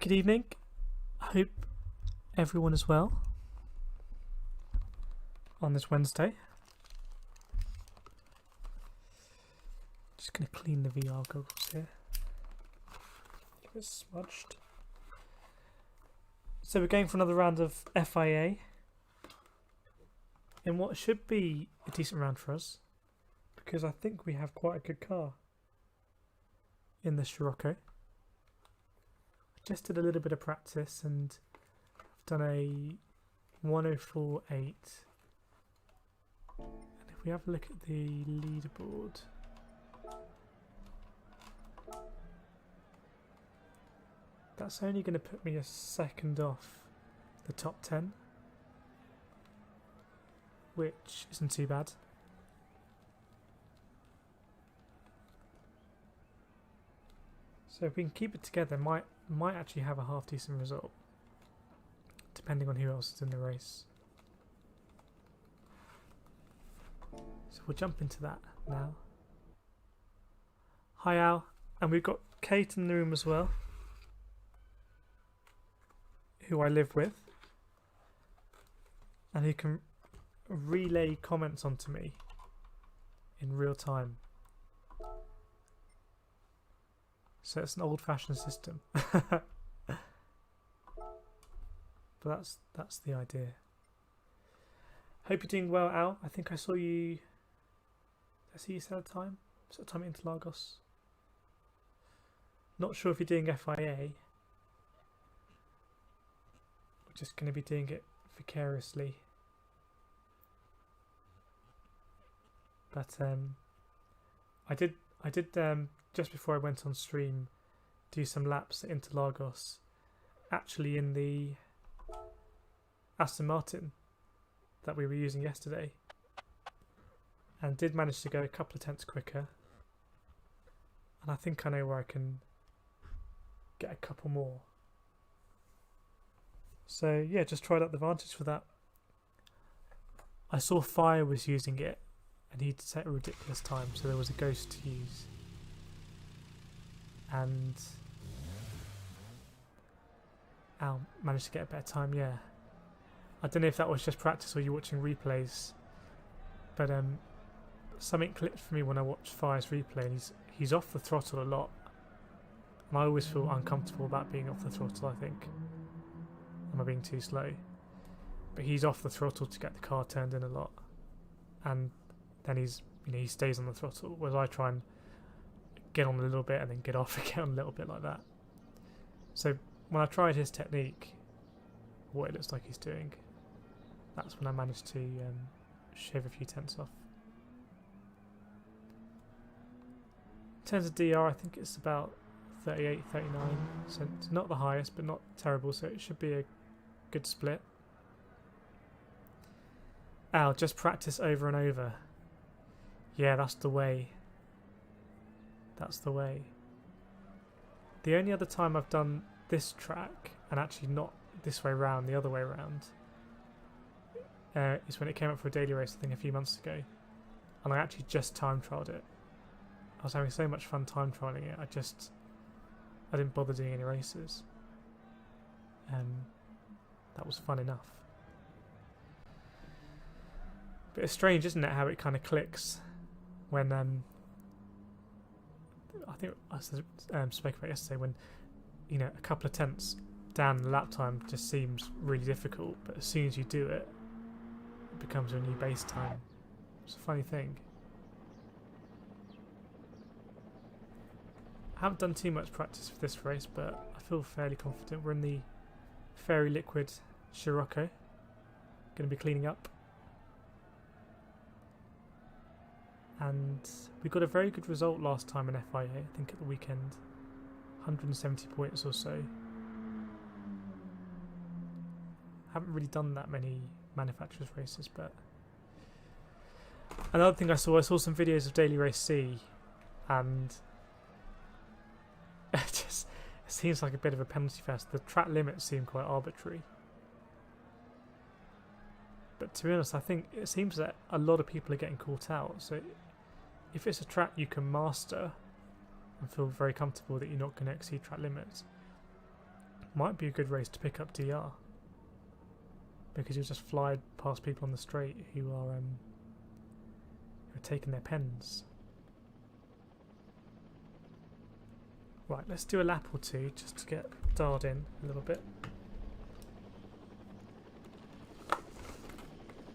Good evening. I hope everyone is well on this Wednesday. Just going to clean the VR goggles here. Get it smudged. So we're going for another round of FIA in what should be a decent round for us, because I think we have quite a good car in the Scirocco. Just did a little bit of practice and I've done a 104.8. And if we have a look at the leaderboard, that's only going to put me a second off the top 10, which isn't too bad. So if we can keep it together, might actually have a half decent result, depending on who else is in the race. So we'll jump into that now. Hi Al, and we've got Kate in the room as well, who I live with, and who can relay comments onto me in real time. So it's an old-fashioned system, but that's the idea. Hope you're doing well, Al. I think I saw you. Did I see you set a time? Set a time at Interlagos. Not sure if you're doing FIA. We're just going to be doing it vicariously. But I did just before I went on stream, do some laps at Interlagos, actually in the Aston Martin that we were using yesterday, and did manage to go a couple of tenths quicker, and I think I know where I can get a couple more. So yeah, just tried out the Vantage for that. I saw Tyre was using it and he'd set a ridiculous time, so there was a ghost to use. And Al managed to get a better time, yeah. I don't know if that was just practice or you watching replays, but something clicked for me when I watched Tyre's replay, and he's off the throttle a lot. And I always feel uncomfortable about being off the throttle, I think. Am I being too slow? But he's off the throttle to get the car turned in a lot. And then he stays on the throttle, whereas I try and get on a little bit and then get off again a little bit like that. So when I tried his technique, what it looks like he's doing, that's when I managed to shave a few tenths off. In terms of DR, I think it's about 38, 39 cents. Not the highest, but not terrible, so it should be a good split. Al, just practice over and over. Yeah, that's the way. That's the way. The only other time I've done this track, and actually not this way round, the other way round, is when it came up for a daily race, I think a few months ago, and I actually just time trialled it. I was having so much fun time trialling it, I didn't bother doing any races. That was fun enough. But it's strange, isn't it, how it kind of clicks when I think I spoke about yesterday, when a couple of tenths down the lap time just seems really difficult, but as soon as you do it, it becomes a new base time. It's a funny thing. I haven't done too much practice for this race, but I feel fairly confident. We're in the Fairy Liquid Scirocco. Going to be cleaning up. And we got a very good result last time in FIA, I think at the weekend. 170 points or so. Haven't really done that many manufacturers races, but another thing I saw some videos of Daily Race C, and it seems like a bit of a penalty fest. The track limits seem quite arbitrary. But to be honest, I think it seems that a lot of people are getting caught out. So if it's a track you can master and feel very comfortable that you're not going to exceed track limits, Might be a good race to pick up DR. Because you'll just fly past people on the straight who are taking their pens. Right, let's do a lap or two just to get dialed in a little bit.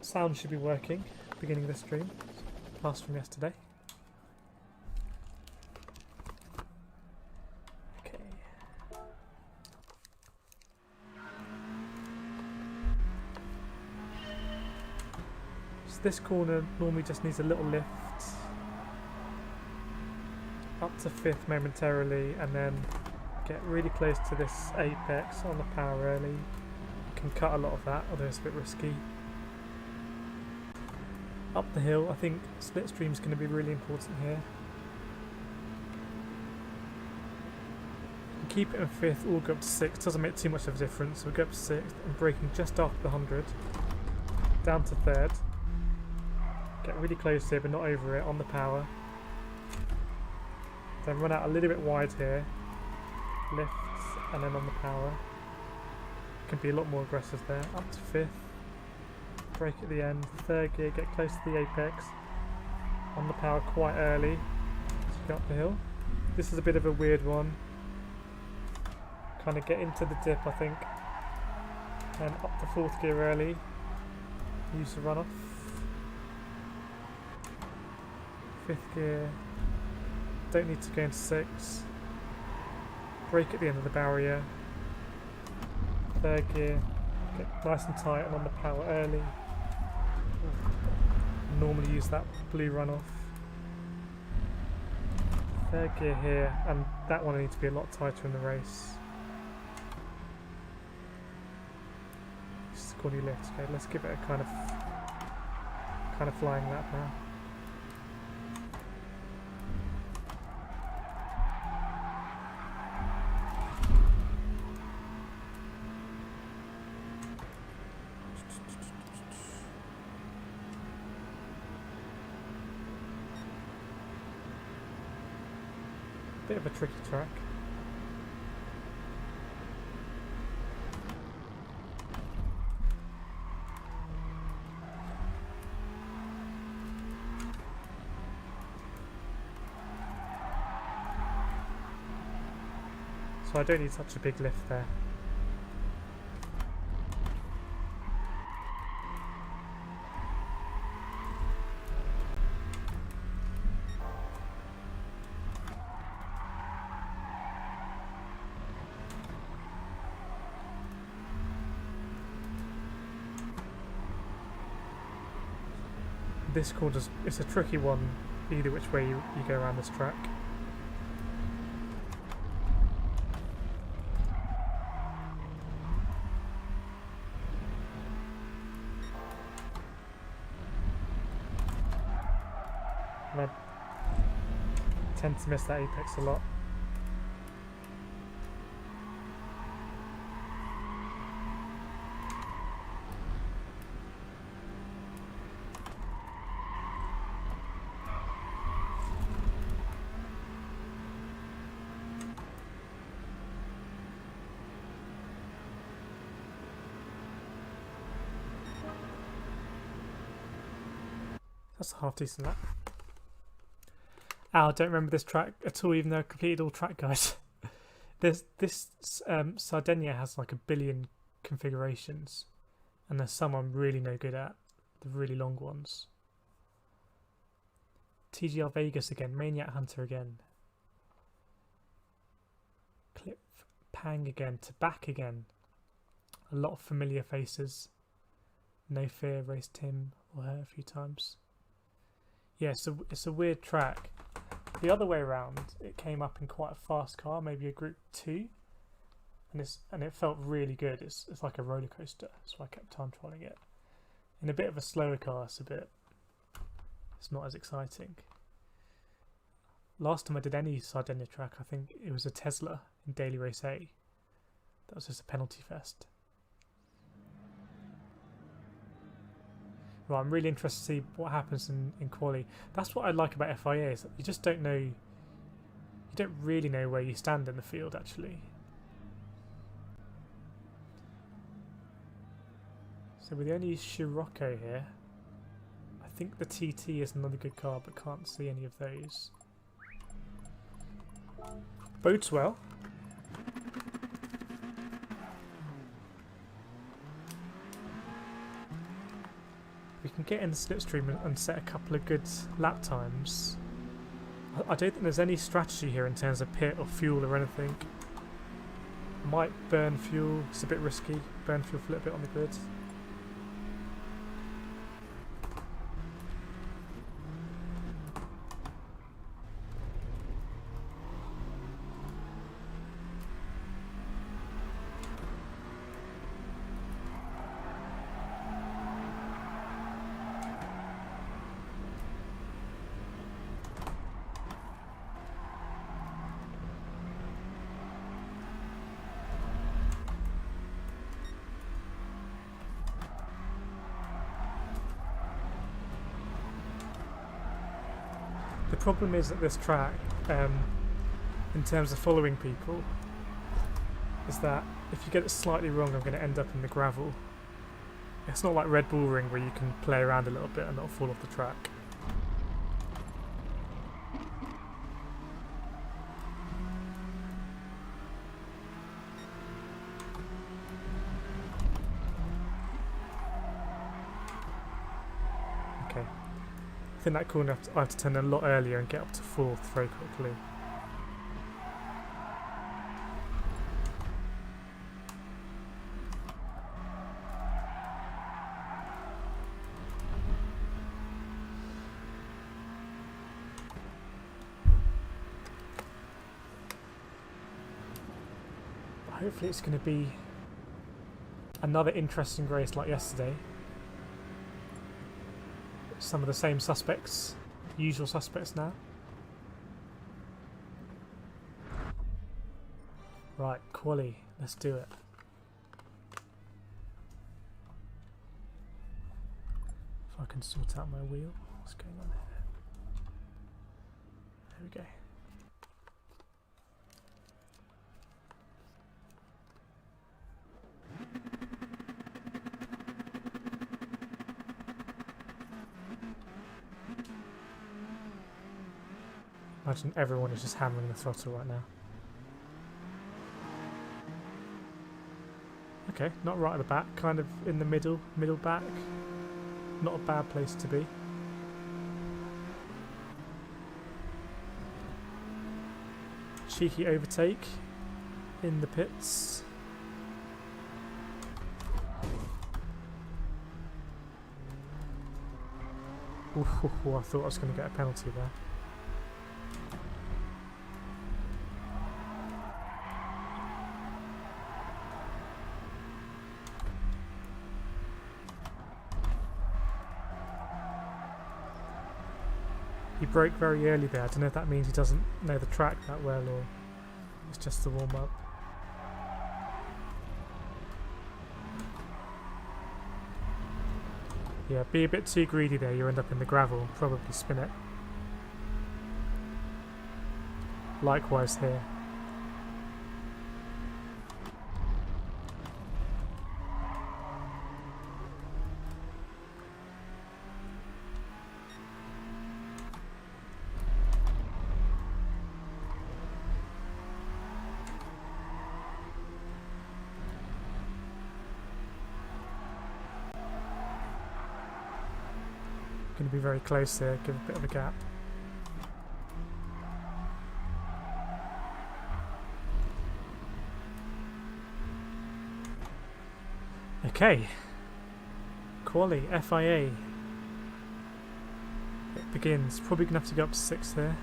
Sound should be working at the beginning of the stream, last from yesterday. Okay. So this corner normally just needs a little lift up to 5th momentarily, and then get really close to this apex on the power early. You can cut a lot of that, although it's a bit risky. Up the hill, I think slipstream is going to be really important here. Keep it in 5th, or go up to 6th, doesn't make too much of a difference. So we'll go up to 6th and braking just after the 100, down to 3rd. Get really close here but not over it on the power. Then run out a little bit wide here, lifts, and then on the power. Can be a lot more aggressive there. Up to 5th, brake at the end, 3rd gear, get close to the apex, on the power quite early as you go up the hill. This is a bit of a weird one. Kind of get into the dip, I think, and up to 4th gear early, use the runoff. 5th gear, don't need to go into 6. Brake at the end of the barrier. 3rd gear, get nice and tight and on the power early. Normally use that blue runoff. 3rd gear here, and that one needs to be a lot tighter in the race. This is corny lift. Okay, let's give it a kind of flying lap now. Bit of a tricky track. So I don't need such a big lift there. This corner, it's a tricky one either which way you go around this track. And I tend to miss that apex a lot. That's a half decent lap. I don't remember this track at all, even though I completed all track guides. This Sardegna has like 1 billion configurations, and there's some I'm really no good at, the really long ones. TGR Vegas again, Maniac Hunter again. Clip Pang again, to back again. A lot of familiar faces. No Fear raced him or her a few times. Yeah, so it's a weird track. The other way around, it came up in quite a fast car, maybe a Group 2, and it felt really good. It's like a roller coaster, so I kept time trialing it. In a bit of a slower car, it's not as exciting. Last time I did any Sardegna track, I think it was a Tesla in Daily Race A. That was just a penalty fest. Well, I'm really interested to see what happens in quali. That's what I like about FIA, is that you just don't know, you don't really know where you stand in the field actually. So we only use Scirocco here. I think the TT is another good car, but can't see any of those. Bodes well. We can get in the slipstream and set a couple of good lap times. I don't think there's any strategy here in terms of pit or fuel or anything. Might burn fuel, it's a bit risky. Burn fuel for a little bit on the grid. The problem is that this track, in terms of following people, is that if you get it slightly wrong, I'm going to end up in the gravel. It's not like Red Bull Ring where you can play around a little bit and not fall off the track. Okay. I think that corner I have to turn a lot earlier and get up to 4th very quickly. Hopefully it's going to be another interesting race like yesterday. Some of the same suspects, usual suspects now. Right, quali, let's do it. If I can sort out my wheel, what's going on here? There we go. Imagine everyone is just hammering the throttle right now. Okay, not right at the back, kind of in the middle back. Not a bad place to be. Cheeky overtake in the pits. Ooh, I thought I was going to get a penalty there. He broke very early there. I don't know if that means he doesn't know the track that well or it's just the warm-up. Yeah, be a bit too greedy there, you end up in the gravel, probably spin it. Likewise here. Going to be very close here, give a bit of a gap. Okay, quali, FIA. It begins. Probably going to have to go up to 6th here.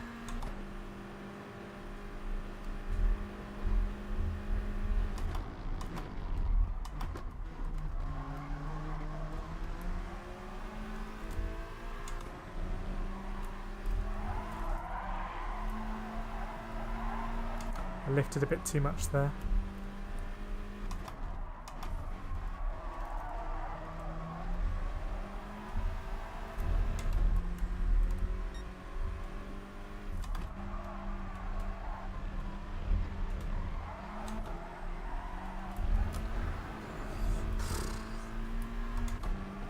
I lifted a bit too much there.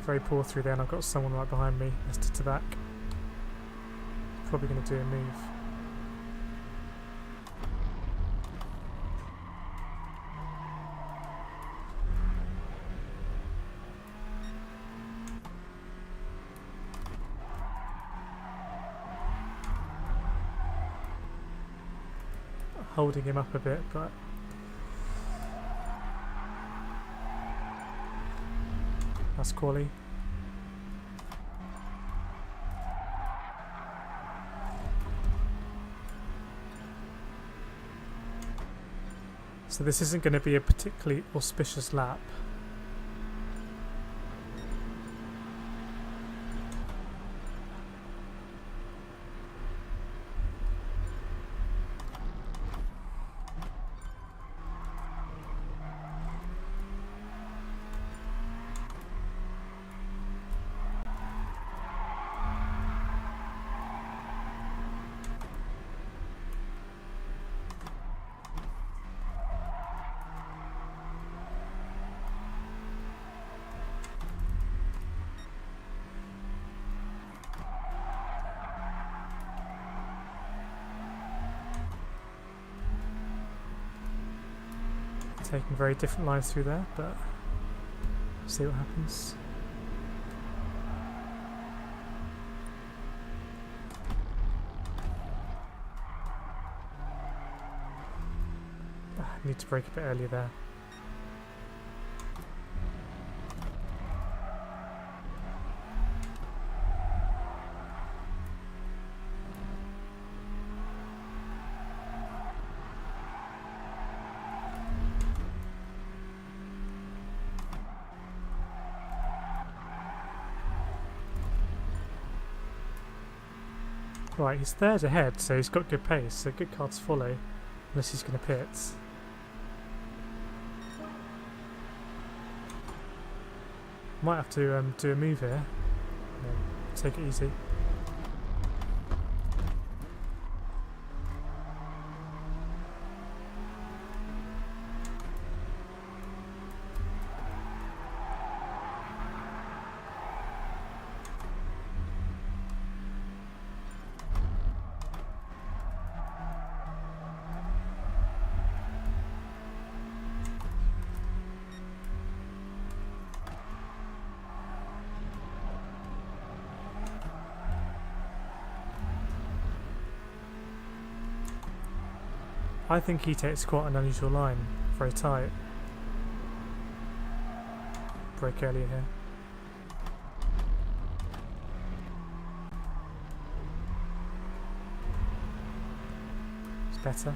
very poor through there, and I've got someone right behind me, left to back. Probably going to do a move. Holding him up a bit, but that's quality. So this isn't going to be a particularly auspicious lap. Taking very different lines through there, but see what happens. I need to brake a bit earlier there. Right, he's third ahead, so he's got good pace, so good car to follow, unless he's going to pit. Might have to do a move here. No, take it easy. I think he takes quite an unusual line, very tight. Brake earlier here. It's better.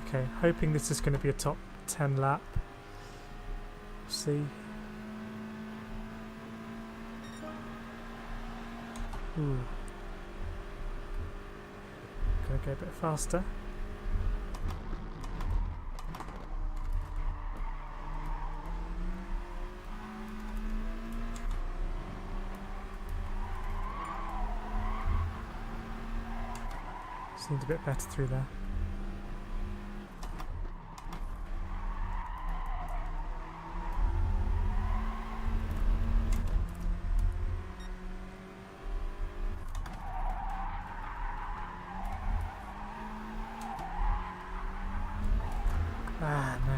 Okay, hoping this is going to be a top 10 lap. See. Ooh. Gonna go a bit faster. Seemed a bit better through there. Ah, no.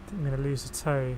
I'm going to lose a toe.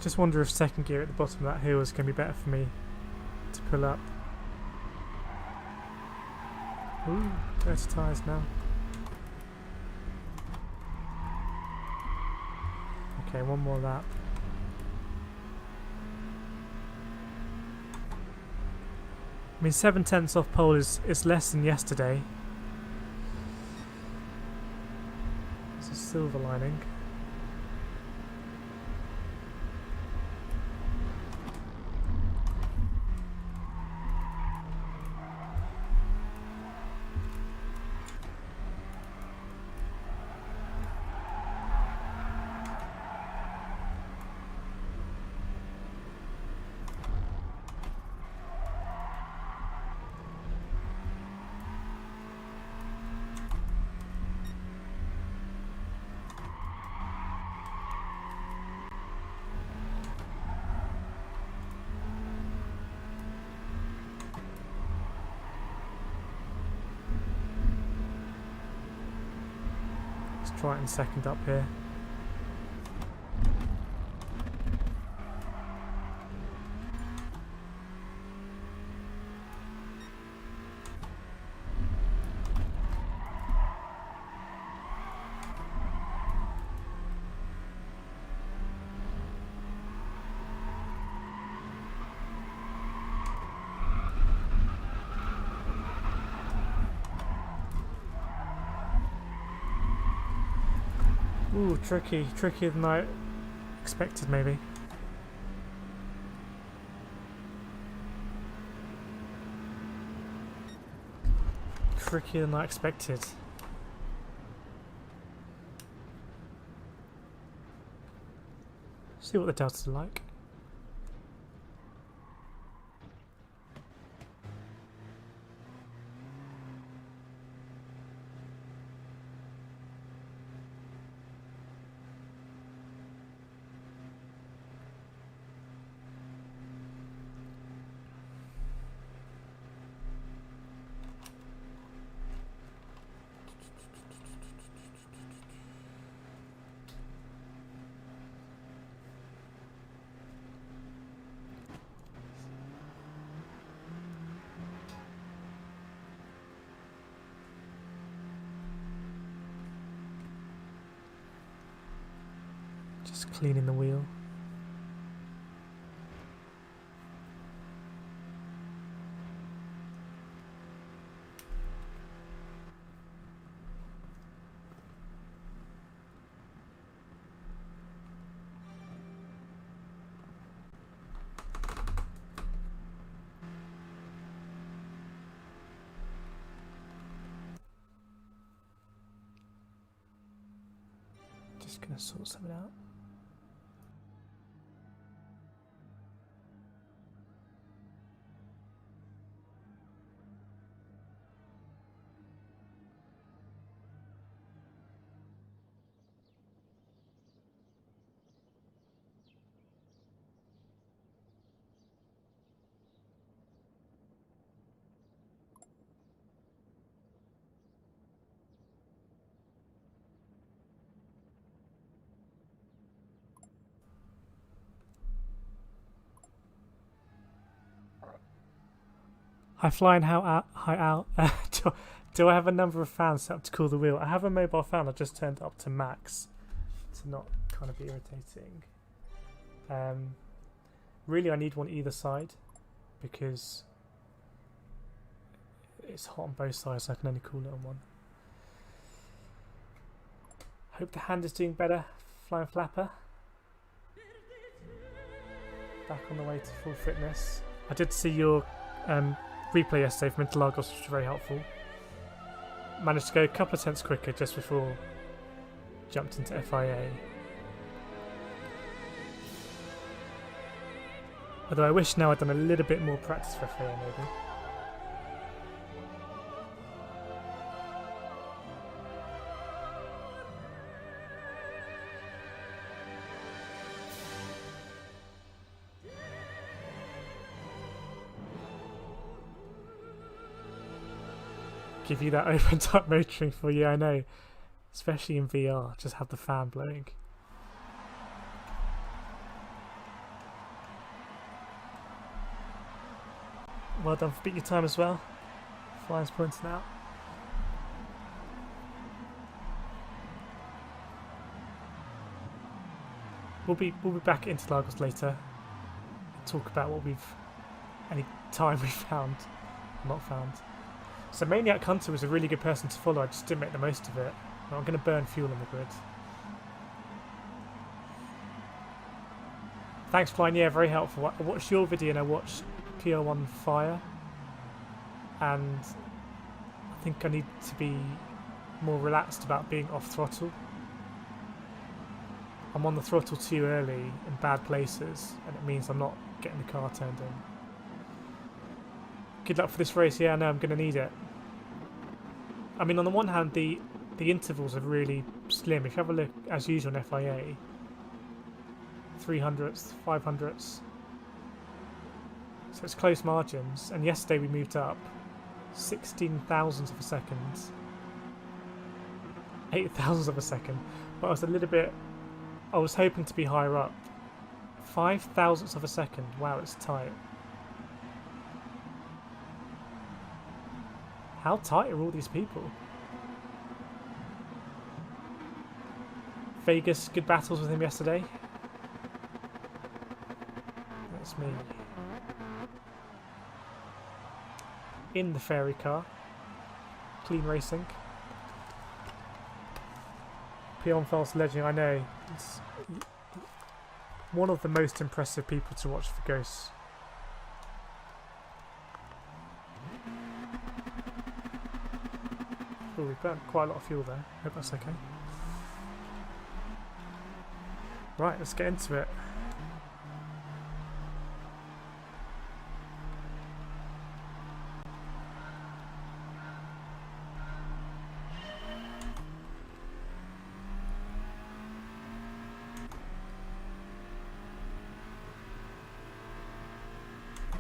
Just wonder if second gear at the bottom of that hill is going to be better for me to pull up. Ooh, better tyres now. Okay, one more lap. I mean, 7/10 off pole is less than yesterday. It's a silver lining. Try it in second up here. Ooh, tricky. Trickier than I expected, maybe. Trickier than I expected. See what the deltas are like. Just cleaning the wheel. Just gonna sort something out. High flying, high out. Do I have a number of fans set up to cool the wheel? I have a mobile fan. I just turned up to max to not kind of be irritating. Really, I need one either side because it's hot on both sides, so I can only cool it on one. Hope the hand is doing better, Flying Flapper. Back on the way to full fitness. I did see your replay yesterday from Interlagos, which was very helpful. Managed to go a couple of tenths quicker just before jumped into FIA. Although I wish now I'd done a little bit more practice for FIA maybe. Give you that open type motoring for you, I know. Especially in VR, just have the fan blowing. well done for beating your time as well. Flyers pointing out. We'll be back at Interlagos later. Talk about what any time we found, not found. So Maniac Hunter was a really good person to follow. I just didn't make the most of it. Well, I'm going to burn fuel on the grid. Thanks, Flying. Yeah, very helpful. I watched your video and I watched PR1 Fire, and I think I need to be more relaxed about being off throttle. I'm on the throttle too early in bad places, and it means I'm not getting the car turned in. Good luck for this race. Yeah, I know I'm going to need it. I mean, on the one hand, the intervals are really slim. If you have a look, as usual, on FIA, 300ths, 500ths. So it's close margins. And yesterday we moved up 16 thousandths of a second, 8 thousandths of a second. But I was hoping to be higher up. 5 thousandths of a second. Wow, it's tight. How tight are all these people? Vegas, good battles with him yesterday. That's me. In the fairy car. Clean racing. Pion Fast Legend, I know. It's one of the most impressive people to watch for Ghosts. Oh, we've burnt quite a lot of fuel there. Hope that's okay. Right, let's get into it.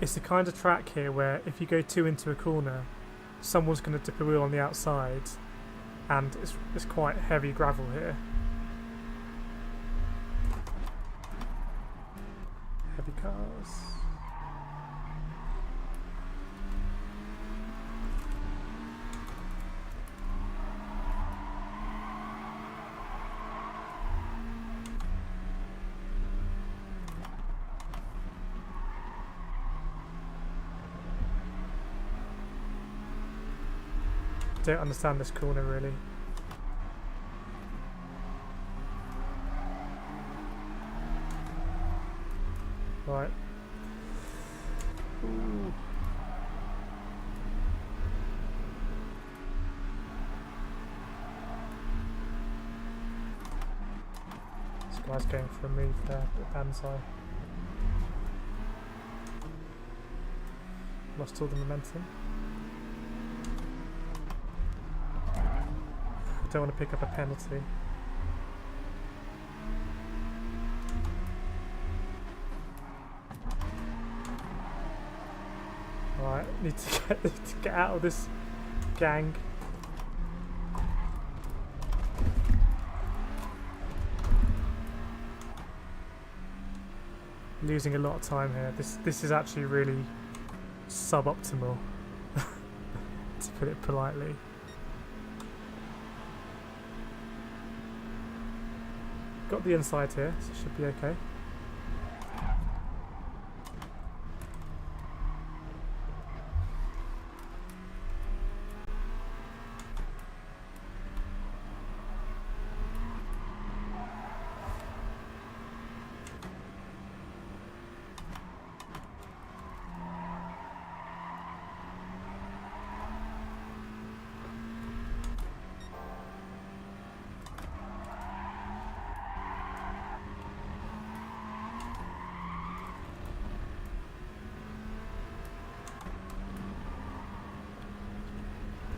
It's the kind of track here where if you go too into a corner, someone's going to dip a wheel on the outside, and it's quite heavy gravel here. Heavy cars. Don't understand this corner really. Right. Ooh. This guy's going for a move there with Banzai. Lost all the momentum. Don't want to pick up a penalty. Alright, need to get out of this gang. Losing a lot of time here. This is actually really suboptimal, to put it politely. Got the inside here, so it should be okay.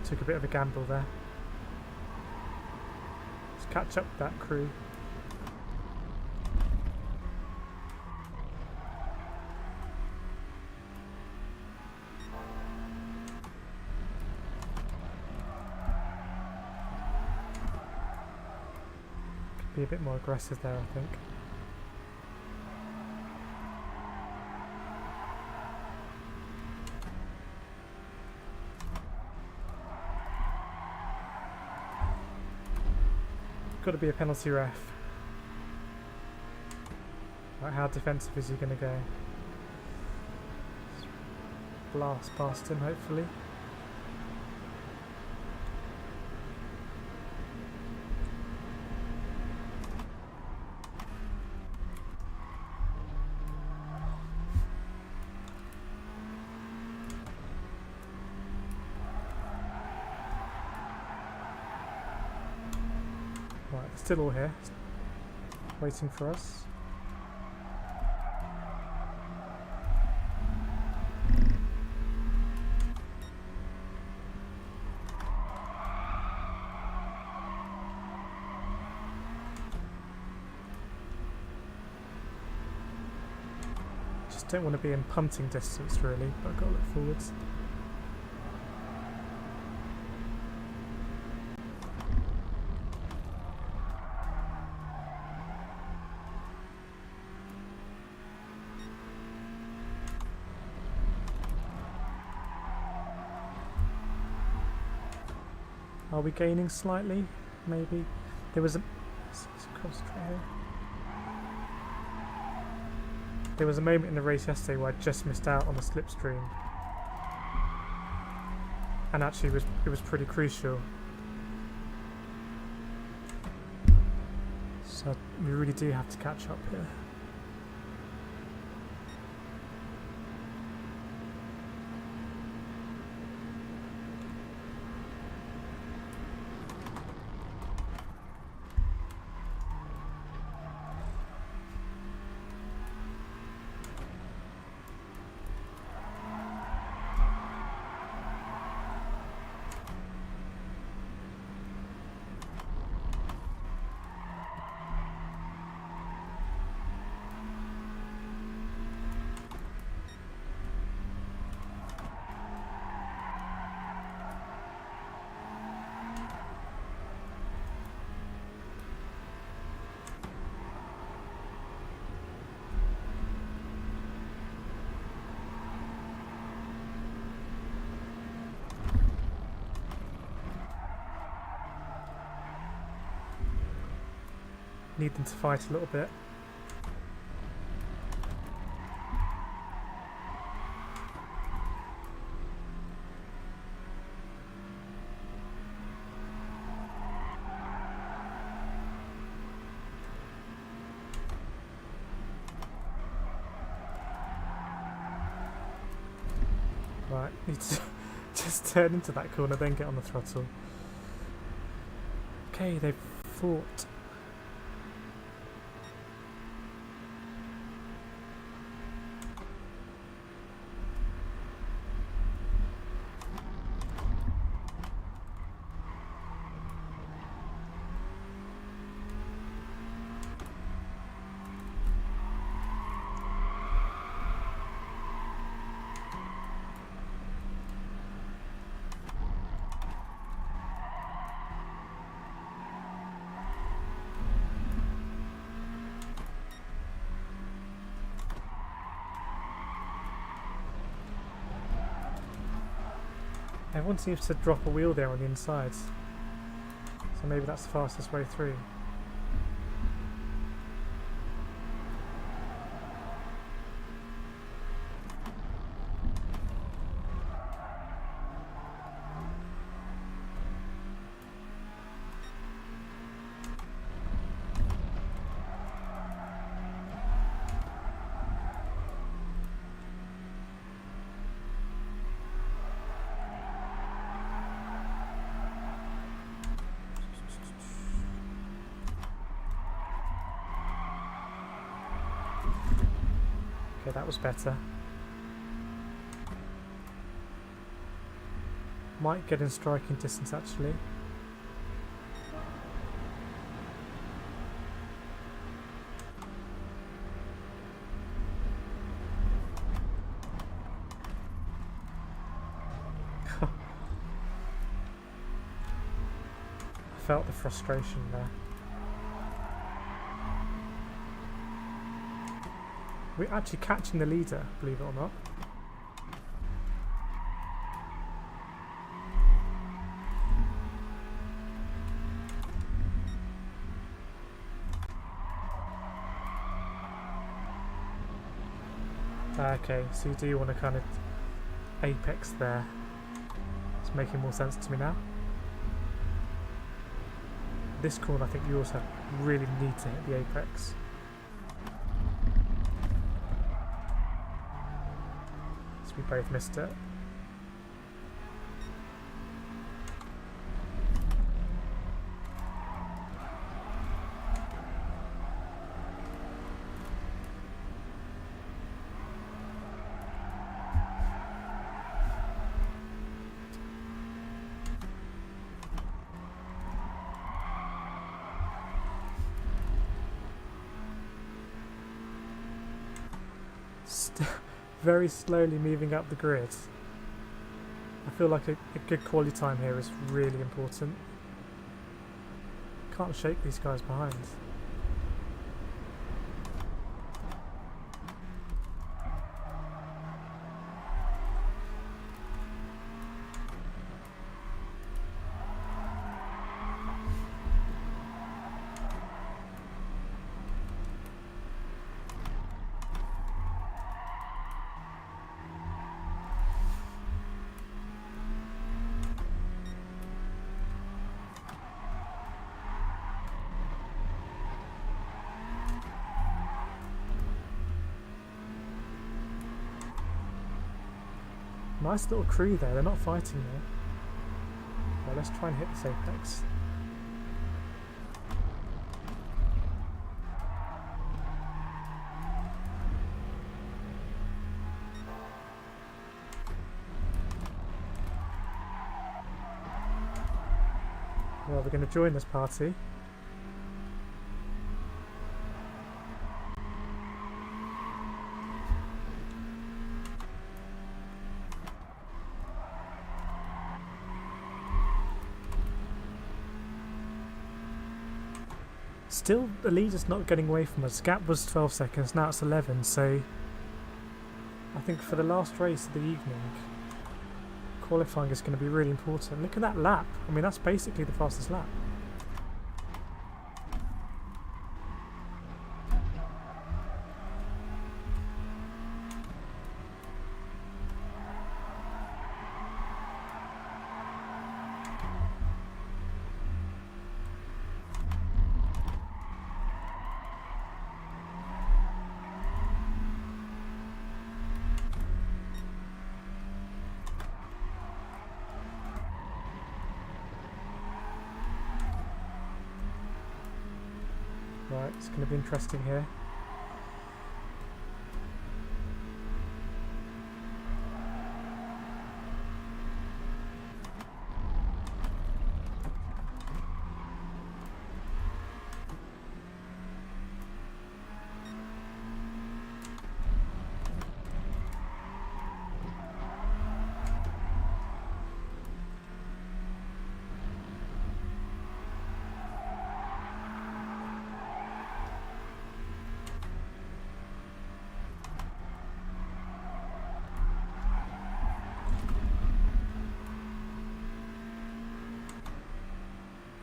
Took a bit of a gamble there. Let's catch up with that crew. Could be a bit more aggressive there, I think. got to be a penalty ref. Right, how defensive is he going to go? Blast past him, hopefully. Right, they're still all here, waiting for us. Just don't want to be in punting distance really, but I've got to look forwards. Are we gaining slightly? Maybe. There was a... Concentrate here. There was a moment in the race yesterday where I just missed out on the slipstream. And actually it was pretty crucial. So we really do have to catch up here. Need them to fight a little bit. Right, need to just turn into that corner, then get on the throttle. Okay, they've fought. Everyone seems to drop a wheel there on the inside, so maybe that's the fastest way through. Okay, that was better. Might get in striking distance actually. I felt the frustration there. We're actually catching the leader, believe it or not. Okay, so you do want to kind of apex there. It's making more sense to me now. This corner, I think you also really need to hit the apex. So we both missed it. Very slowly moving up the grid. I feel like a good quality time here is really important. Can't shake these guys behind. Nice little crew there, they're not fighting there. Well, let's try and hit this apex. Well, we're going to join this party. Still, the leader's not getting away from us. Gap was 12 seconds, now it's 11, so I think for the last race of the evening, qualifying is going to be really important. Look at that lap. I mean, that's basically the fastest lap. Right, it's going to be interesting here.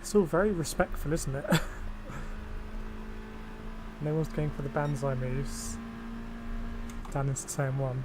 It's all very respectful, isn't it? No one's going for the banzai moves down into turn 1.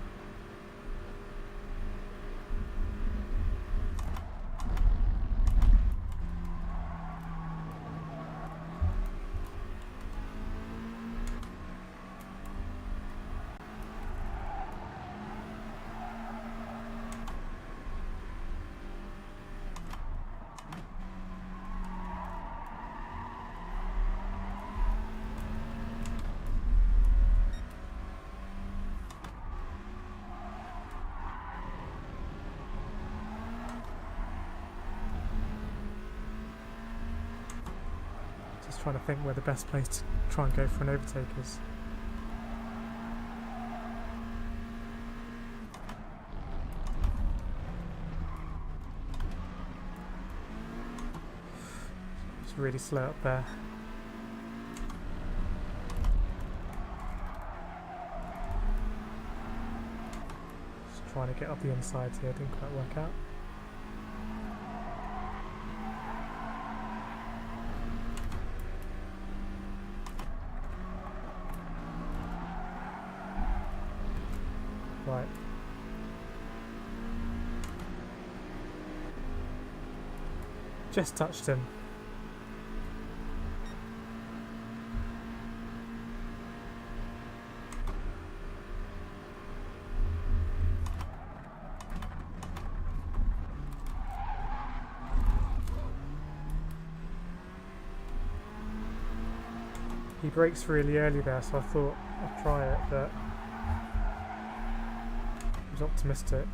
Just trying to think where the best place to try and go for an overtake is. It's really slow up there. Just trying to get up the inside here, didn't quite work out. Just touched him. He brakes really early there, so I thought I'd try it, but he was optimistic.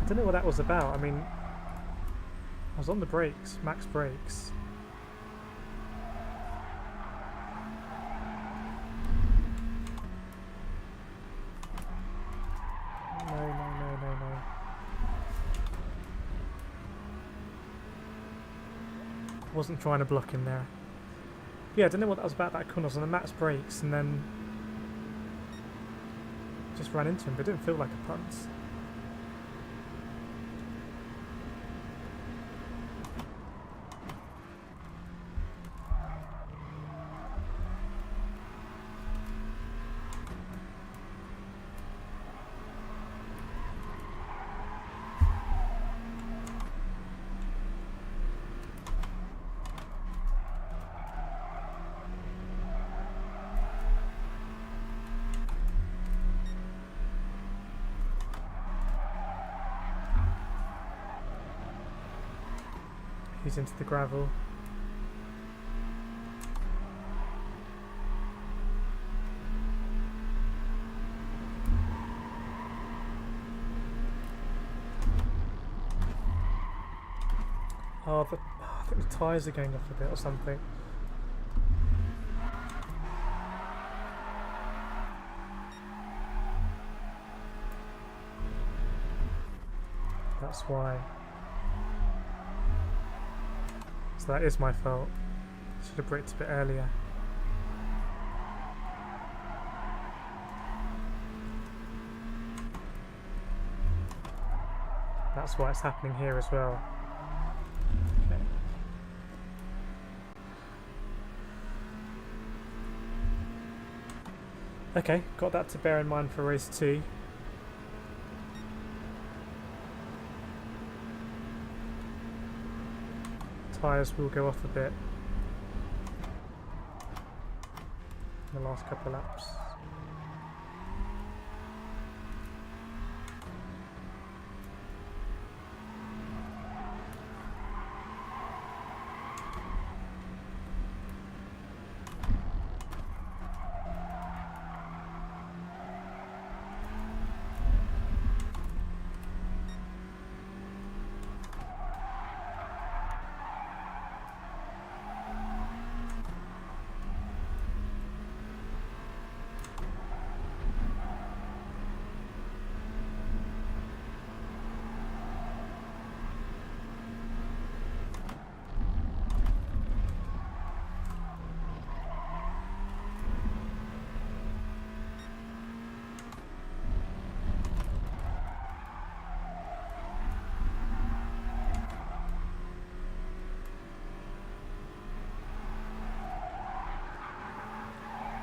I don't know what that was about. I mean, I was on the brakes, max brakes. No. Wasn't trying to block him there. Yeah, I don't know what that was about, that corner. I was on the max brakes and then just ran into him, but it didn't feel like a punt. He's into the gravel. Oh, I think the tyres are going off a bit or something. That's why. So that is my fault. Should have braked a bit earlier. That's why it's happening here as well. Okay, got that to bear in mind for race 2. Tyres will go off a bit in the last couple of laps.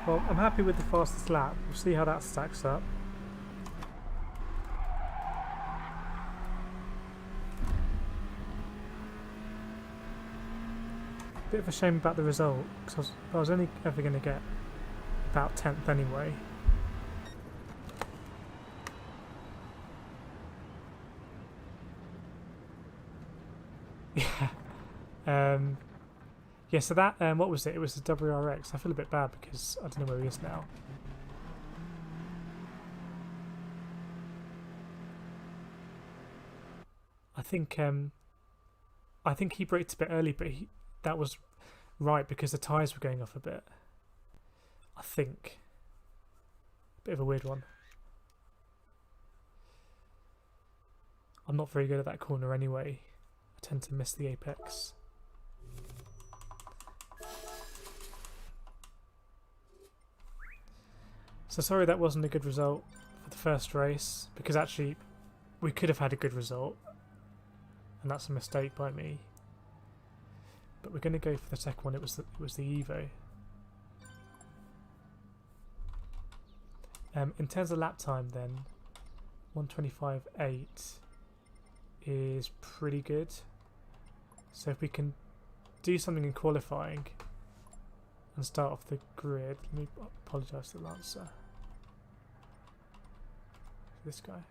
Well, I'm happy with the fastest lap. We'll see how that stacks up. Bit of a shame about the result, because I was only ever going to get about 10th anyway. Yeah. Yeah, so that, what was it? It was the WRX. I feel a bit bad because I don't know where he is now. I think he braked a bit early, but that was right because the tyres were going off a bit. I think. Bit of a weird one. I'm not very good at that corner anyway. I tend to miss the apex. So sorry that wasn't a good result for the first race, because actually we could have had a good result, and that's a mistake by me. But we're going to go for the second one. It was the Evo. In terms of lap time then, 1:25.8 is pretty good. So if we can do something in qualifying and start off the grid, let me apologise to the Lancer. This guy.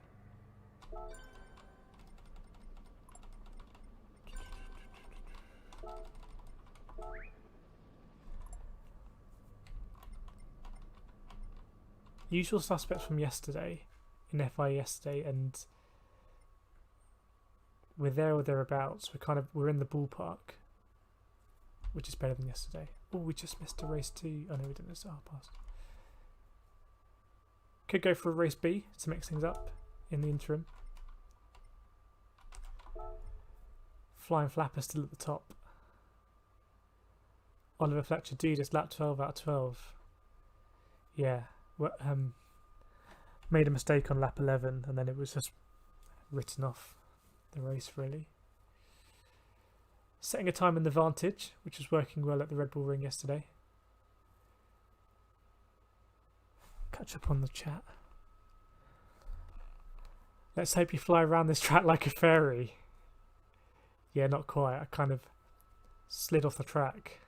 Usual suspects from yesterday, in FIA yesterday, and we're there or thereabouts. We're in the ballpark, which is better than yesterday. Oh, we just missed a race 2. Oh no, we didn't miss a half past. Could go for a race B to mix things up in the interim. Flying Flapper still at the top. Oliver Fletcher, dude, it's lap 12 out of 12. Yeah. Made a mistake on lap 11 and then it was just written off the race really. Setting a time in the Vantage, which was working well at the Red Bull Ring yesterday. Catch up on the chat. Let's hope you fly around this track like a fairy. Yeah, not quite. I kind of slid off the track.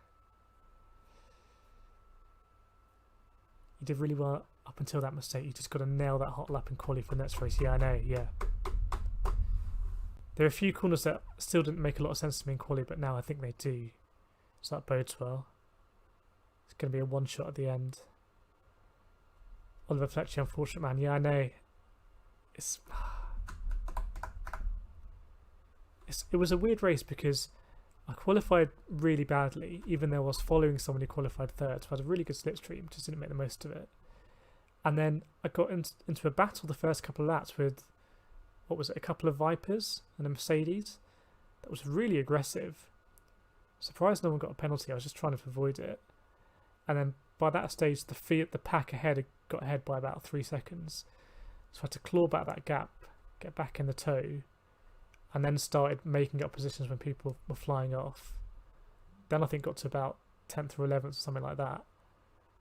You did really well up until that mistake. You just got to nail that hot lap and qualify for the next race. Yeah, I know, yeah. There are a few corners that still didn't make a lot of sense to me in quali, but now I think they do. So that bodes well. It's going to be a one shot at the end. Oliver Fletcher, unfortunate man. Yeah, I know. It was a weird race because I qualified really badly, even though I was following someone who qualified third. So I had a really good slipstream, just didn't make the most of it. And then I got into a battle the first couple of laps with, what was it, a couple of Vipers and a Mercedes. That was really aggressive. Surprised no one got a penalty. I was just trying to avoid it. And then by that stage, the pack ahead had got ahead by about 3 seconds. So I had to claw back that gap, get back in the tow, and then started making up positions when people were flying off. Then I think got to about 10th or 11th or something like that,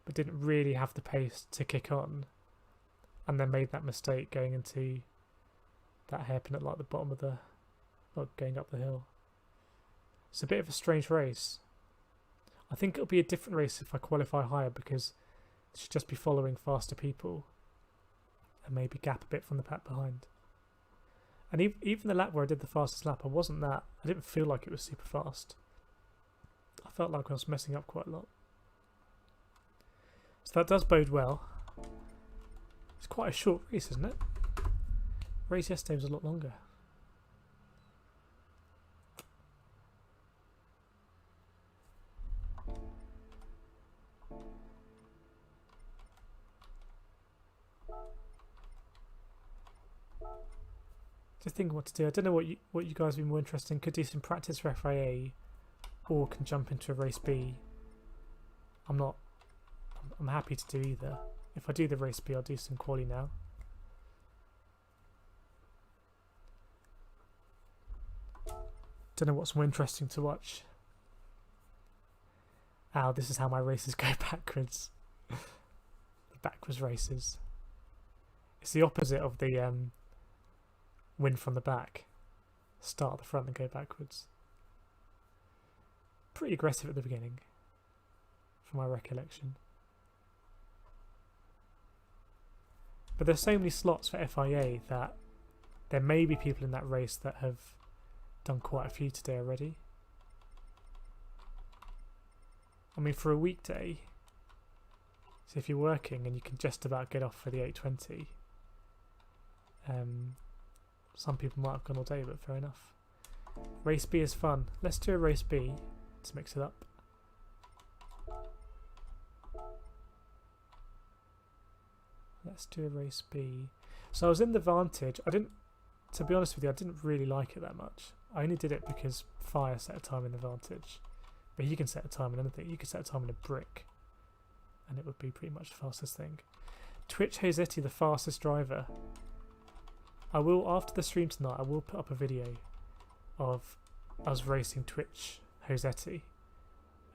but didn't really have the pace to kick on, and then made that mistake going into that hairpin at like the bottom of the, going up the hill. It's a bit of a strange race. I think it'll be a different race if I qualify higher, because it should just be following faster people and maybe gap a bit from the pack behind. And even the lap where I did the fastest lap, I didn't feel like it was super fast. I felt like I was messing up quite a lot. So that does bode well. It's quite a short race, isn't it? Race yesterday was a lot longer. Just thinking what to do. I don't know what you guys would be more interested in. Could do some practice for FIA, or can jump into a race B. I'm happy to do either. If I do the race B, I'll do some quali now. Don't know what's more interesting to watch. Ow, this is how my races go backwards. The backwards races. It's the opposite of the win from the back. Start at the front and go backwards. Pretty aggressive at the beginning, from my recollection. But there's so many slots for FIA that there may be people in that race that have done quite a few today already. I mean, for a weekday, so if you're working and you can just about get off for the 8:20, some people might have gone all day, but fair enough. Race B is fun. Let's do a race B to mix it up. Let's do a race B. So I was in the Vantage. To be honest with you, I didn't really like it that much. I only did it because Fire set a time in the Vantage. But you can set a time in anything. You can set a time in a brick, and it would be pretty much the fastest thing. Twitch Josetti, the fastest driver. I will, after the stream tonight, I will put up a video of us racing Twitch Josetti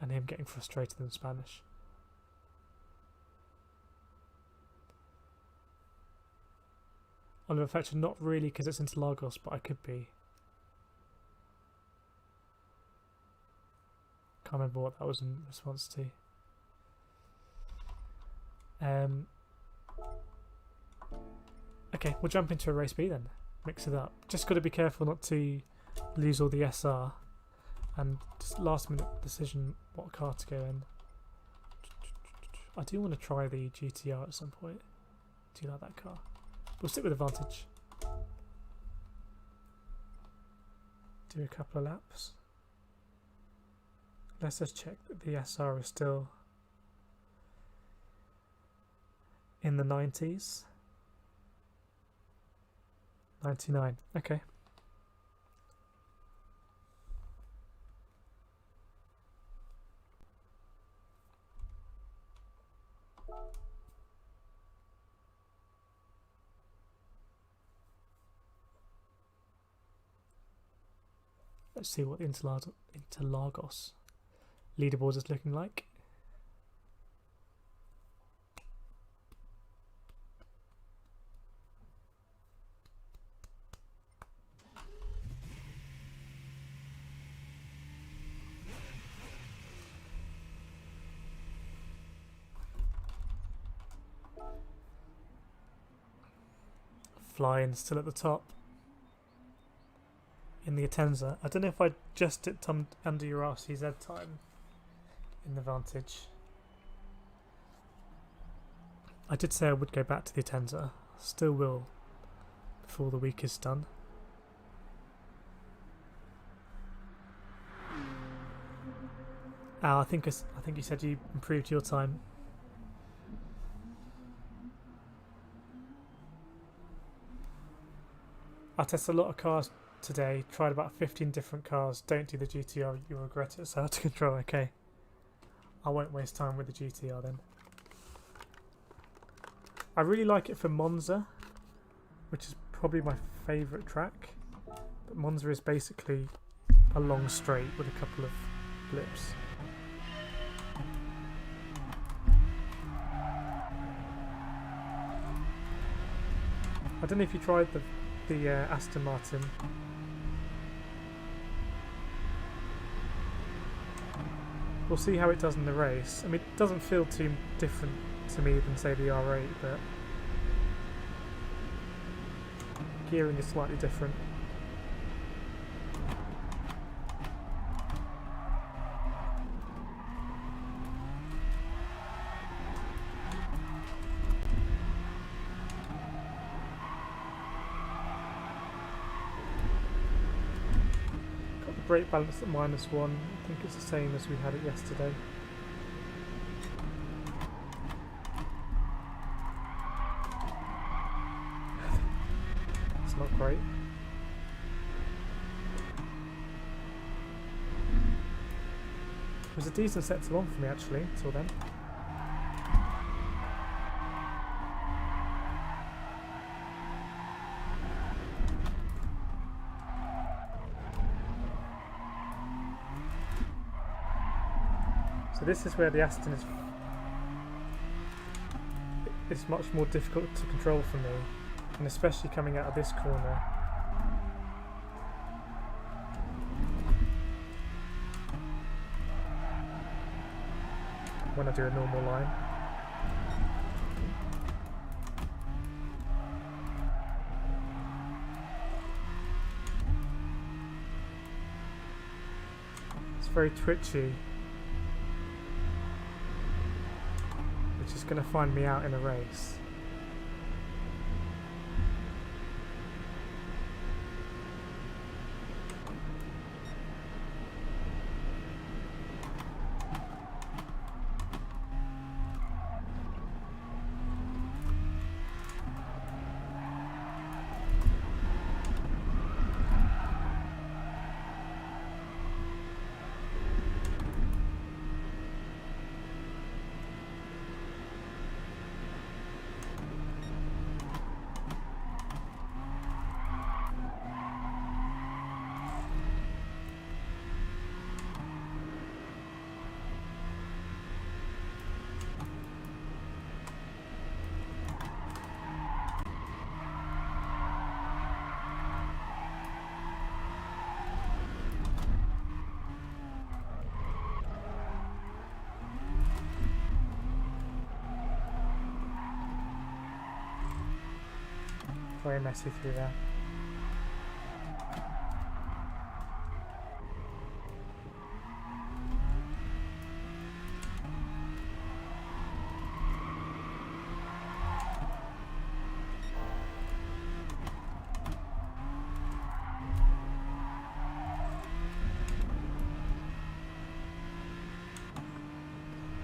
and him getting frustrated in Spanish. Oliver Fletcher, not really because it's Interlagos, but I could be. Can't remember what that was in response to. Okay, we'll jump into a race B then. Mix it up. Just got to be careful not to lose all the SR. And just last minute decision what car to go in. I do want to try the GTR at some point. Do you like that car? We'll stick with Advantage. Do a couple of laps. Let's just check that the SR is still in the 90s. 99. Okay. Let's see what the Interlagos leaderboard is looking like. Flying still at the top in the Atenza. I don't know if I just did under your RCZ time in the Vantage. I did say I would go back to the Atenza. Still will before the week is done. I think you said you improved your time. I tested a lot of cars today, tried about 15 different cars. Don't do the GTR, you'll regret it. It's out of control. Okay, I won't waste time with the GTR then. I really like it for Monza, which is probably my favourite track. But Monza is basically a long straight with a couple of blips. I don't know if you tried the Aston Martin. We'll see how it does in the race. I mean, it doesn't feel too different to me than say the R8, but gearing is slightly different. Brake balance at -1. I think it's the same as we had it yesterday. It's not great. It was a decent set to 1 for me actually, until then. So this is where the Aston is much more difficult to control for me, and especially coming out of this corner. When I do a normal line. It's very twitchy. Which is going to find me out in a race. Very messy through there.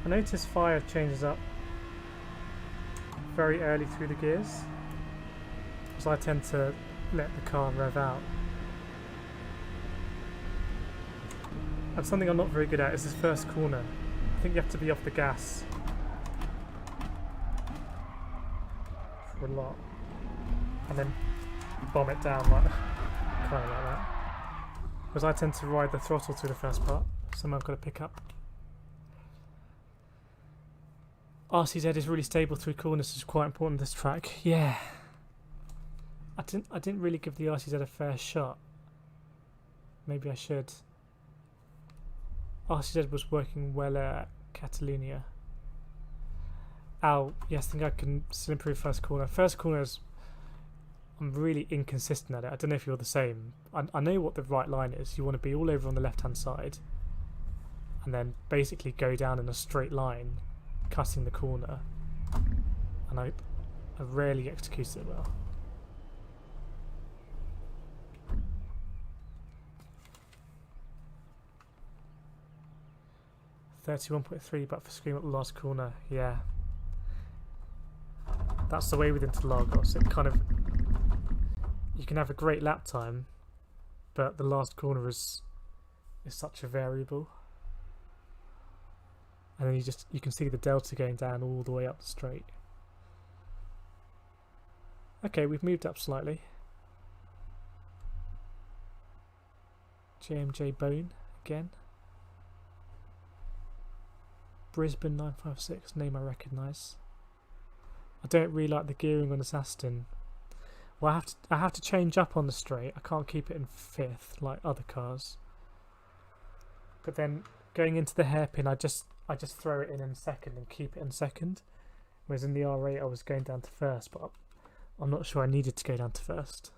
I noticed fire changes up very early through the gears, because I tend to let the car rev out. And something I'm not very good at is this first corner. I think you have to be off the gas for a lot, and then bomb it down like kind of like that. Because I tend to ride the throttle through the first part, something I've got to pick up. RCZ is really stable through corners, which is quite important this track. Yeah. I didn't really give the RCZ a fair shot. Maybe I should. RCZ was working well at Catalonia. Yes, I think I can still improve first corner. First corners, I'm really inconsistent at it. I don't know if you're the same. I know what the right line is. You want to be all over on the left hand side and then basically go down in a straight line, cutting the corner, and I rarely execute it well. .3, but for scream up the last corner, yeah. That's the way with Interlagos. It kind of, you can have a great lap time, but the last corner is such a variable. And then you can see the delta going down all the way up the straight. Okay, we've moved up slightly. JMJ Bone again. Brisbane 956, name I recognise. I don't really like the gearing on this Aston. Well, I have to change up on the straight. I can't keep it in fifth like other cars. But then going into the hairpin, I just throw it in second and keep it in second. Whereas in the R8 I was going down to first, but I'm not sure I needed to go down to first.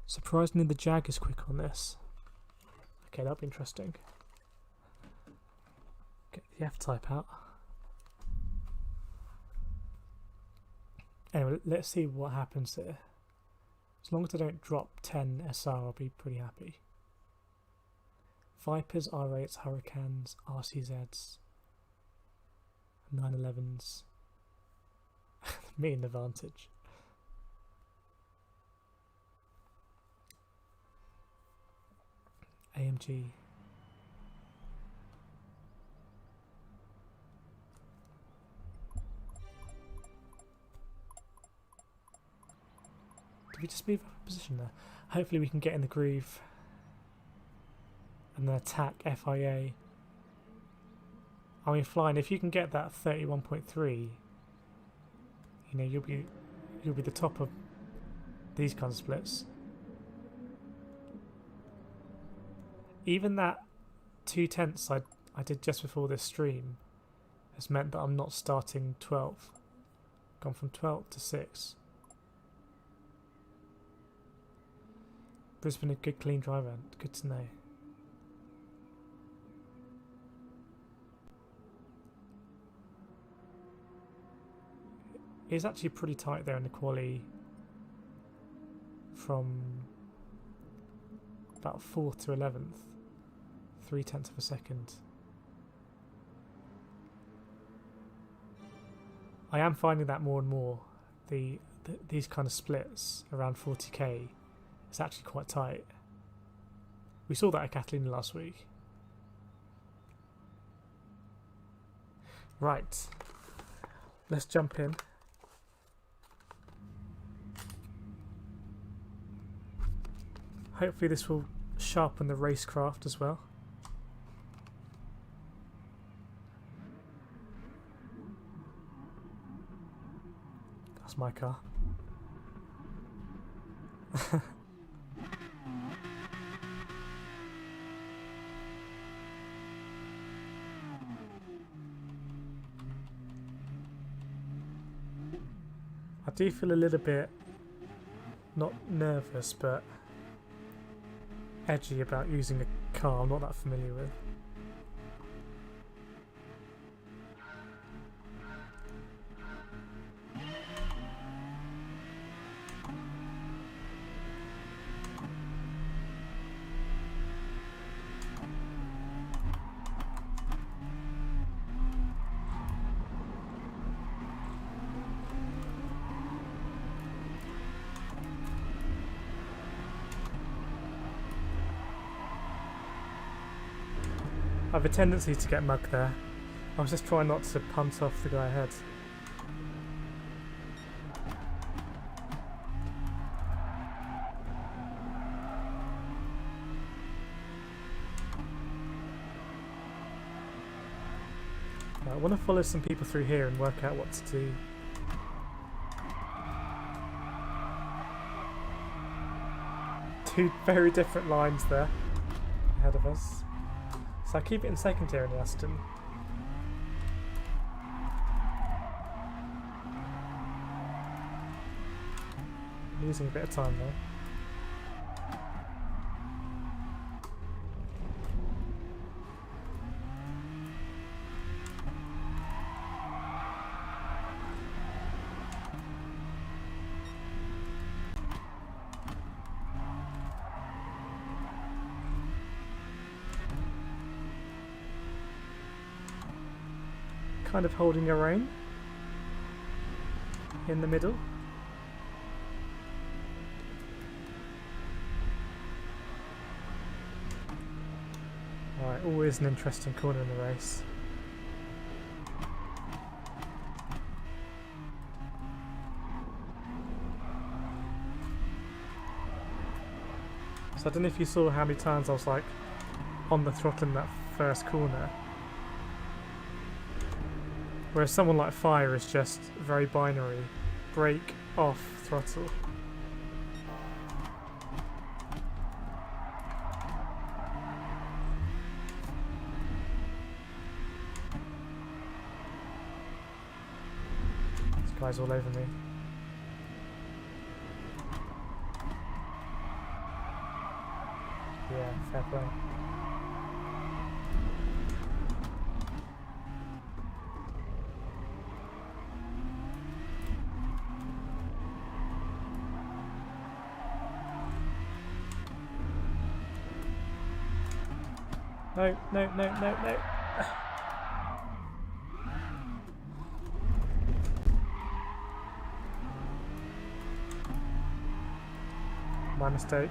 Surprisingly, the Jag is quick on this. Okay, that'll be interesting. Get the F-Type out. Anyway, let's see what happens here. As long as I don't drop 10 SR, I'll be pretty happy. Vipers, R8s, Hurricanes, RCZs, 911s. Me in advantage. AMG. Did we just move up a position there? Hopefully we can get in the groove and then attack FIA. I mean, flying, if you can get that 31.3, you know, you'll be the top of these kinds of splits. Even that 2/10 I did just before this stream has meant that I'm not starting 12th. Gone from 12th to 6th. Brisbane a good clean driver, good to know. It's actually pretty tight there in the quali from about 4th to 11th, 0.3 of a second. I am finding that more and more. These kind of splits around 40k is actually quite tight. We saw that at Catalina last week. Right, let's jump in. Hopefully this will sharpen the racecraft as well. That's my car. do feel a little bit, not nervous, but edgy about using a car I'm not that familiar with. I have a tendency to get mugged there. I was just trying not to punt off the guy ahead. I want to follow some people through here and work out what to do. Two very different lines there ahead of us. So I keep it in second here in the Aston. Losing a bit of time though. Kind of holding her own in the middle. Alright, always an interesting corner in the race. So I don't know if you saw how many times I was like on the throttle in that first corner. Whereas someone like Fire is just very binary. Brake, off, throttle. This guy's all over me. Yeah, fair play. No, no, no, no, no. My mistake.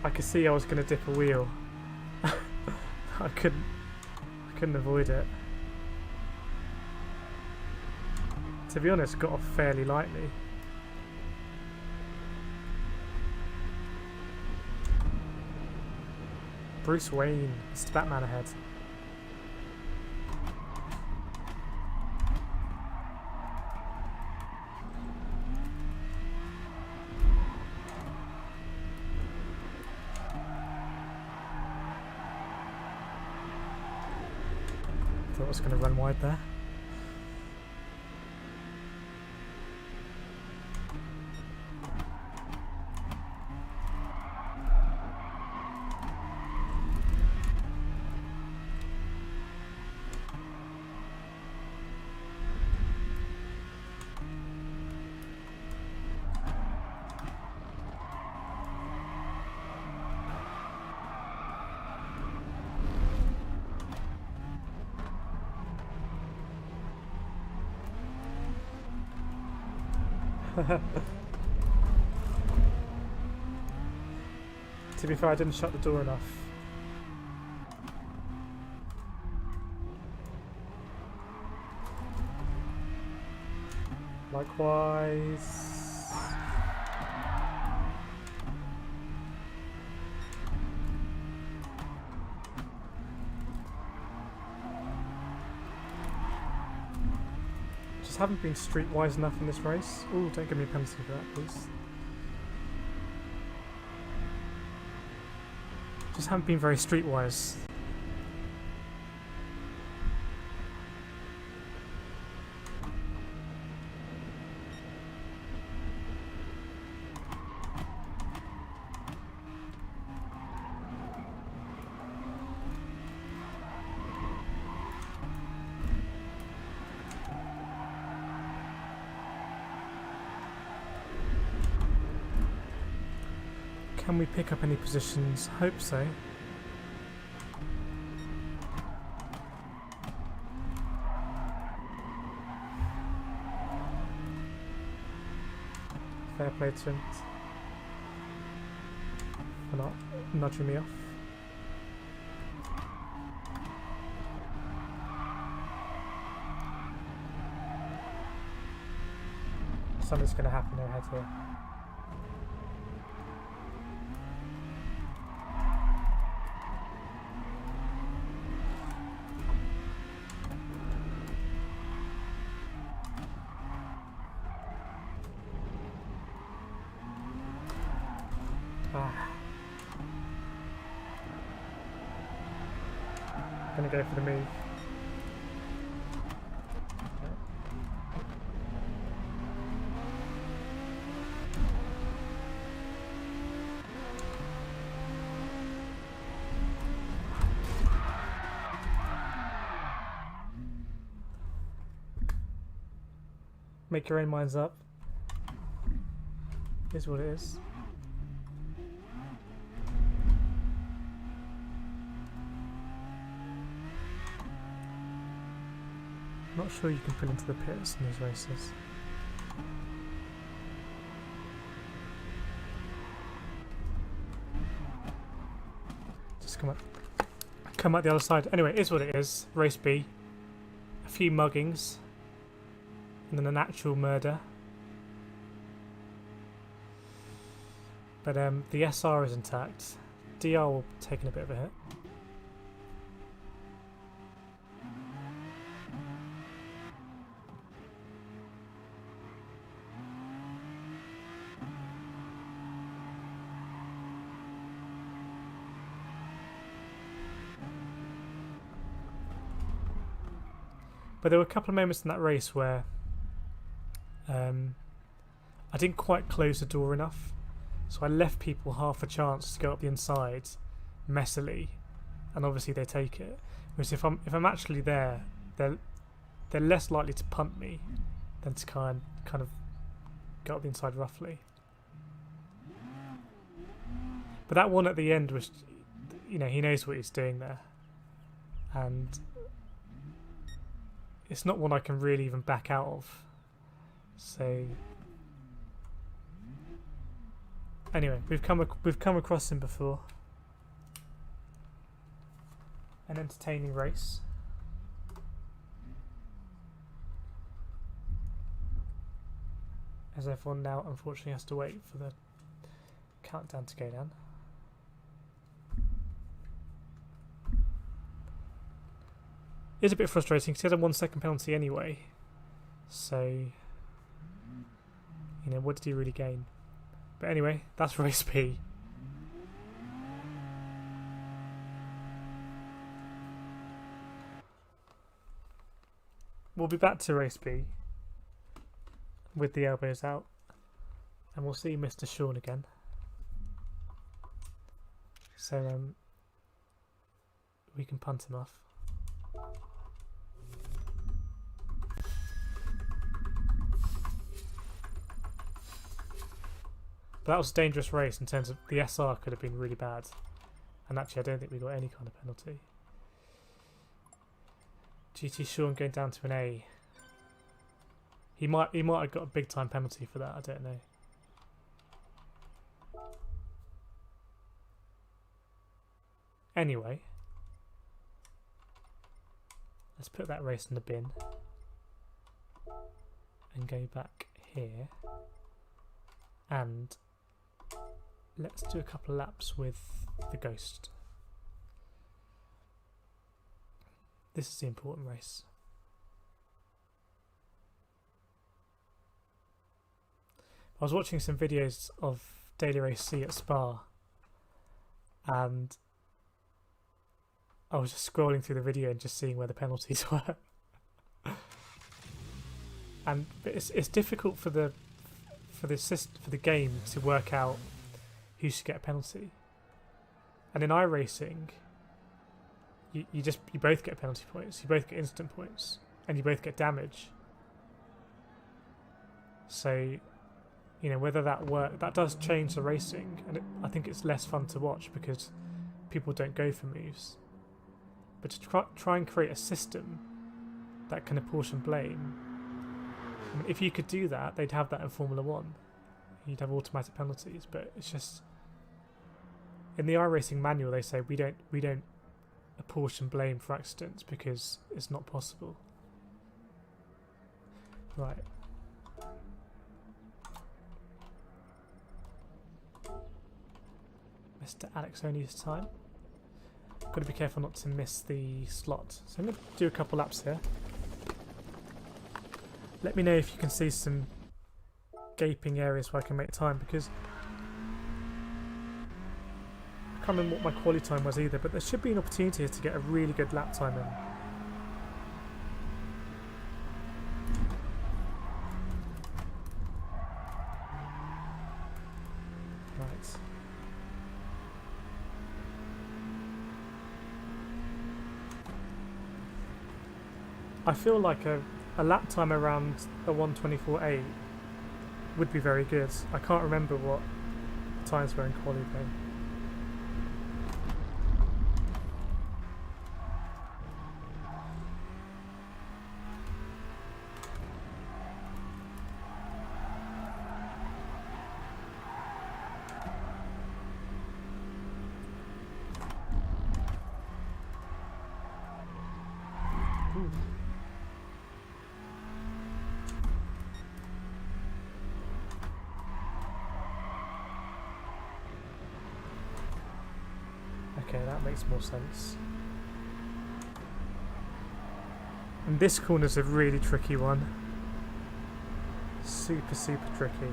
I could see I was going to dip a wheel. I couldn't avoid it. To be honest, got off fairly lightly. Bruce Wayne, Mr. Batman ahead. Thought I was going to run wide there. To be fair, I didn't shut the door enough. Likewise. Just haven't been streetwise enough in this race. Ooh, don't give me a penalty for that, please. Just haven't been very streetwise Can we pick up any positions? Hope so. Fair play to him for not nudging me off. Something's going to happen ahead here. Gonna go for the move. Make your own minds up. Is what it is. Not sure you can pull into the pits in these races. Just come out the other side. Anyway, it is what it is. Race B. A few muggings. And then an actual murder. But the SR is intact. DR will be taking a bit of a hit. But there were a couple of moments in that race where I didn't quite close the door enough, so I left people half a chance to go up the inside messily, and obviously they take it. Whereas if I'm actually there, they're less likely to punt me than to kind of go up the inside roughly. But that one at the end was, you know, he knows what he's doing there, and it's not one I can really even back out of. So anyway, we've come across him before. An entertaining race. As everyone now unfortunately has to wait for the countdown to go down. It's a bit frustrating because he had a 1 second penalty anyway. So, you know, what did he really gain? But anyway, that's race B. We'll be back to race B with the elbows out, and we'll see Mr. Sean again. So we can punt him off. But that was a dangerous race in terms of the SR could have been really bad, and actually I don't think we got any kind of penalty. GT Sean going down to an A. He might have got a big time penalty for that, I don't know. Anyway, let's put that race in the bin and go back here, and let's do a couple of laps with the Ghost. This is the important race. I was watching some videos of Daily Race C at Spa, and I was just scrolling through the video and just seeing where the penalties were. And it's difficult for the game to work out who should get a penalty. And in iRacing, you both get penalty points, you both get instant points, and you both get damage. So you know, whether that does change the racing, and I think it's less fun to watch because people don't go for moves. But to try and create a system that can apportion blame, I mean, if you could do that, they'd have that in Formula 1. You'd have automatic penalties, but it's just in the iRacing manual they say we don't apportion blame for accidents because it's not possible. Right. Mr. Alex only this time. Got to be careful not to miss the slot. So I'm going to do a couple laps here. Let me know if you can see some gaping areas where I can make time, because I can't remember what my quality time was either, but there should be an opportunity here to get a really good lap time in. Right. I feel like a lap time around a 1:24.8 would be very good. I can't remember what times were in quali though. Okay, that makes more sense. And this corner's a really tricky one. Super, super tricky.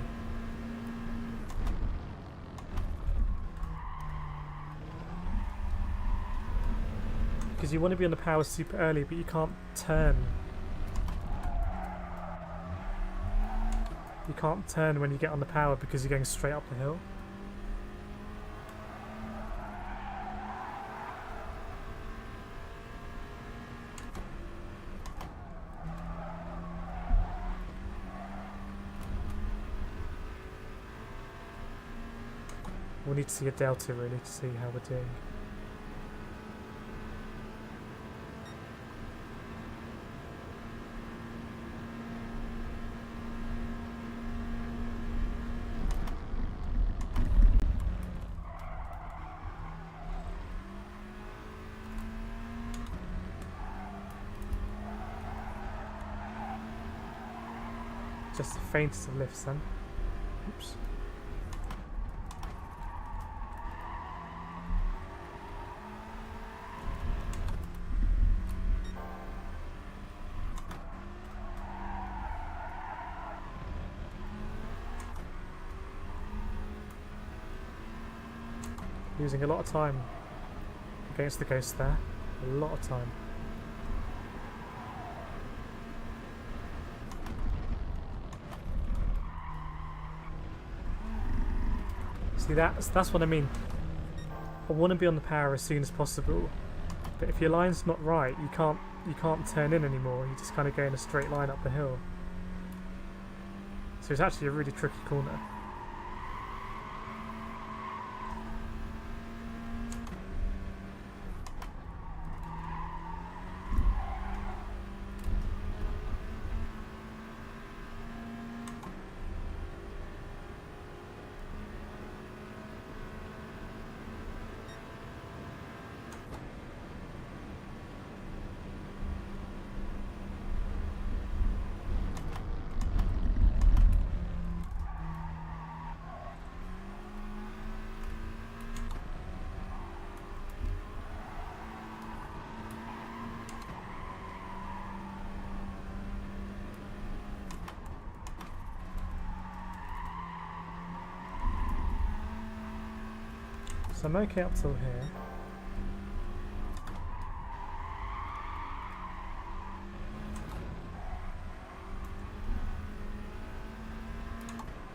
Because you want to be on the power super early, but you can't turn. You can't turn when you get on the power because you're going straight up the hill. We'll need to see a delta really to see how we're doing. Just the faintest of lifts then. Oops. Losing a lot of time against the ghost there. A lot of time. See, that's what I mean. I want to be on the power as soon as possible, but if your line's not right, you can't turn in anymore. You just kind of go in a straight line up the hill. So it's actually a really tricky corner. So I'm okay up till here.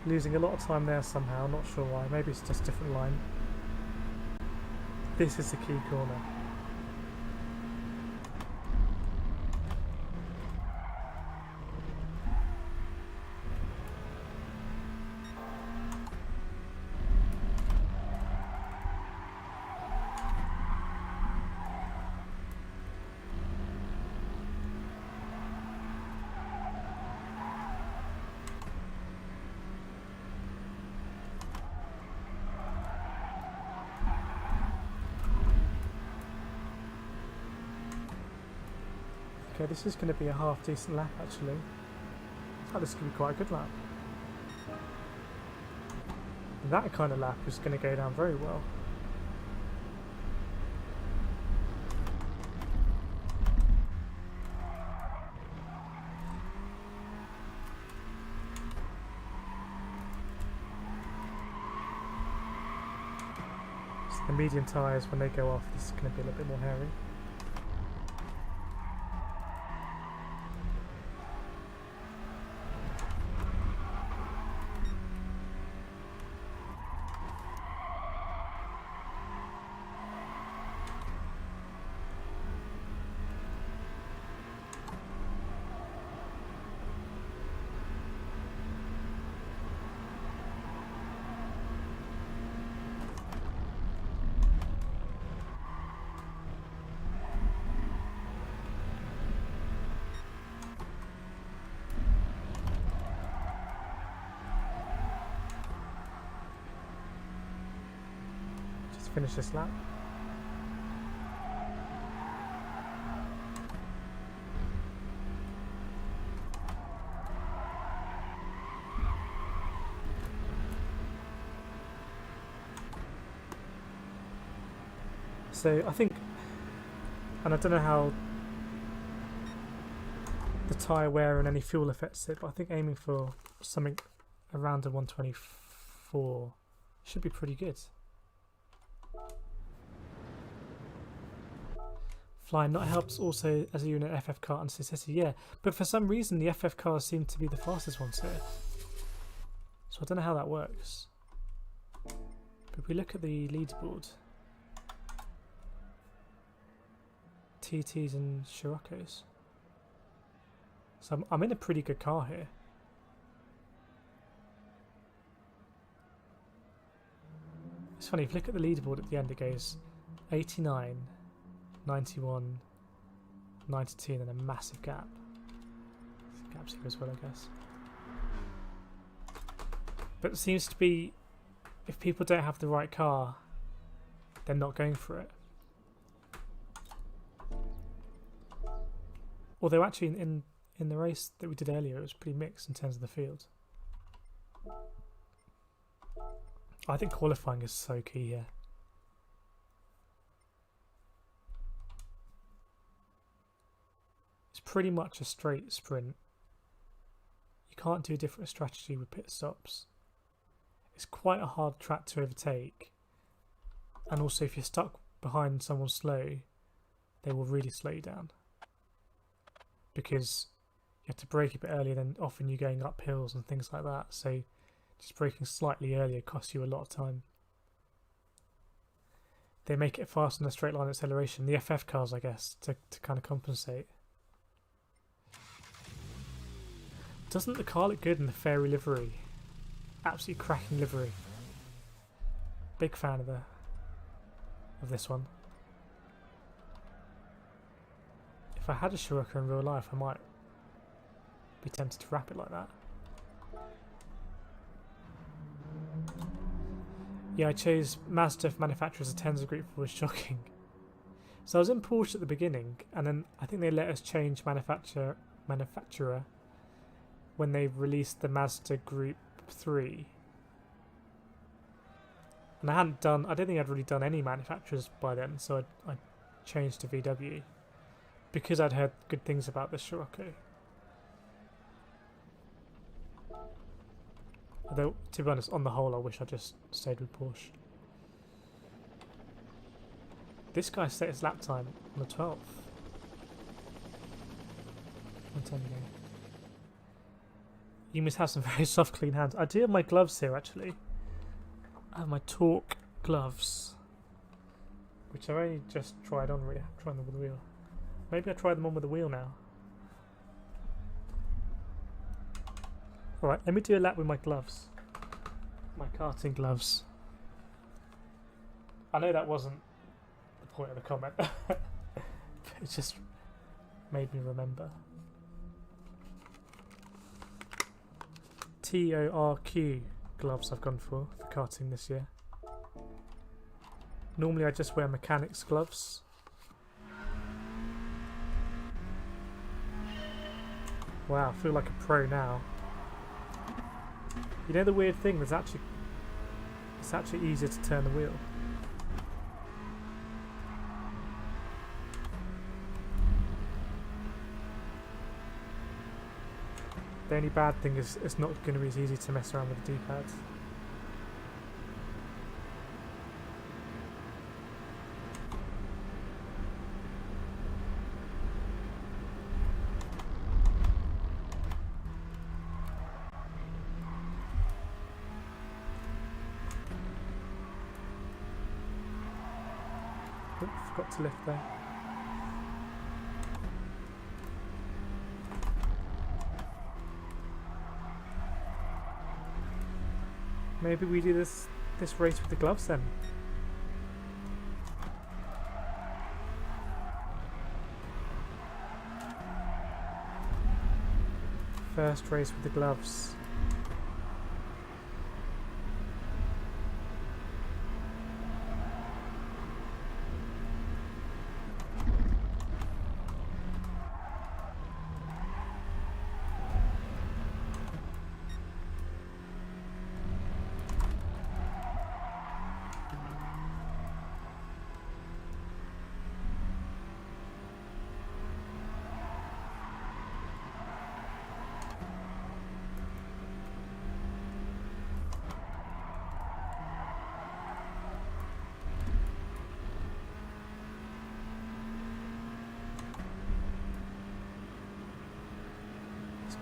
Losing a lot of time there somehow, not sure why. Maybe it's just a different line. This is the key corner. Okay, this is going to be a half decent lap actually. Oh, this could be quite a good lap. That kind of lap is going to go down very well. So the medium tyres, when they go off, this is going to be a little bit more hairy. Finish this lap. So I think, and I don't know how the tyre wear and any fuel affects it, but I think aiming for something around a 124 should be pretty good. Flying not helps also as a unit FF car and City, yeah, but for some reason the FF cars seem to be the fastest ones here. So I don't know how that works. But if we look at the leaderboard, TTs and Sciroccos. So I'm in a pretty good car here. It's funny, if you look at the leaderboard at the end, it goes 89, 91, 92, and then a massive gap. Gaps here as well, I guess. But it seems to be, if people don't have the right car, they're not going for it. Although actually in the race that we did earlier, it was pretty mixed in terms of the field. I think qualifying is so key here. It's pretty much a straight sprint. You can't do a different strategy with pit stops. It's quite a hard track to overtake. And also if you're stuck behind someone slow, they will really slow you down. Because you have to brake a bit earlier than often you're going up hills and things like that. So just braking slightly earlier costs you a lot of time. They make it fast on a straight line acceleration. The FF cars, I guess, to kind of compensate. Doesn't the car look good in the fairy livery? Absolutely cracking livery. Big fan of this one. If I had a Scirocco in real life, I might be tempted to wrap it like that. Yeah, I chose Mazda for manufacturer as a Tenza group, was shocking. So I was in Porsche at the beginning, and then I think they let us change manufacturer when they released the Mazda Group 3. And I don't think I'd really done any manufacturers by then, so I changed to VW because I'd heard good things about the Scirocco. Although, to be honest, on the whole, I wish I just stayed with Porsche. This guy set his lap time on the 12th. One time ago. You must have some very soft, clean hands. I do have my gloves here, actually. I have my Torque gloves, which I've only just tried on, really. I'm trying them with the wheel. Maybe I try them on with the wheel now. Alright, let me do a lap with my gloves. My karting gloves. I know that wasn't the point of the comment, but it just made me remember. TORQ gloves I've gone for karting this year. Normally I just wear mechanics gloves. Wow, I feel like a pro now. You know the weird thing, it's actually easier to turn the wheel. The only bad thing is it's not going to be as easy to mess around with the D-pads. Oh, forgot to lift there. Maybe we do this race with the gloves then. First race with the gloves.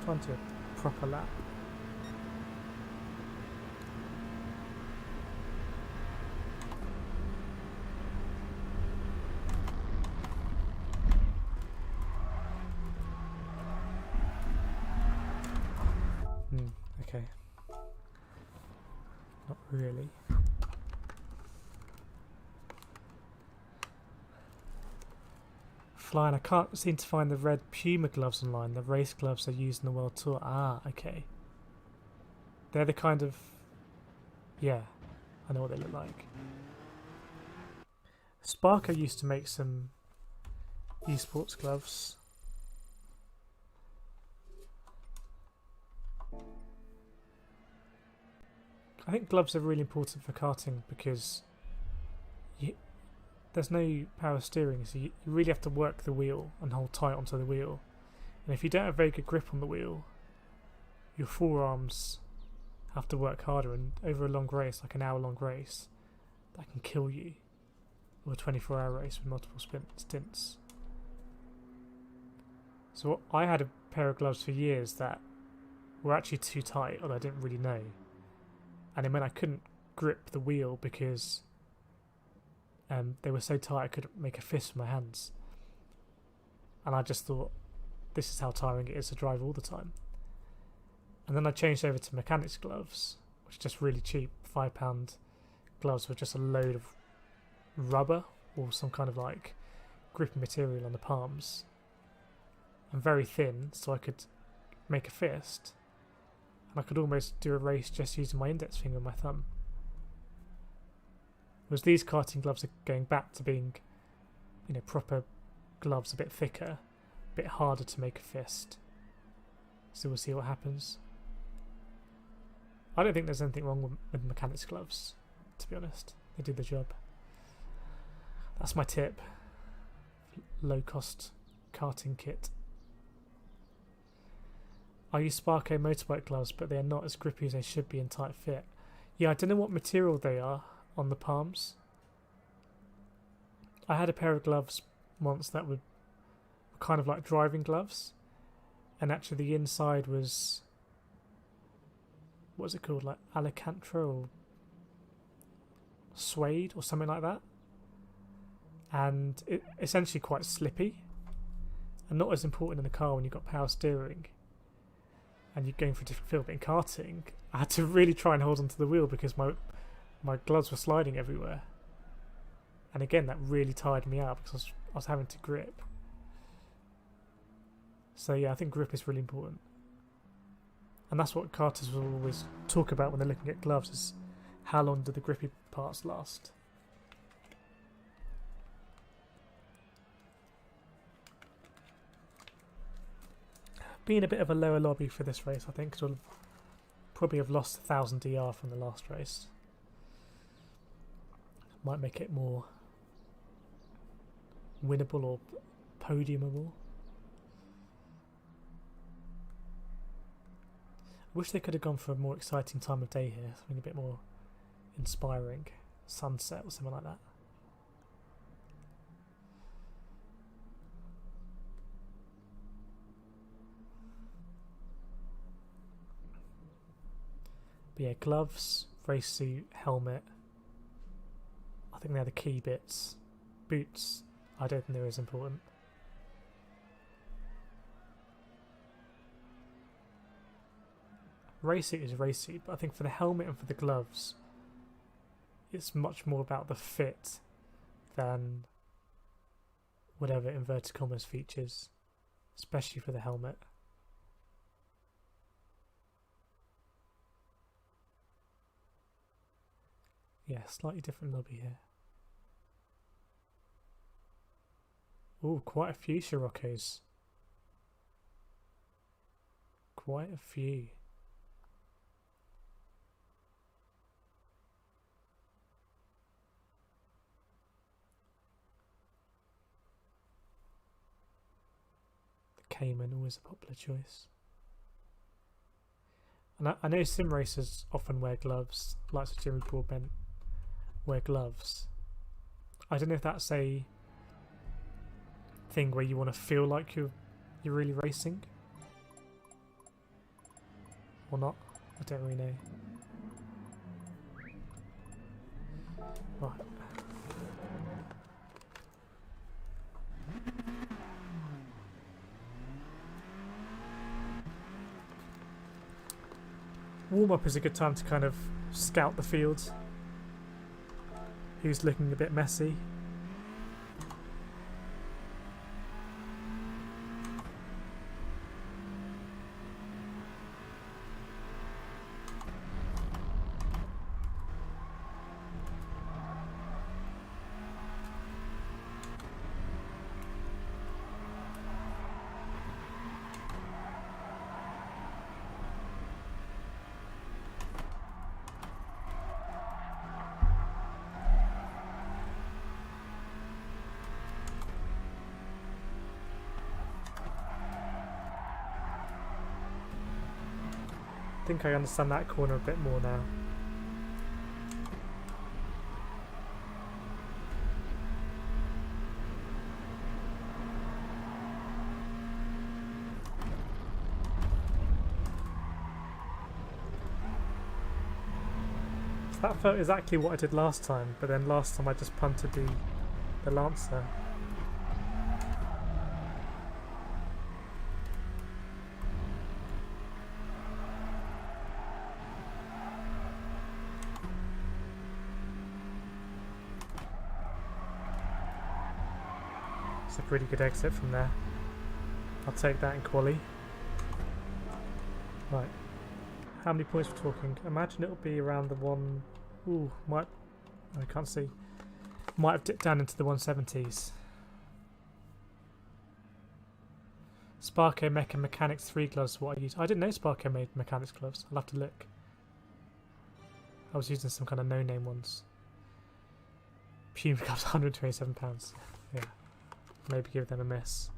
Trying to proper lap. Okay. Not really. Flying, I can't seem to find the red Puma gloves online, the race gloves are used in the World Tour. Ah, okay. They're the kind of... Yeah, I know what they look like. Scirocco used to make some esports gloves. I think gloves are really important for karting because there's no power steering, so you really have to work the wheel and hold tight onto the wheel. And if you don't have very good grip on the wheel, your forearms have to work harder, and over a long race, like an hour-long race, that can kill you. Or a 24-hour race with multiple stints. So I had a pair of gloves for years that were actually too tight, although I didn't really know. And it meant I couldn't grip the wheel because they were so tight I couldn't make a fist with my hands. And I just thought, this is how tiring it is to drive all the time. And then I changed over to mechanics gloves, which are just really cheap, £5 gloves with just a load of rubber or some kind of like gripping material on the palms. And very thin, so I could make a fist. And I could almost do a race just using my index finger and my thumb. Whereas these karting gloves are going back to being, proper gloves, a bit thicker, a bit harder to make a fist. So we'll see what happens. I don't think there's anything wrong with mechanics gloves, to be honest. They do the job. That's my tip. Low cost karting kit. I use Scirocco motorbike gloves, but they are not as grippy as they should be in tight fit. Yeah, I don't know what material they are on the palms. I had a pair of gloves once that were kind of like driving gloves, and actually the inside was, what was it called, like alcantara or suede or something like that, and it essentially quite slippy and not as important in the car when you've got power steering and you're going for a different feel. But in karting, I had to really try and hold onto the wheel because my gloves were sliding everywhere. And again, that really tired me out because I was having to grip. So yeah, I think grip is really important. And that's what karters will always talk about when they're looking at gloves, is how long do the grippy parts last. been a bit of a lower lobby for this race, I think, because we'll probably have lost 1,000 DR from the last race. Might make it more winnable or podiumable. I wish they could have gone for a more exciting time of day here, something a bit more inspiring, sunset or something like that. But yeah, gloves, race suit, helmet. I think they're the key bits. Boots, I don't think they're as important. Race suit is race suit, but I think for the helmet and for the gloves, it's much more about the fit than whatever inverted commas features, especially for the helmet. Yeah, slightly different lobby here. Ooh, quite a few Sciroccos. Quite a few. The Cayman, always a popular choice. And I know sim racers often wear gloves, like Jeremy Broadbent wear gloves. I don't know if that's a thing where you want to feel like you're really racing or not. I don't really know. Right. Warm up is a good time to kind of scout the field. Who's looking a bit messy? I think I understand that corner a bit more now. That felt exactly what I did last time, but then last time I just punted the Lancer. It's a pretty good exit from there. I'll take that in quali. Right. How many points we're talking? Imagine it'll be around the one... Ooh, might... I can't see. Might have dipped down into the 170s. Sparco Mech and Mechanics 3 gloves what I use. I didn't know Sparco made Mechanics gloves. I'll have to look. I was using some kind of no-name ones. Puma gloves, £127. Yeah. Maybe give them a miss.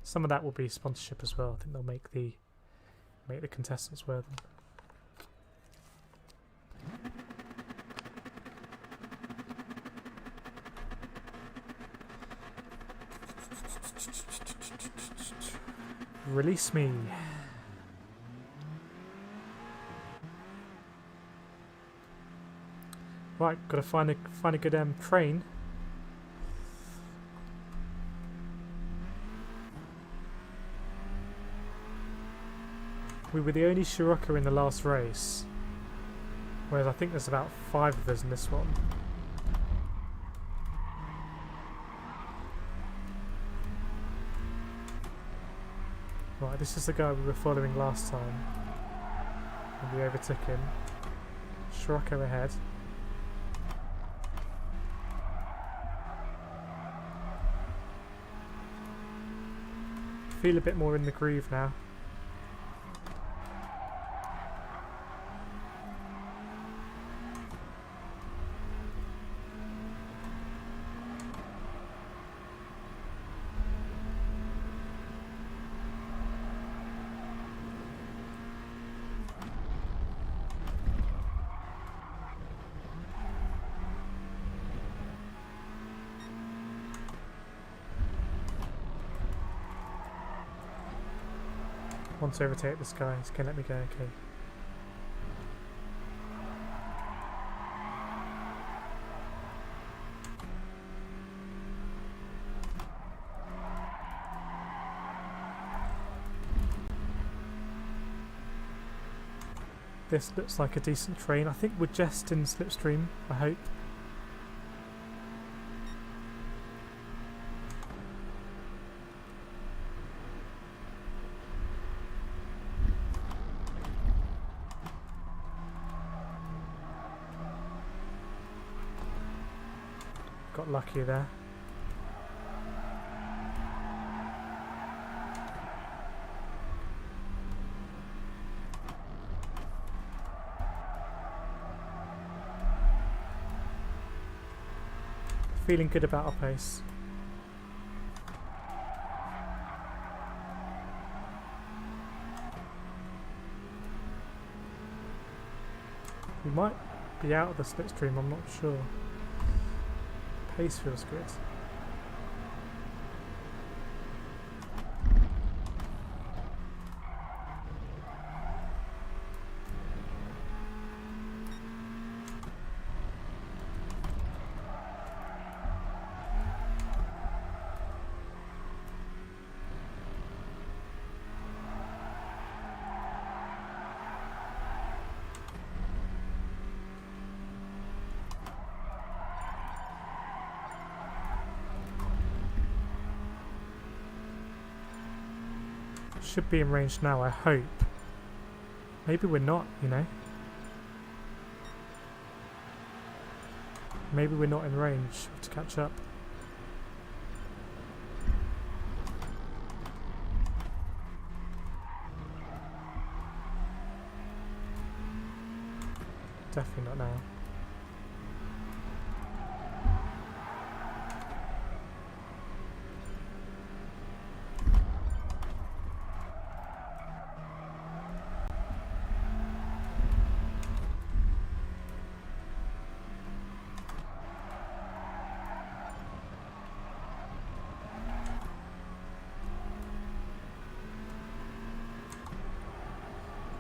Some of that will be sponsorship as well. I think they'll make the contestants wear them. Release me. Right, gotta find a good train. We were the only Scirocco in the last race, whereas I think there's about 5 of us in this one. Right, this is the guy we were following last time, and we overtook him. Scirocco ahead. feel a bit more in the groove now. Once I overtake this guy, he's gonna let me go, okay. This looks like a decent train. I think we're just in slipstream, I hope. Got lucky there. Feeling good about our pace. We might be out of the slipstream, I'm not sure. Pace feels good. Should be in range now, I hope. Maybe we're not, you know. Maybe we're not in range to catch up. Definitely not now.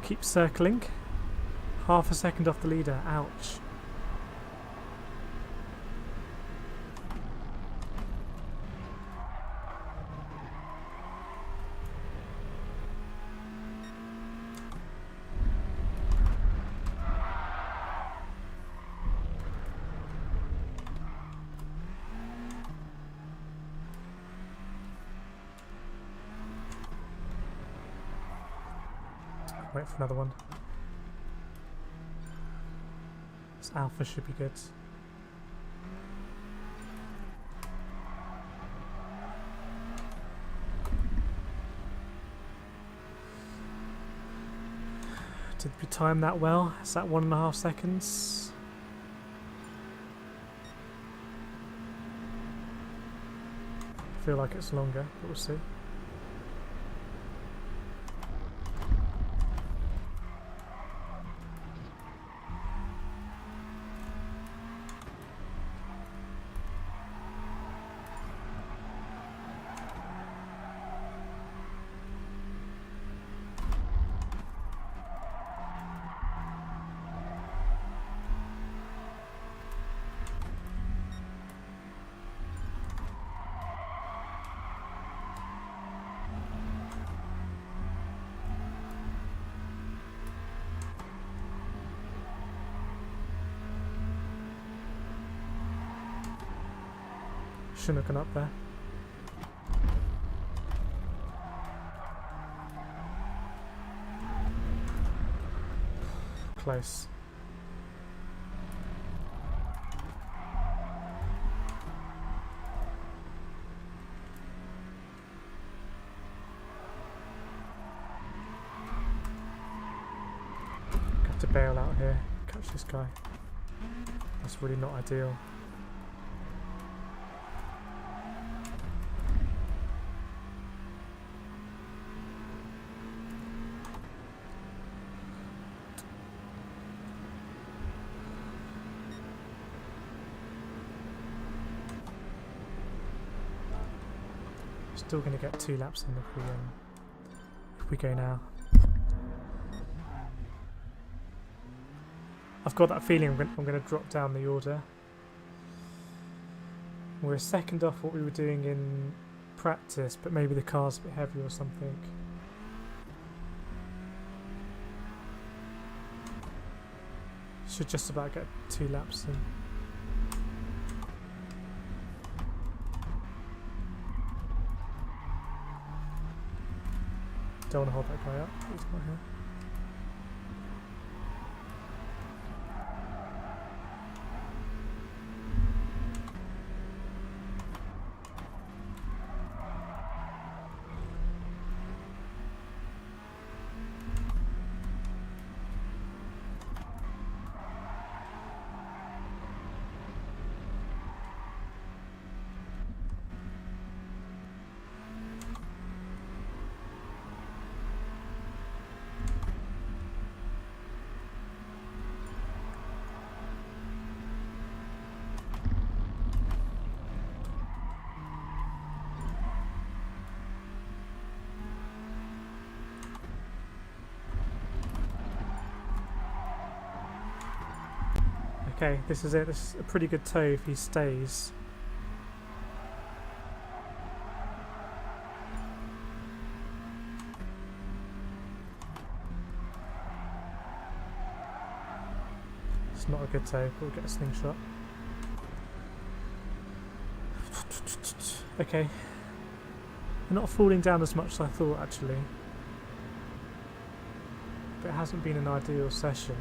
Keep circling. Half a second off the leader. Ouch. Wait for another one. This alpha should be good. Did we time that well? Is that 1.5 seconds? I feel like it's longer, but we'll see. Shouldn't have gone up there. Close. to bail out here. Catch this guy. That's really not ideal. Still going to get 2 laps in if we go now. I've got that feeling I'm going to drop down the order. We're a second off what we were doing in practice, but maybe the car's a bit heavier or something. Should just about get 2 laps in. Don't want to hold that guy up. He's not here. Okay, this is it. This is a pretty good tow if he stays. It's not a good tow, but we'll get a slingshot. Okay. We're not falling down as much as I thought, actually. But it hasn't been an ideal session.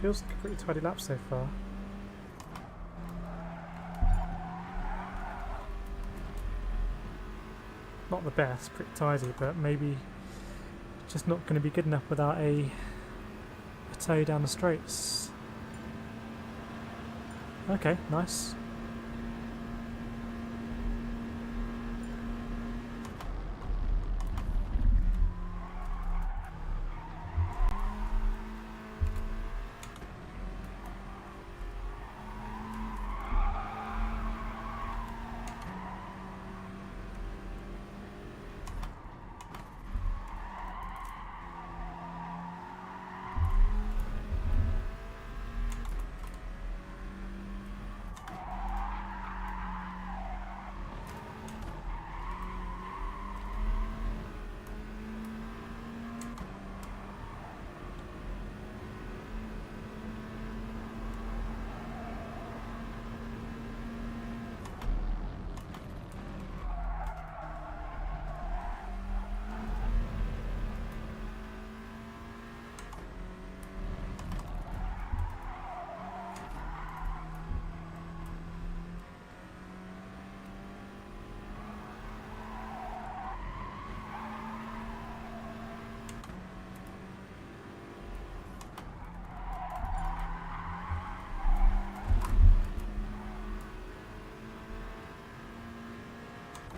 Feels like a pretty tidy lap so far. Not the best, pretty tidy, but maybe just not going to be good enough without a tow down the straights. Okay, nice.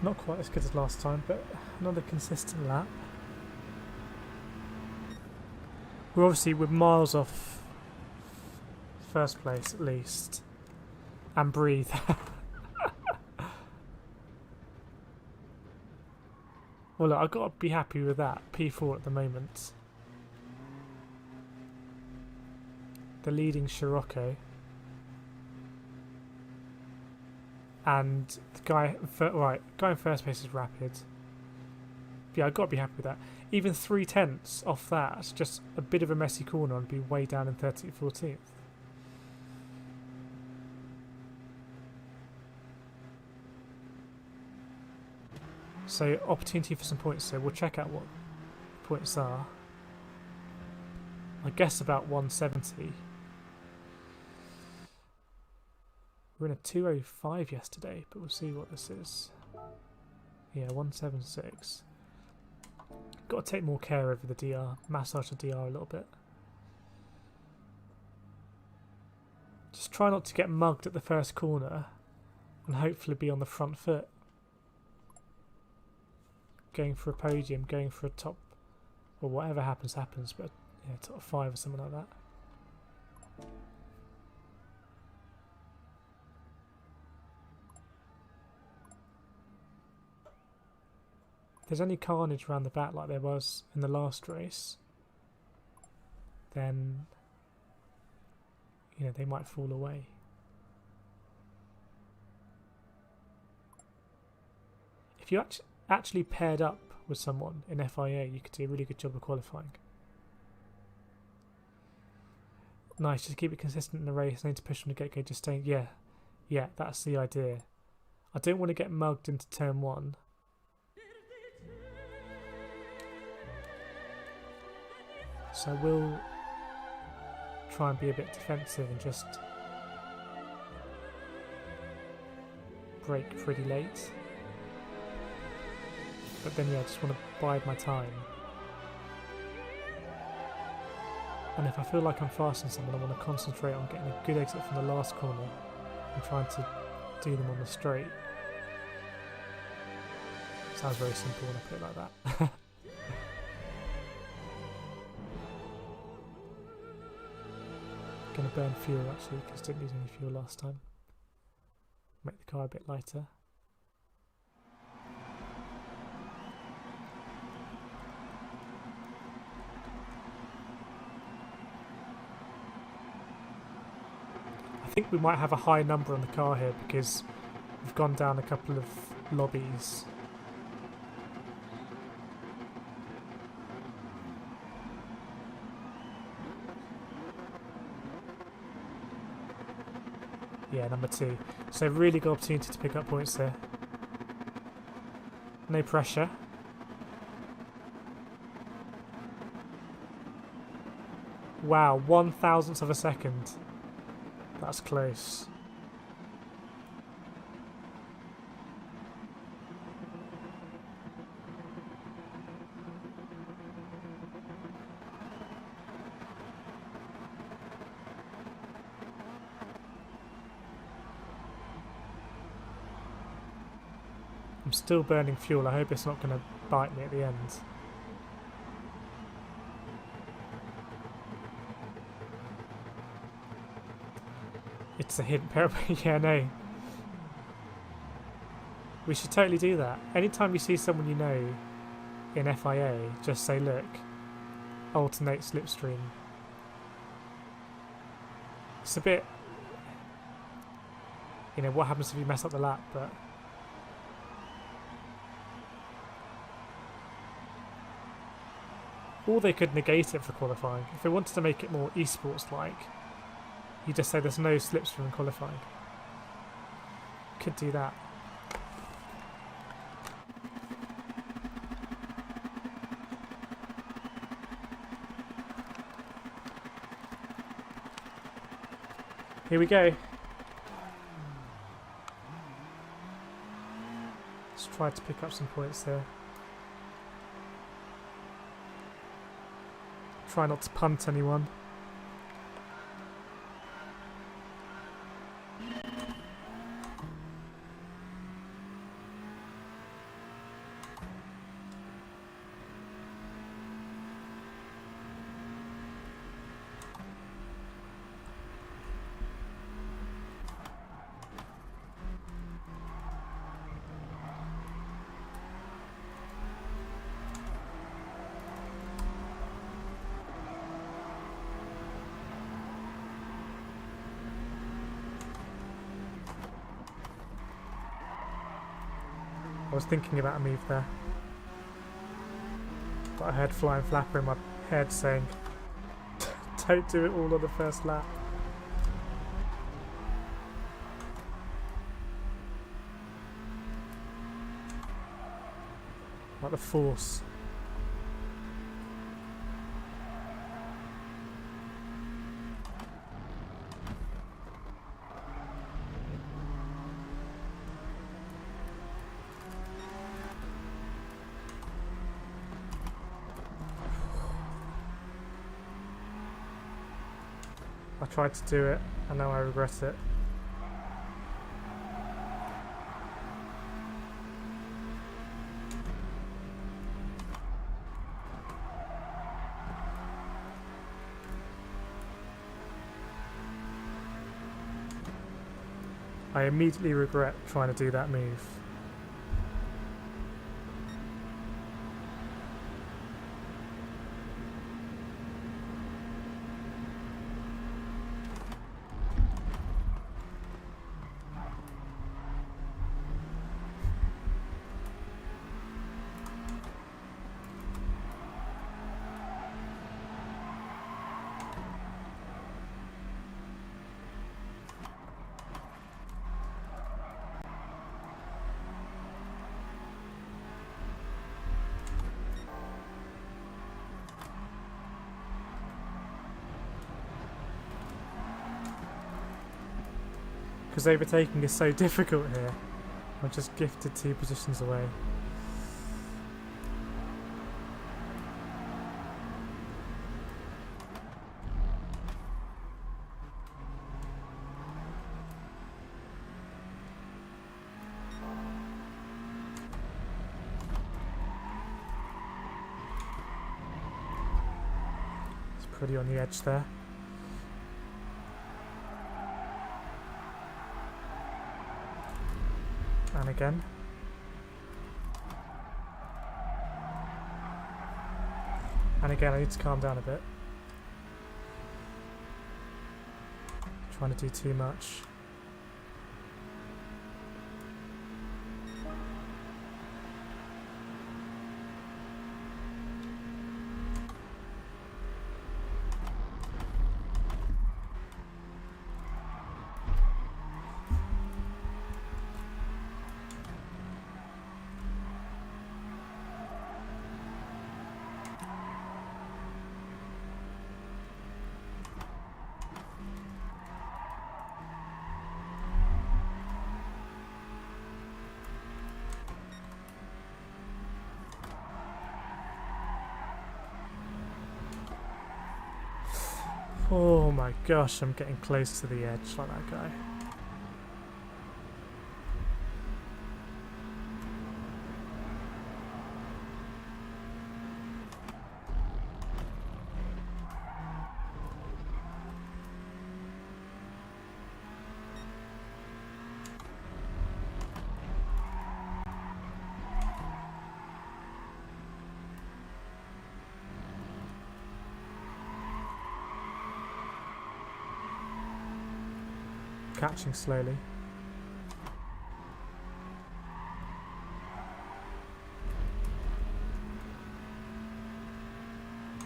Not quite as good as last time, but another consistent lap. We're miles off first place at least. And breathe. Well, look, I've got to be happy with that. P4 at the moment. The leading Scirocco. And the guy in first place is Rapid. Yeah, I've got to be happy with that. Even 3/10 off that's just a bit of a messy corner and be way down in 13th, 14th. So opportunity for some points. So we'll check out what points are. I guess about 170. We were in a 205 yesterday, but we'll see what this is. Yeah, 176. Got to take more care over the DR, massage the DR a little bit. Just try not to get mugged at the first corner and hopefully be on the front foot. Going for a podium, going for a top, or whatever happens, but yeah, top 5 or something like that. If there's any carnage around the back like there was in the last race, then you know they might fall away. If you actually paired up with someone in FIA, you could do a really good job of qualifying. Nice, just keep it consistent in the race. I need to push from the get-go, just staying. Yeah, that's the idea. I don't want to get mugged into turn 1. So I will try and be a bit defensive and just brake pretty late. But then yeah, I just want to bide my time. And if I feel like I'm faster than someone, I want to concentrate on getting a good exit from the last corner and trying to do them on the straight. Sounds very simple when I put it like that. Gonna burn fuel actually, because I didn't use any fuel last time. Make the car a bit lighter. I think we might have a high number on the car here because we've gone down a couple of lobbies. Yeah, number 2. So really good opportunity to pick up points there. No pressure. Wow, 1,000th of a second. That's close. I'm still burning fuel. I hope it's not going to bite me at the end. It's a hidden peril. Yeah, no. We should totally do that. Anytime you see someone you know in FIA, just say, look, alternate slipstream. It's a bit, you know, what happens if you mess up the lap, but or they could negate it for qualifying. If they wanted to make it more esports-like, you just say there's no slipstream in qualifying. Could do that. Here we go. Let's try to pick up some points there. Try not to punt anyone. I was thinking about a move there, but I heard Flying Flapper in my head saying, don't do it all on the first lap. Like the force. I tried to do it, and now I regret it. I immediately regret trying to do that move. Because overtaking is so difficult here. I'm just gifted 2 positions away. It's pretty on the edge there. And again. And again, I need to calm down a bit. Trying to do too much. Oh my gosh, I'm getting close to the edge like that guy. Catching slowly.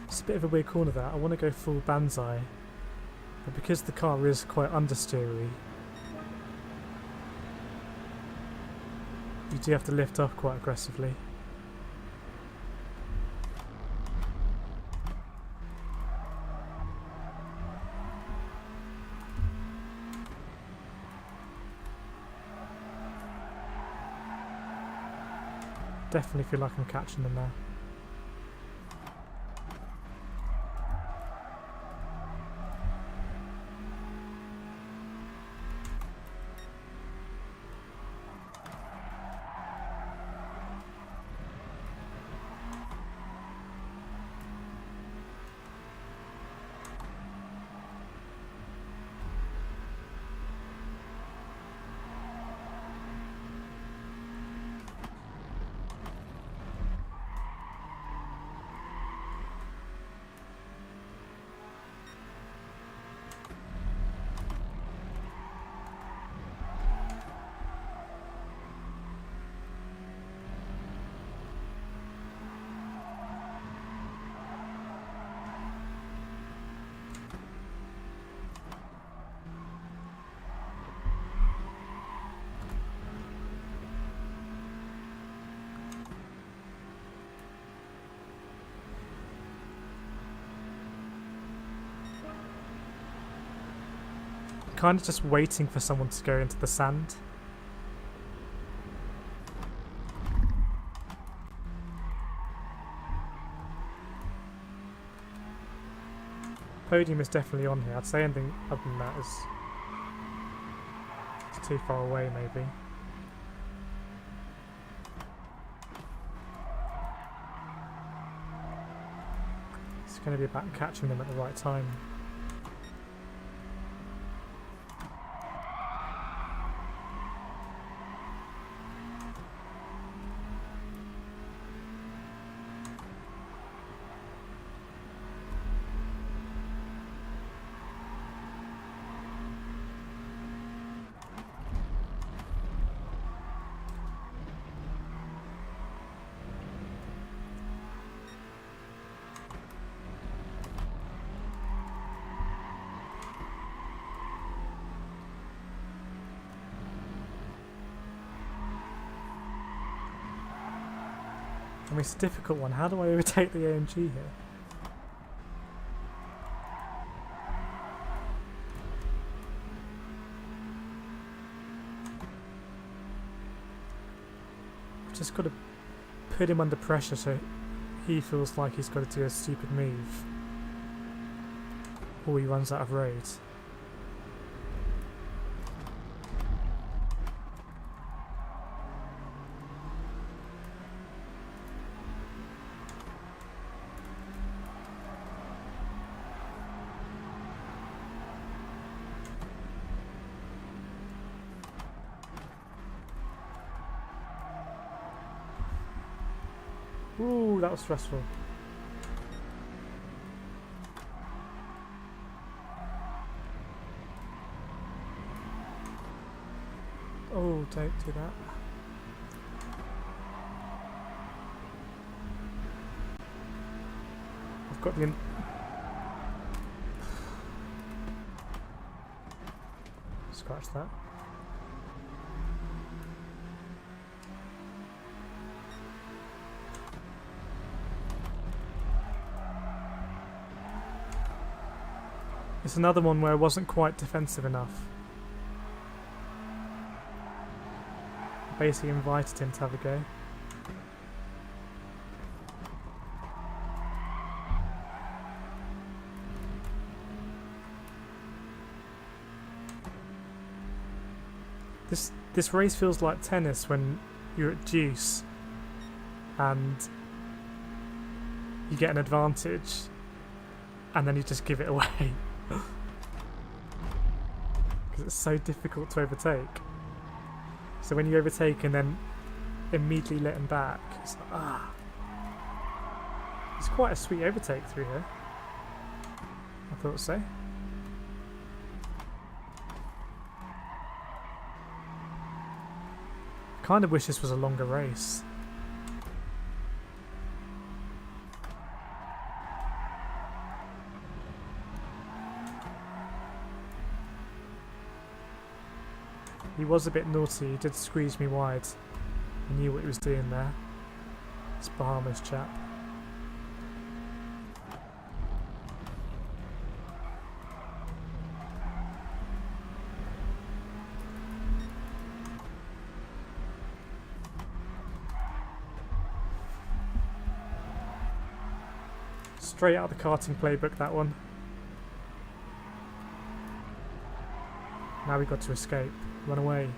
It's a bit of a weird corner that. I want to go full banzai, but because the car is quite understeery, you do have to lift off quite aggressively. Definitely feel like I'm catching them there. kind of just waiting for someone to go into the sand. Podium is definitely on here. I'd say anything other than that is it's too far away, maybe. It's going to be about catching them at the right time. I mean, it's a difficult one. How do I overtake the AMG here? I've just got to put him under pressure so he feels like he's got to do a stupid move or he runs out of road. Ooh, that was stressful. Oh, don't do that. I've got the... Scratch that. It's another one where I wasn't quite defensive enough. I basically invited him to have a go. This race feels like tennis when you're at deuce and you get an advantage and then you just give it away. Because it's so difficult to overtake. So when you overtake and then immediately let him back, it's like, ah. It's quite a sweet overtake through here. I thought so. Kind of wish this was a longer race. He was a bit naughty, he did squeeze me wide. He knew what he was doing there. This Bahamas chap. Straight out of the karting playbook, that one. Now we've got to escape. Run away.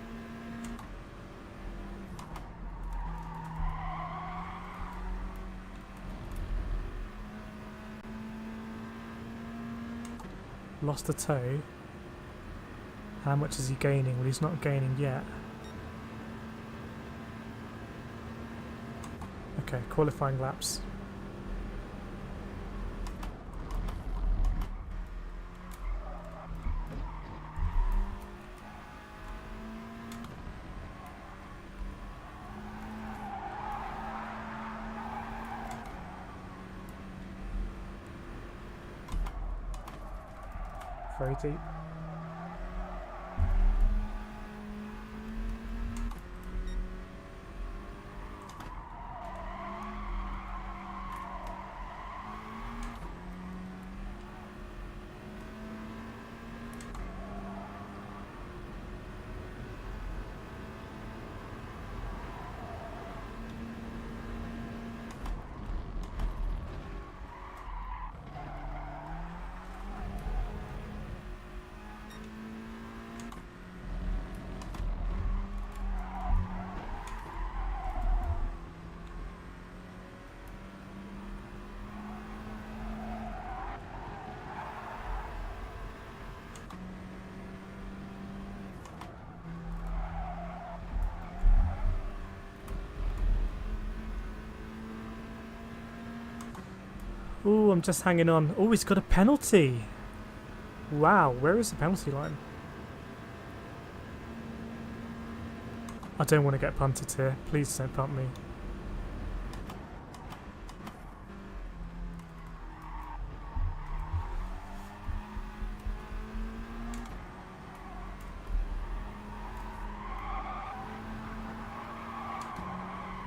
Lost a toe. How much is he gaining? Well, he's not gaining yet. Okay, qualifying laps. Very deep. Ooh, I'm just hanging on. Oh, he's got a penalty. Wow, where is the penalty line? I don't want to get punted here. Please don't punt me.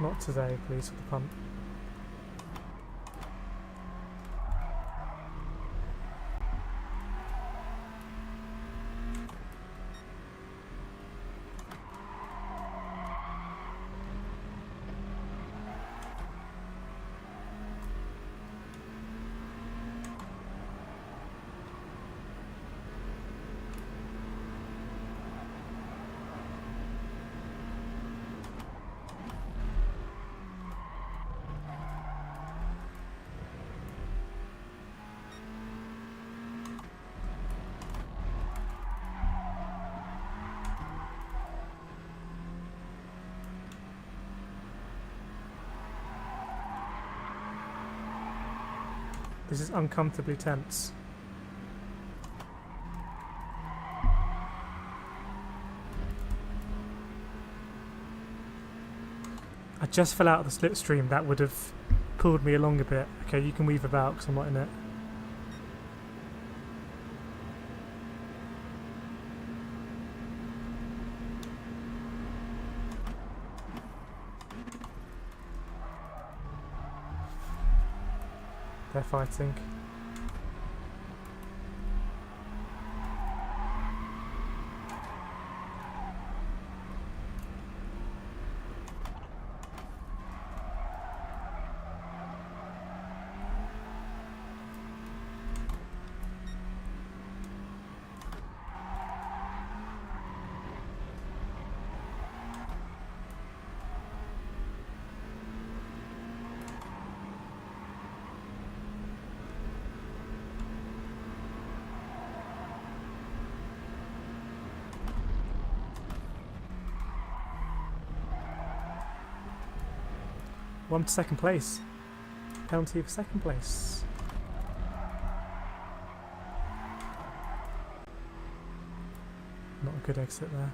Not today, please, for the punt. This is uncomfortably tense. I just fell out of the slipstream. That would have pulled me along a bit. Okay, you can weave about because I'm not in it. They're fighting. One to second place. Penalty for second place. Not a good exit there.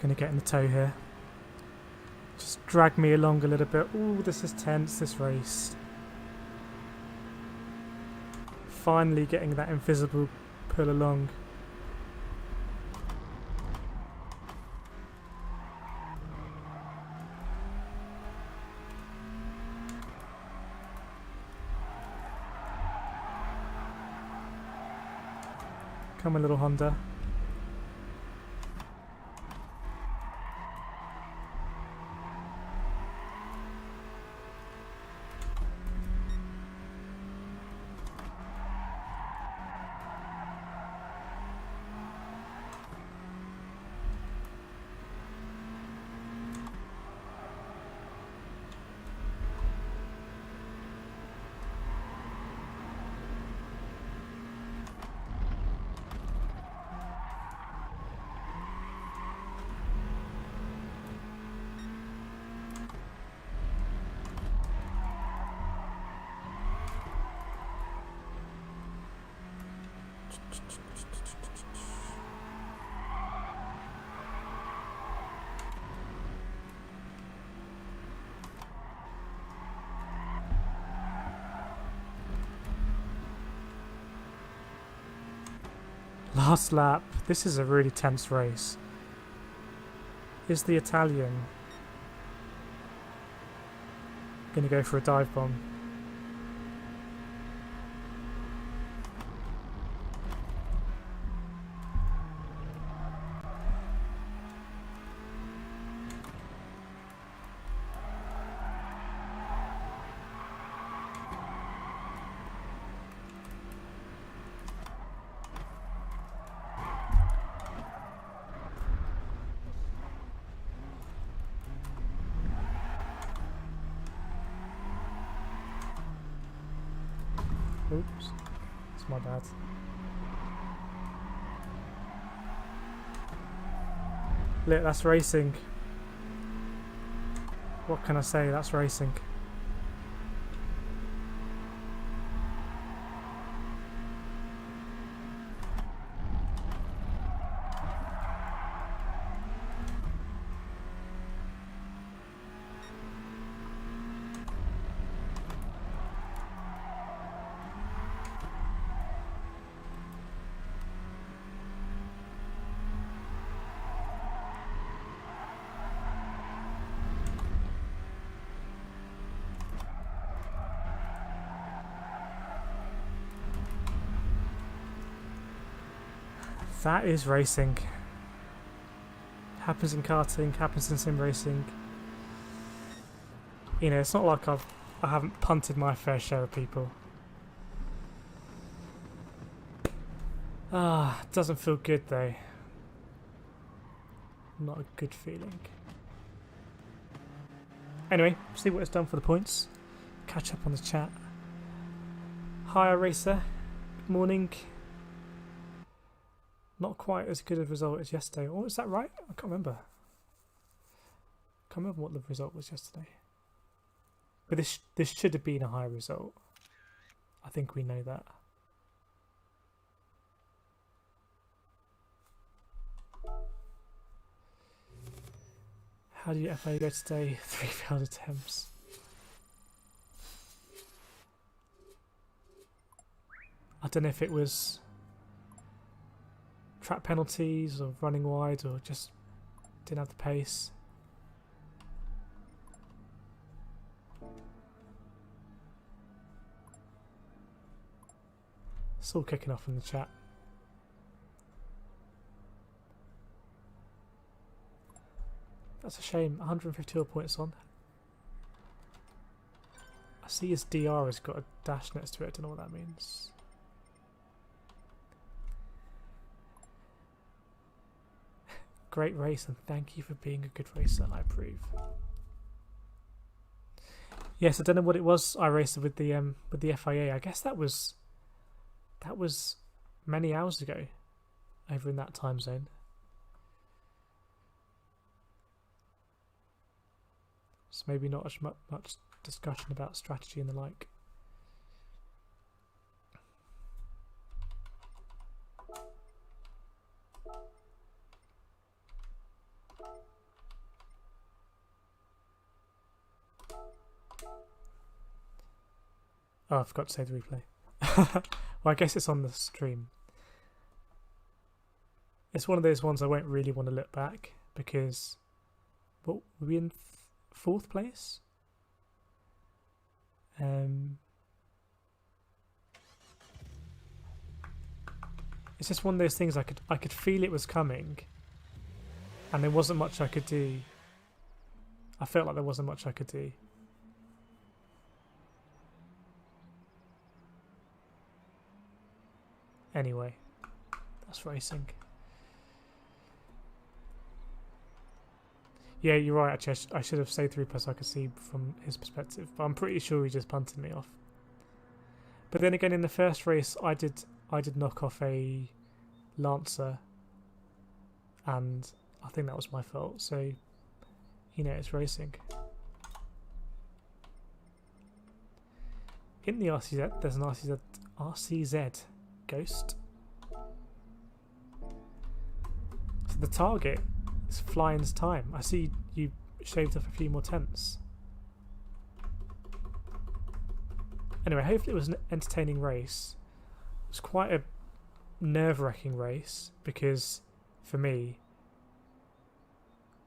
Gonna get in the toe here. Just drag me along a little bit. Ooh, this is tense, this race. Finally getting that invisible pull along. Come on, little Honda. Last lap. This is a really tense race. Is the Italian going to go for a dive bomb? Oops. It's my bad. Look, that's racing. What can I say? That's racing. That is racing. Happens in karting, happens in sim racing. You know, it's not like I haven't punted my fair share of people. Ah, doesn't feel good though. Not a good feeling. Anyway, see what it's done for the points. Catch up on the chat. Hi, Racer. Good morning. Not quite as good a result as yesterday. Oh, is that right? I can't remember. Can't remember what the result was yesterday. But this should have been a higher result. I think we know that. How do you FIA go today? 3 failed attempts. I don't know if it was track penalties or running wide or just didn't have the pace. It's all kicking off in the chat. That's a shame. 152 points on. I see his DR has got a dash next to it. I don't know what that means. Great race, and thank you for being a good racer. I approve. Yes, I don't know what it was. I raced with the FIA. I guess that was many hours ago, over in that time zone. So maybe not as much discussion about strategy and the like. Oh, I forgot to save the replay. Well, I guess it's on the stream. It's one of those ones I won't really want to look back because, what, were we in 4th place? It's just one of those things I could feel it was coming, and there wasn't much I could do. I felt like there wasn't much I could do. Anyway, that's racing. Yeah, you're right, actually. I should have saved 3 plus so I could see from his perspective, but I'm pretty sure he just punted me off. But then again, in the first race, I did knock off a Lancer, and I think that was my fault. So, you know, it's racing. In the RCZ, there's an RCZ Ghost. So the target is Flying's time. I see you shaved off a few more tenths. Anyway, hopefully it was an entertaining race. It was quite a nerve-wracking race because, for me,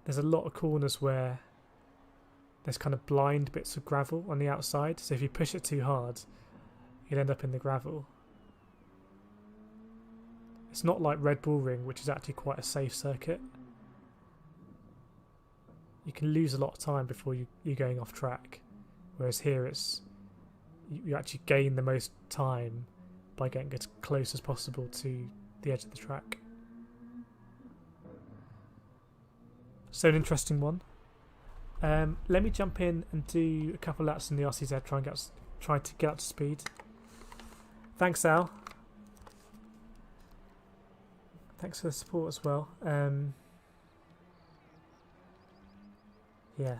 there's a lot of corners where there's kind of blind bits of gravel on the outside. So if you push it too hard, you'll end up in the gravel. It's not like Red Bull Ring, which is actually quite a safe circuit. You can lose a lot of time before you're going off track. Whereas here you actually gain the most time by getting as close as possible to the edge of the track. So an interesting one. Let me jump in and do a couple laps in the RCZ, try to get up to speed. Thanks, Al. Thanks for the support as well. Yeah.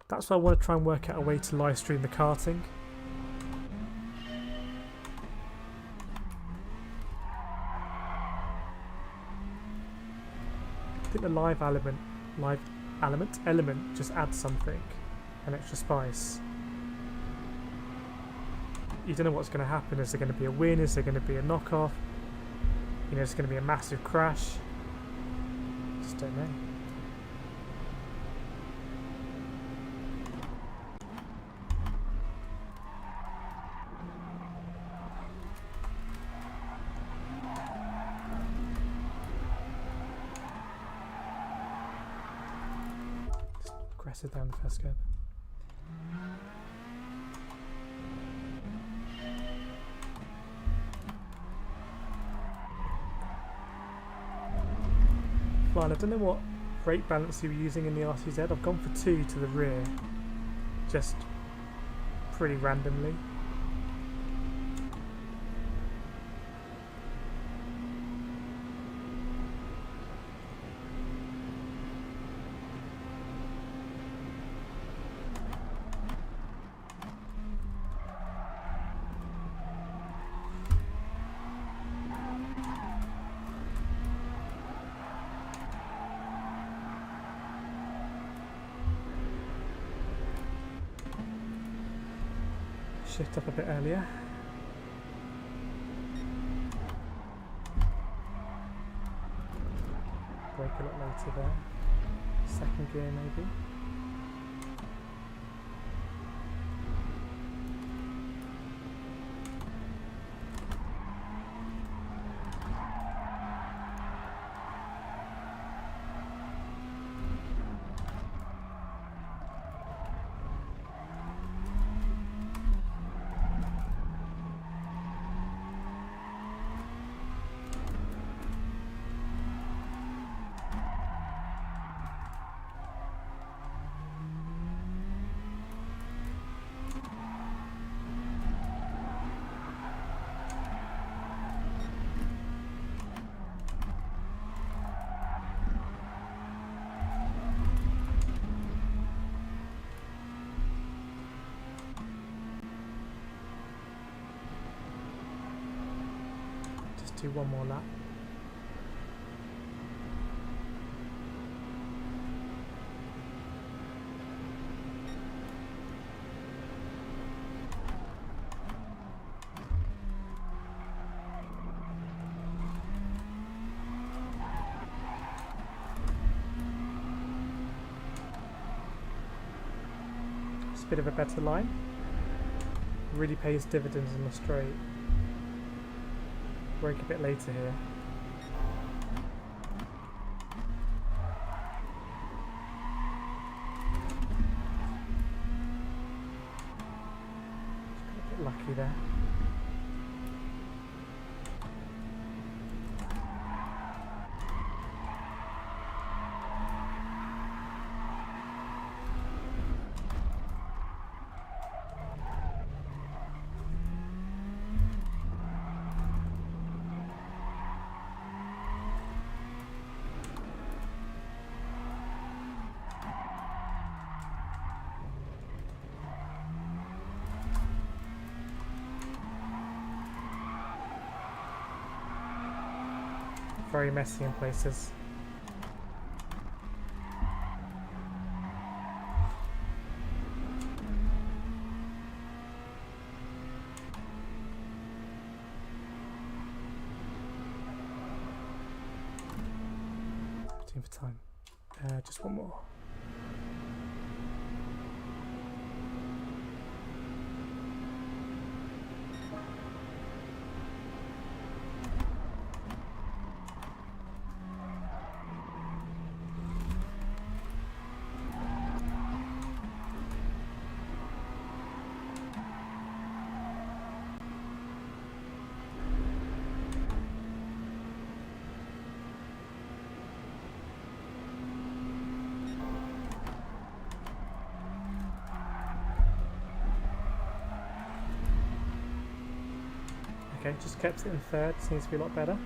That's why I want to try and work out a way to live stream the karting. I think the live element just adds something, an extra spice. You don't know what's going to happen. Is there going to be a win? Is there going to be a knockoff? You know, it's going to be a massive crash. Just don't know. Just aggressive down the first curb. Fine, I don't know what brake balance you were using in the RCZ. I've gone for 2 to the rear, just pretty randomly. Shift up a bit earlier. Brake a lot later there. Second gear maybe. Do one more lap. It's a bit of a better line. Really pays dividends in the straight. Brake a bit later here. Just got a bit lucky there. Very messy in places. For time. Just one more. Okay, just kept it in third. Seems to be a lot better.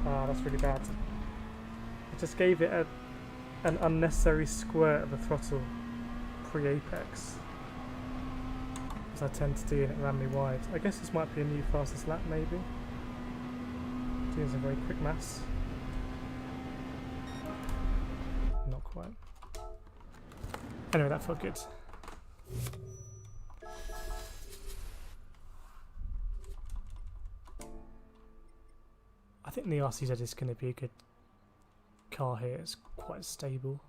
Ah, that's really bad. I just gave it an unnecessary squirt of the throttle pre-apex, as I tend to do, and it ran me wide. I guess this might be a new fastest lap, maybe. Doing some very quick maths. Not quite. Anyway, that felt good. I think the RCZ is going to be a good car here. It's quite stable.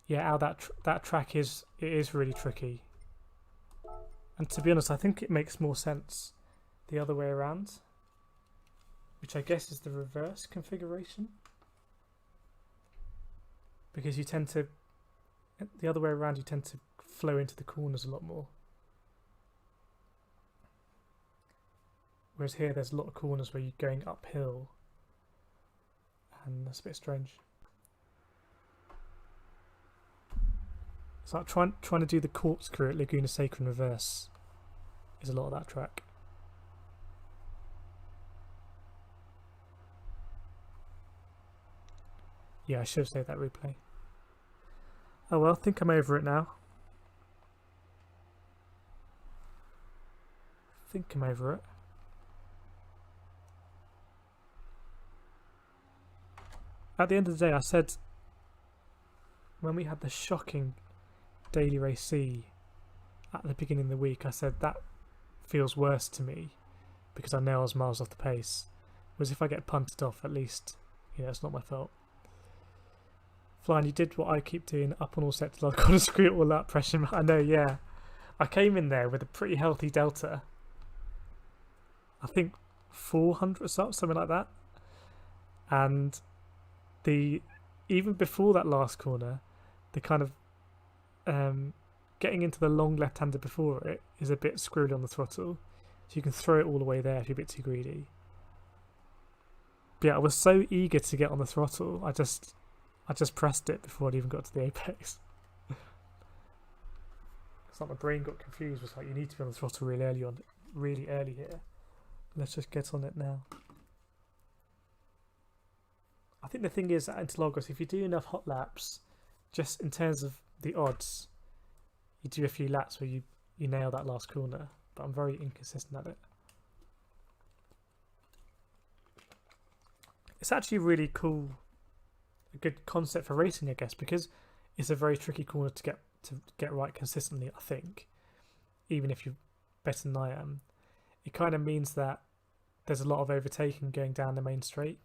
Yeah, Al, that track is really tricky. And to be honest, I think it makes more sense the other way around, which I guess is the reverse configuration, because you tend to, the other way around, you tend to flow into the corners a lot more. Whereas here, there's a lot of corners where you're going uphill, and that's a bit strange. It's like trying to do the corkscrew at Laguna Seca in reverse is a lot of that track. Yeah, I should have saved that replay. Oh well, I think I'm over it now. I think I'm over it. At the end of the day, I said, when we had the shocking Daily Race C at the beginning of the week, I said that feels worse to me because I know I was miles off the pace. Whereas if I get punted off, at least, you know, it's not my fault. Flying, you did what I keep doing, up on all sectors. I've got to screw it all up, pressure. I know, yeah. I came in there with a pretty healthy delta. I think 400 or something like that. And even before that last corner, the kind of getting into the long left-hander before it is a bit screwed on the throttle, so you can throw it all the way there if you're a bit too greedy. But yeah, I was so eager to get on the throttle, I just pressed it before it even got to the apex. It's like my brain got confused. It was like, you need to be on the throttle really early here. Let's just get on it now. I think the thing is at Interlagos, if you do enough hot laps, just in terms of the odds, you do a few laps where you nail that last corner, but I'm very inconsistent at it. It's actually really cool, a good concept for racing, I guess, because it's a very tricky corner to get right consistently, I think, even if you're better than I am. It kind of means that there's a lot of overtaking going down the main straight,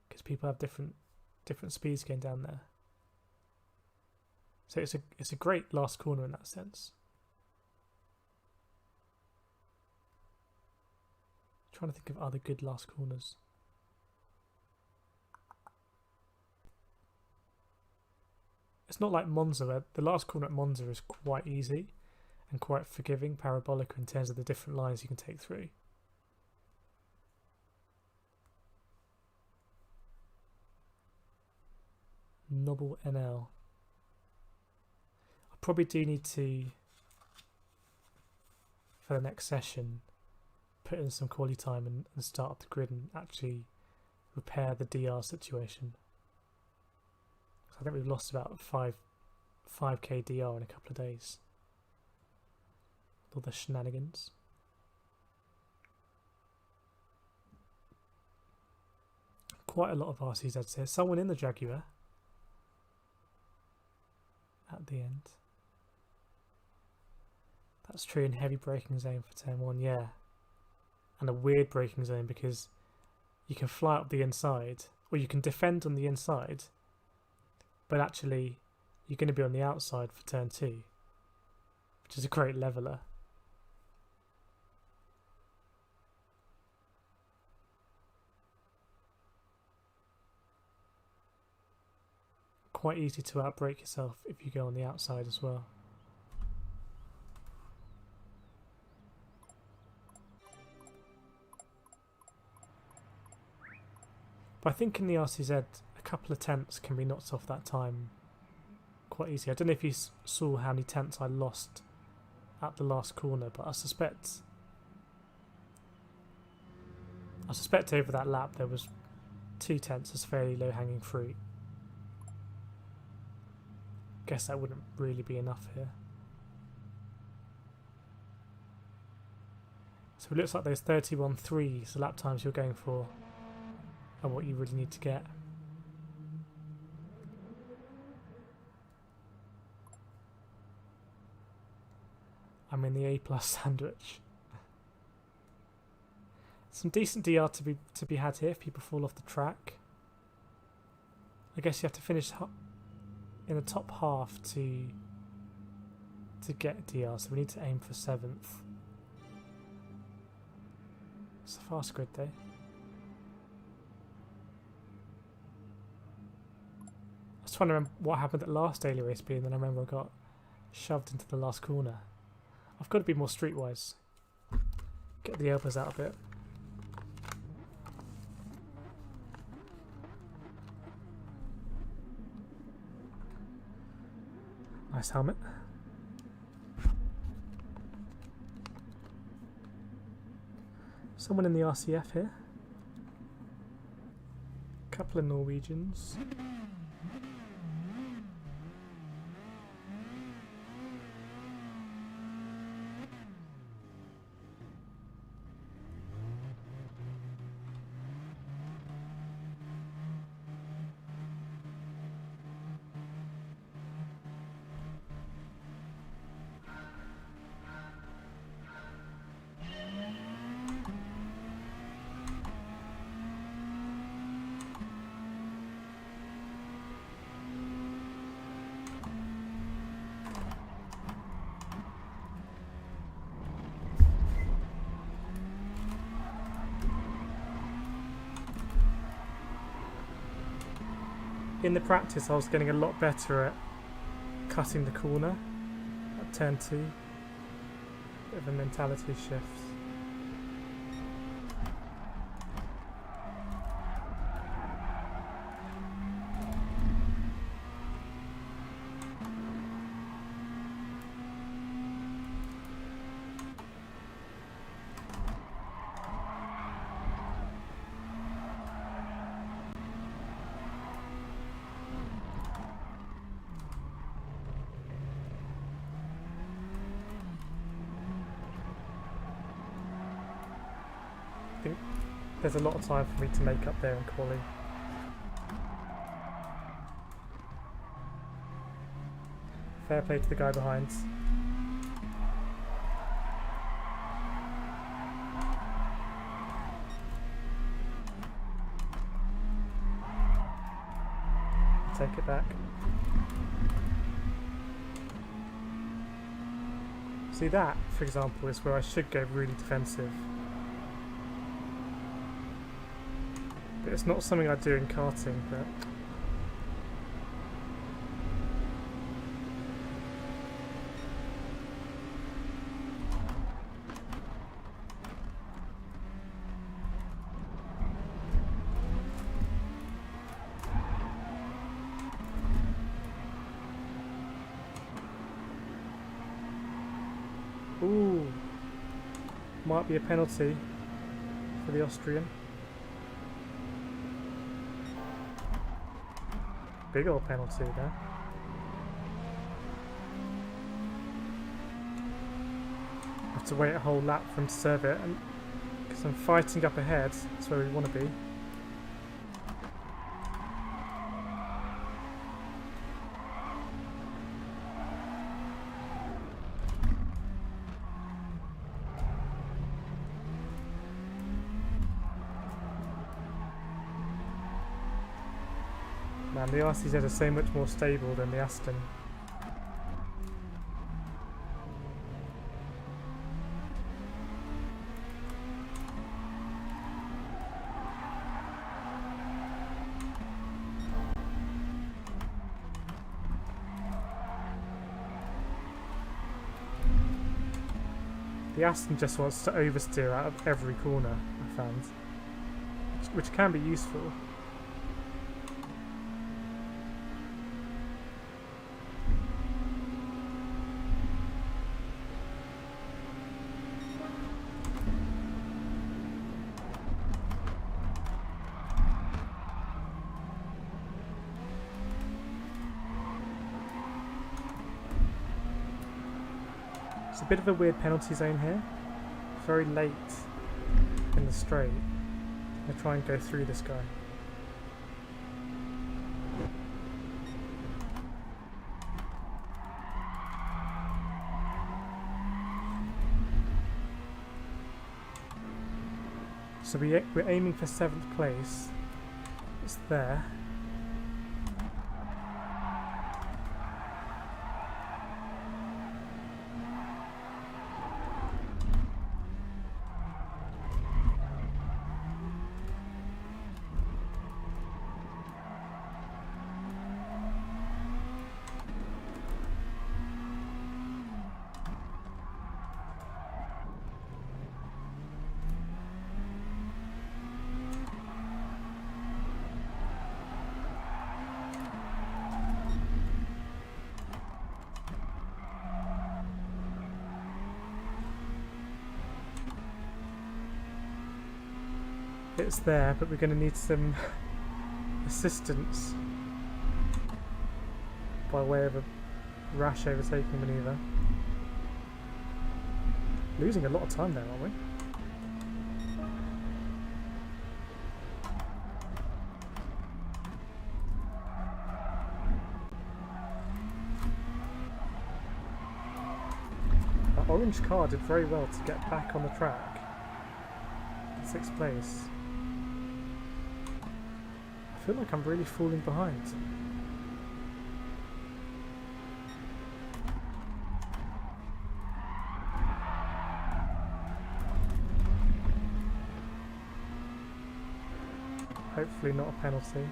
because people have different speeds going down there. So it's a great last corner in that sense. I'm trying to think of other good last corners. It's not like Monza, where the last corner at Monza is quite easy and quite forgiving, parabolic in terms of the different lines you can take through. Noble NL. I probably do need to, for the next session, put in some quality time and start up the grid and actually repair the DR situation. I think we've lost about 5k DR in a couple of days. All the shenanigans. Quite a lot of RCZs here. Someone in the Jaguar at the end. That's true, in heavy braking zone for turn 1, yeah. And a weird braking zone because you can fly up the inside, or you can defend on the inside, but actually you're going to be on the outside for turn 2, which is a great leveler. Quite easy to outbrake yourself if you go on the outside as well. But I think in the RCZ a couple of tenths can be knocked off that time quite easy. I don't know if you saw how many tenths I lost at the last corner, but I suspect over that lap there was 2 tenths as fairly low hanging fruit. Guess that wouldn't really be enough here. So it looks like those 31.3s, the lap times you're going for, are what you really need to get. I'm in the A+ sandwich. Some decent DR to be had here if people fall off the track. I guess you have to finish in the top half to get DR, so we need to aim for 7th. It's a fast grid though. I was trying to remember what happened at last daily race B, and then I remember I got shoved into the last corner. I've got to be more streetwise. Get the elbows out a bit. Nice helmet. Someone in the RCF here. Couple of Norwegians. In the practice I was getting a lot better at cutting the corner at turn 2. Bit of a mentality shift. I think there's a lot of time for me to make up there in quali. Fair play to the guy behind. Take it back. See, that, for example, is where I should go really defensive. But it's not something I do in karting, but ooh, might be a penalty for the Austrian. Big old penalty there. I have to wait a whole lap for him to serve it, and because I'm fighting up ahead, that's where we want to be. man, the RCZ is so much more stable than the Aston. The Aston just wants to oversteer out of every corner, I found, which can be useful. It's a bit of a weird penalty zone here. Very late in the straight. I'm going to try and go through this guy. So we're aiming for 7th place. It's there. It's there, but we're going to need some assistance by way of a rash overtaking manoeuvre. Losing a lot of time there, aren't we? That orange car did very well to get back on the track. 6th place. I feel like I'm really falling behind. Hopefully not a penalty.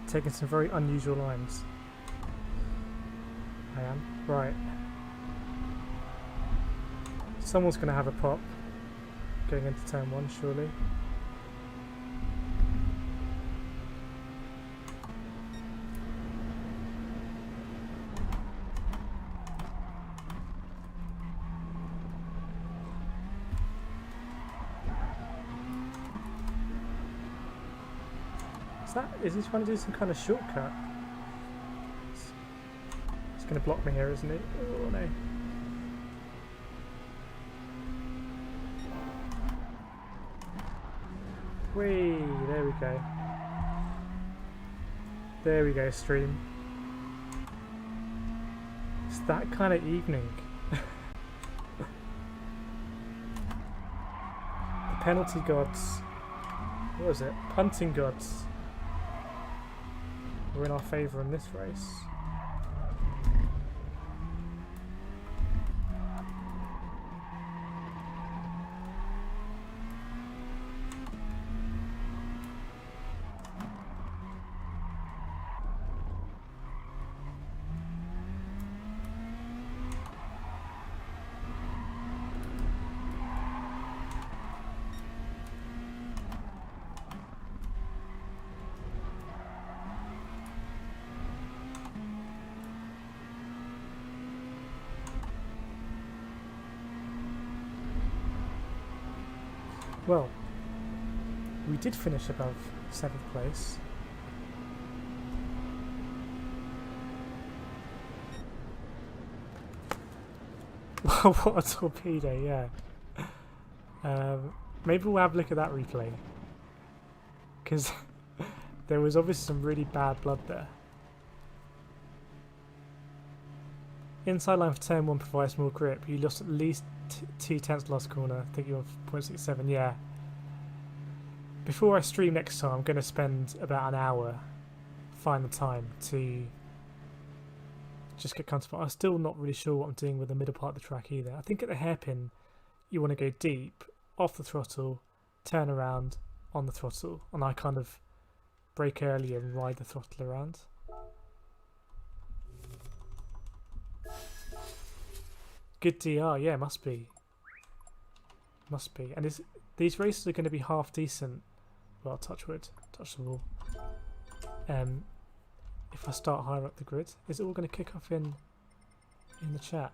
Taking some very unusual lines. I am. Right. Someone's going to have a pop going into turn 1, surely. Is he trying to do some kind of shortcut? He's going to block me here, isn't he? Oh no. Whee! There we go. There we go, stream. It's that kind of evening. The penalty gods. What was it? Punting gods. We're in our favour in this race. Well, we did finish above 7th place. What a torpedo, yeah. Maybe we'll have a look at that replay. Because there was obviously some really bad blood there. Inside line for turn 1 provides more grip. You lost at least 2/10 last corner. I think you're on 0.67, yeah. Before I stream next time, I'm going to spend about an hour find the time to just get comfortable. I'm still not really sure what I'm doing with the middle part of the track either. I think at the hairpin, you want to go deep, off the throttle, turn around, on the throttle, and I kind of brake early and ride the throttle around. Good DR, yeah, must be. Must be. And these races are going to be half decent. Well, touch wood, touch the wall. If I start higher up the grid, is it all going to kick off in the chat?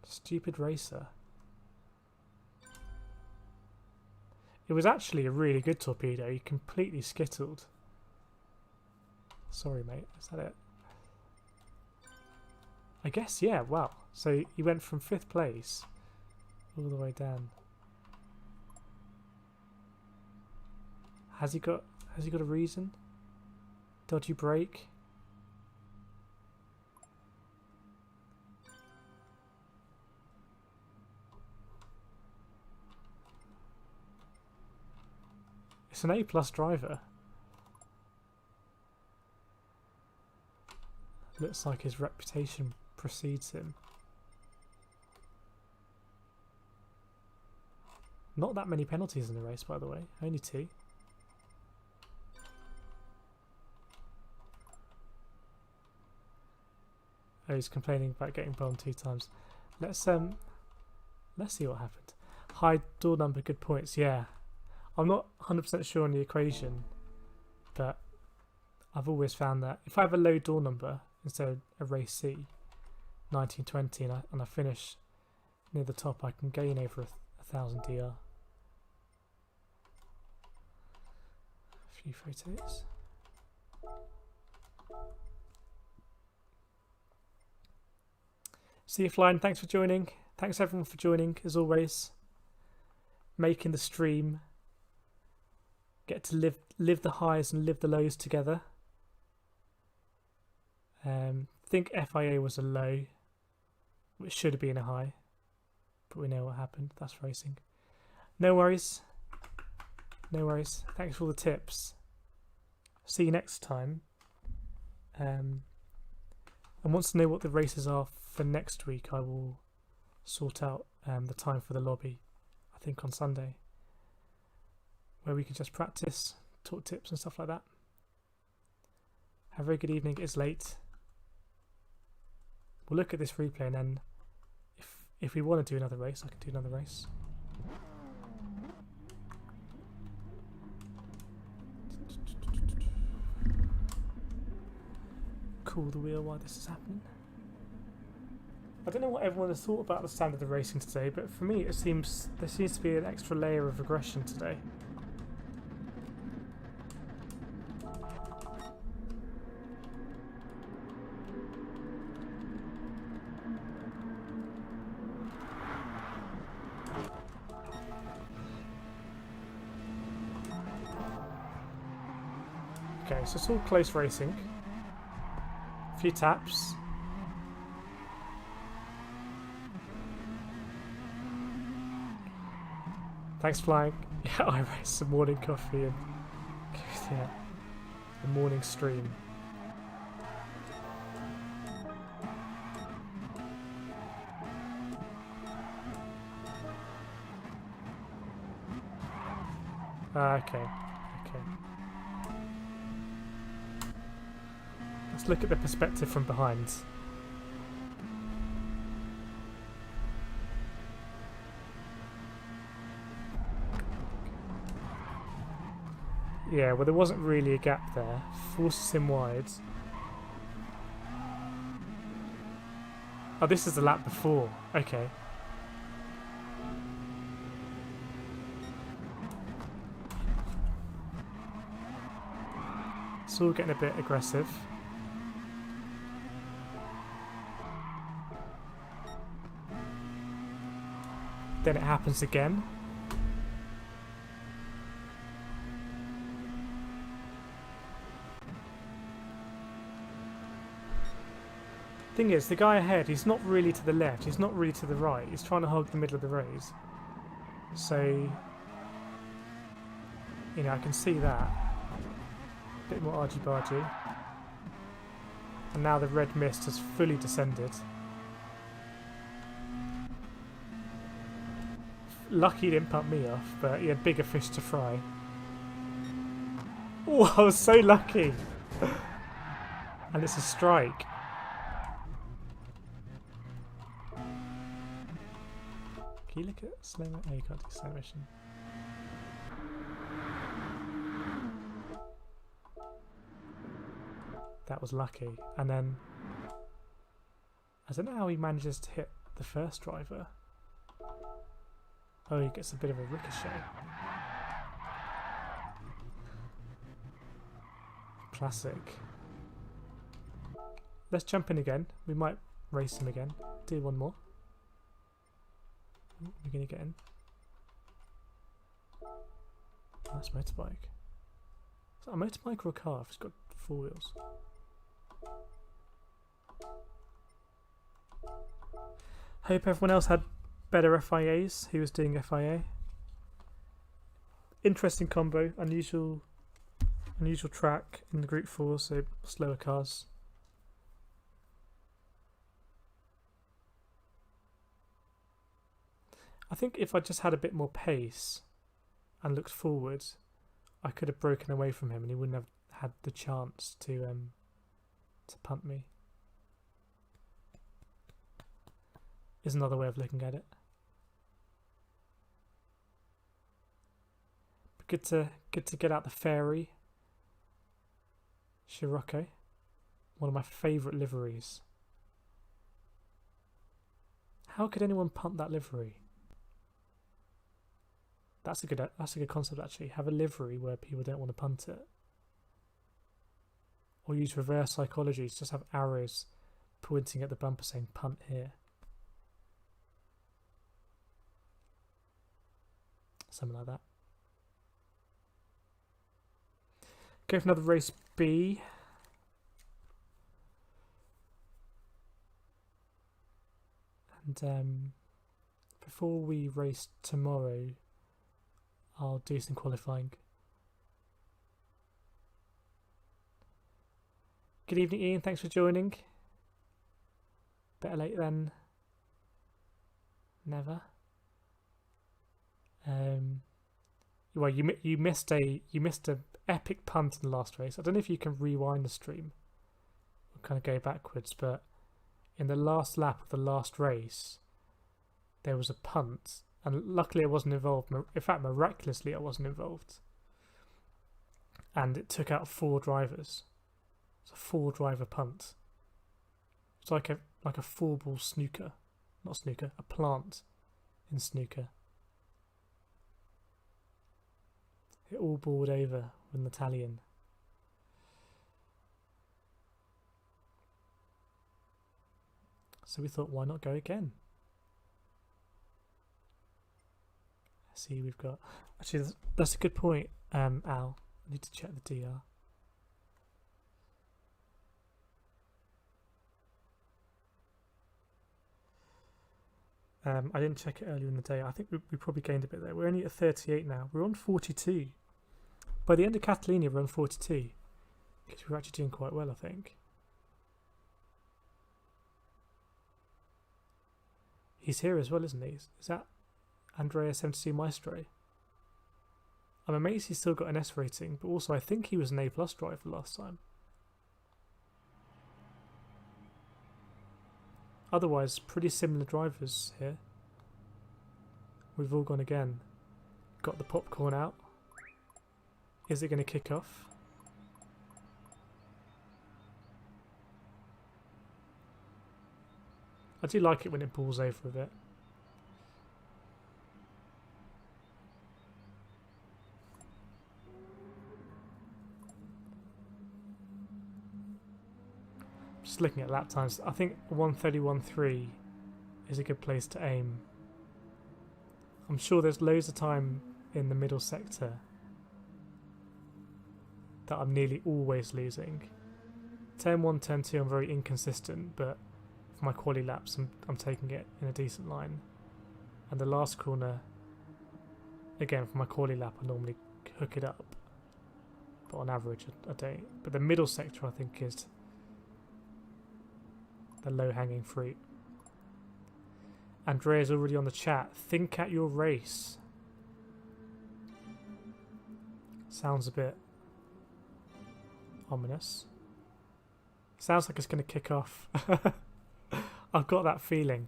Stupid racer. It was actually a really good torpedo. You completely skittled. Sorry, mate. Is that it? I guess, yeah, wow. So you went from 5th place all the way down. Has he got a reason? Dodgy brake? It's an A+ driver. Looks like his reputation precedes him. Not that many penalties in the race, by the way. Only 2. Oh, he's complaining about getting bombed 2 times. Let's see what happened. High door number, good points. Yeah, I'm not 100% sure on the equation, but I've always found that if I have a low door number instead of a race C, 1920, and I finish near the top, I can gain over 1,000 DR. A few photos. See you flying, thanks for joining. Thanks everyone for joining, as always. Making the stream. Get to live the highs and live the lows together. I think FIA was a low, which should have been a high. But we know what happened, that's racing. No worries. No worries. Thanks for all the tips. See you next time. And wants to know what the races are for next week, I will sort out the time for the lobby, I think on Sunday, where we can just practice, talk tips and stuff like that. Have a very good evening. It's late. We'll look at this replay, and then if we want to do another race, I can do another race. Cool the wheel while this is happening. I don't know what everyone has thought about the standard of racing today, but for me there seems to be an extra layer of aggression today. Okay, so it's all close racing. A few taps. Thanks, flying. Yeah, I raced some morning coffee and yeah, the morning stream. Okay. Let's look at the perspective from behind. Yeah, well there wasn't really a gap there. Forces him wide. Oh, this is the lap before. Okay. It's all getting a bit aggressive. Then it happens again. Thing is, the guy ahead, he's not really to the left, he's not really to the right, he's trying to hog the middle of the race. So, you know, I can see that. A bit more argy-bargy. And now the red mist has fully descended. Lucky he didn't pump me off, but he had bigger fish to fry. Oh, I was so lucky! And it's a strike. Can you look at slow motion? Oh, you can't do slow motion. That was lucky. And then I don't know how he manages to hit the first driver. Oh, he gets a bit of a ricochet. Classic. Let's jump in again. We might race him again. Do one more. We're going to get in. Oh, that's a motorbike. Is that a motorbike or a car? It's got 4 wheels. Hope everyone else had better FIAs who was doing FIA. Interesting combo, unusual track in the Group 4, so slower cars. I think if I just had a bit more pace and looked forward, I could have broken away from him and he wouldn't have had the chance to punt me. Is another way of looking at it. But good to get out the fairy. Scirocco, one of my favourite liveries. How could anyone punt that livery? That's a good concept actually. Have a livery where people don't want to punt it. Or use reverse psychology, just have arrows pointing at the bumper saying punt here. Something like that. Go for another race B. And before we race tomorrow, I'll do some qualifying. Good evening, Ian. Thanks for joining. Better late than never. Well, you missed a epic punt in the last race. I don't know if you can rewind the stream or kind of go backwards, but in the last lap of the last race, there was a punt, and luckily I wasn't involved. In fact, miraculously, I wasn't involved, and it took out 4 drivers. It's a 4-driver punt. It's like a 4-ball snooker, not snooker, a plant in snooker. It all balled over with an Italian. So we thought, why not go again? See, we've got... Actually, that's a good point, Al. I need to check the DR. I didn't check it earlier in the day. I think we probably gained a bit there. We're only at 38 now. We're on 42. By the end of Catalunya, we're on 42. Because we're actually doing quite well, I think. He's here as well, isn't he? Is that Andrea 72 Maestro? I'm amazed he's still got an S rating, but also I think he was an A+ driver last time. Otherwise, pretty similar drivers here. We've all gone again. Got the popcorn out. Is it going to kick off? I do like it when it pulls over a bit. Just looking at lap times, I think 1:31.3 is a good place to aim. I'm sure there's loads of time in the middle sector that I'm nearly always losing. Turn 1, turn 2 I'm very inconsistent, but for my quali laps I'm taking it in a decent line. And the last corner, again for my quali lap I normally hook it up, but on average I don't. But the middle sector I think is the low hanging fruit. Andrea's already on the chat. Think at your race. Sounds a bit ominous. Sounds like it's going to kick off. I've got that feeling.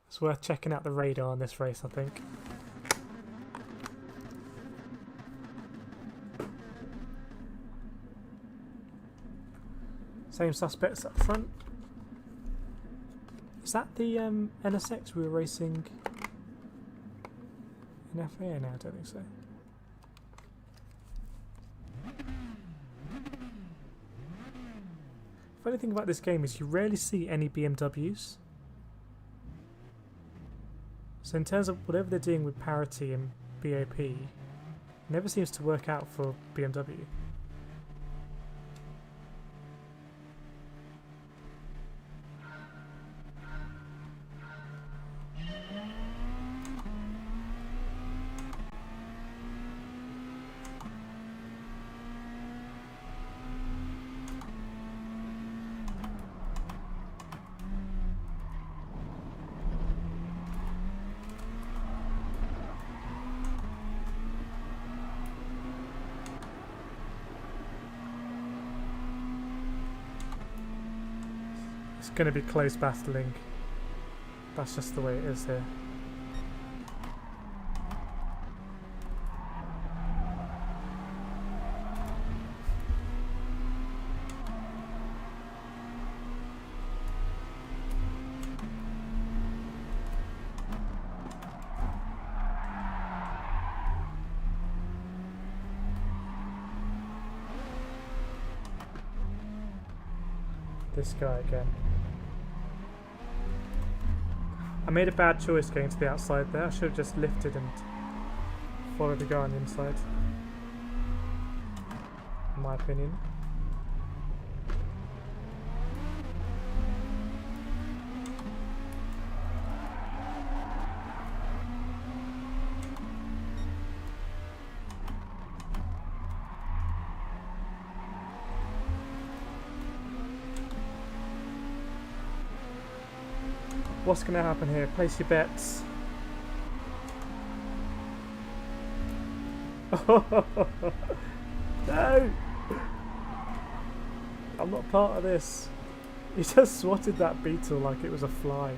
It's worth checking out the radar on this race, I think. Same suspects up front. Is that the NSX we were racing in FIA now? I don't think so. Funny thing about this game is you rarely see any BMWs. So in terms of whatever they're doing with parity and BOP, it never seems to work out for BMW. It's going to be close battling. That's just the way it is here. This guy again. I made a bad choice going to the outside there. I should have just lifted and followed the guy on the inside, in my opinion. What's going to happen here? Place your bets. No! I'm not part of this. He just swatted that beetle like it was a fly.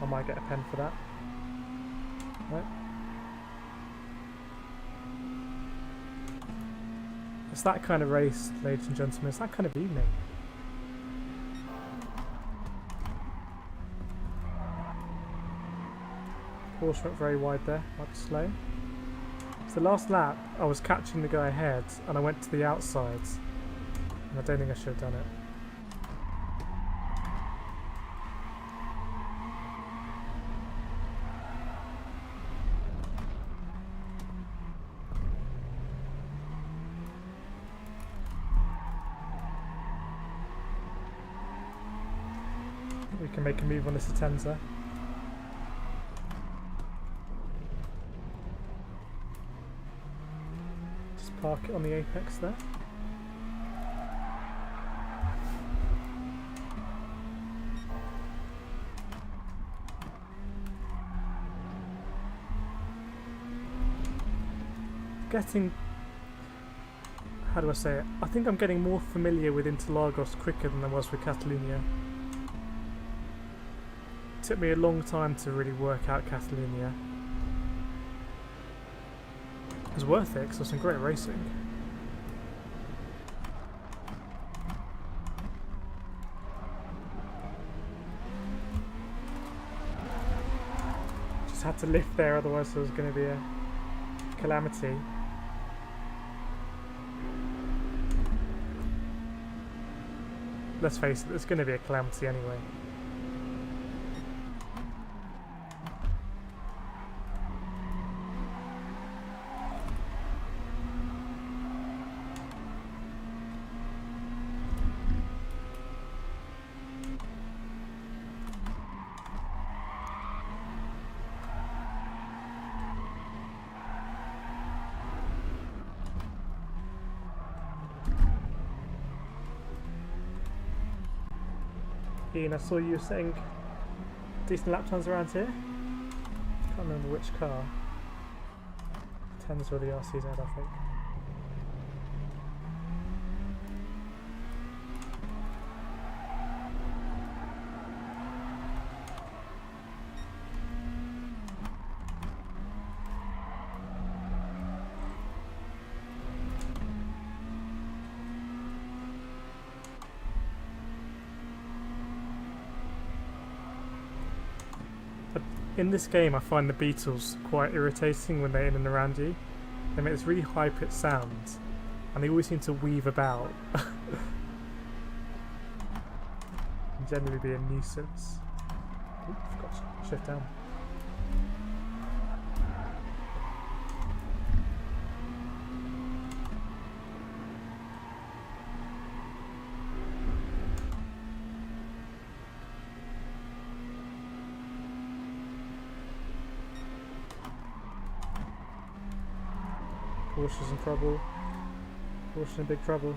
I might get a pen for that. Right. It's that kind of race, ladies and gentlemen. It's that kind of evening. Porsche went very wide there, might be slow. So last lap, I was catching the guy ahead, and I went to the outside, and I don't think I should have done it. We can make a move on this Atenza. Just park it on the apex there. Getting, how do I say it? I think I'm getting more familiar with Interlagos quicker than I was with Catalunya. It took me a long time to really work out Catalunya. It was worth it because it was some great racing. had to lift there, otherwise there was going to be a calamity. Let's face it, there's going to be a calamity anyway. Ian, I saw you were setting decent lap times around here. Can't remember which car. Thames or the RCZ, I think. In this game, I find the Beetles quite irritating when they're in and around you. They make this really high-pitched sound, and they always seem to weave about. Can generally be a nuisance. Ooh, forgot to shift down. Porsche's in trouble. Porsche's in big trouble.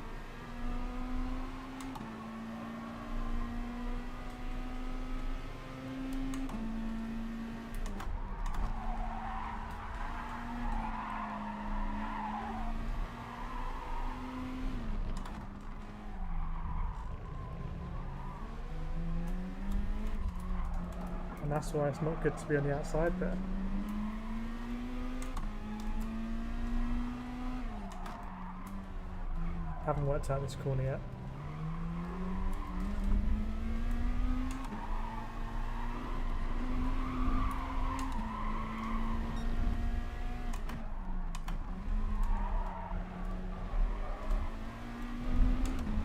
And that's why it's not good to be on the outside there. Haven't worked out this corner yet.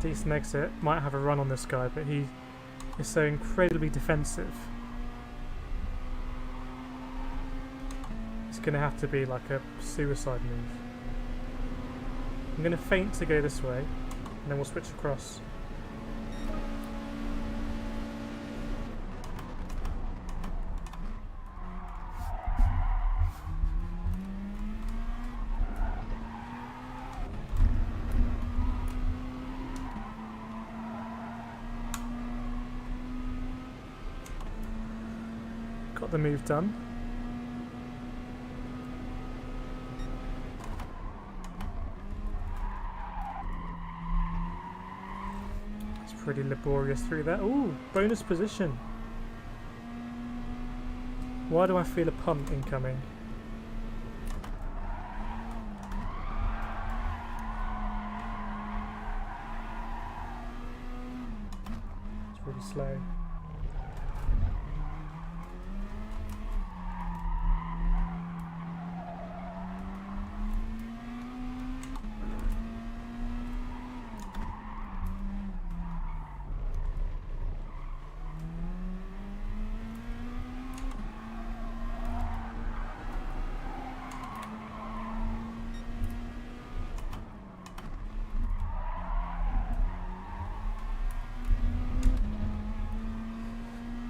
Decent exit. Might have a run on this guy, but he is so incredibly defensive. It's going to have to be like a suicide move. I'm going to feint to go this way, and then we'll switch across. Got the move done. Pretty laborious through there. Ooh, bonus position. Why do I feel a punt incoming? It's really slow.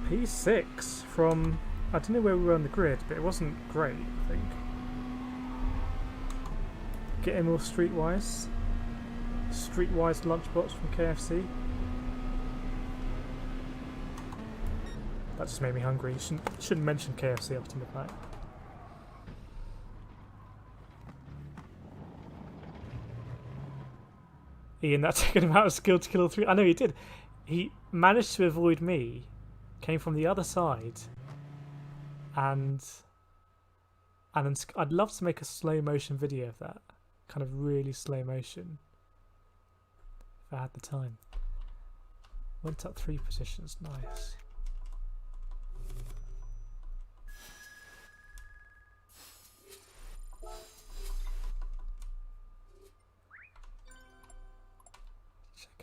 P6 from, I don't know where we were on the grid, but it wasn't great, I think. Getting more streetwise. Streetwise lunchbox from KFC. That just made me hungry. Shouldn't mention KFC after midnight. Ian, that took an amount of skill to kill 3. I know he did. He managed to avoid me. Came from the other side, and then I'd love to make a slow motion video of that, kind of really slow motion, if I had the time. Went up 3 positions, nice.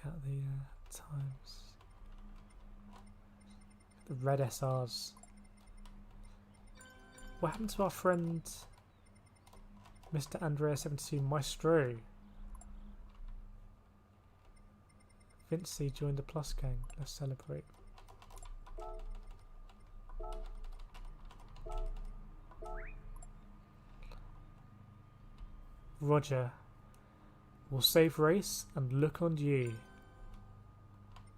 check out the times. The red SRs. What happened to our friend Mr. Andrea72 Maestro? Vincey joined the Plus gang. Let's celebrate. Roger. We'll save race and look on you.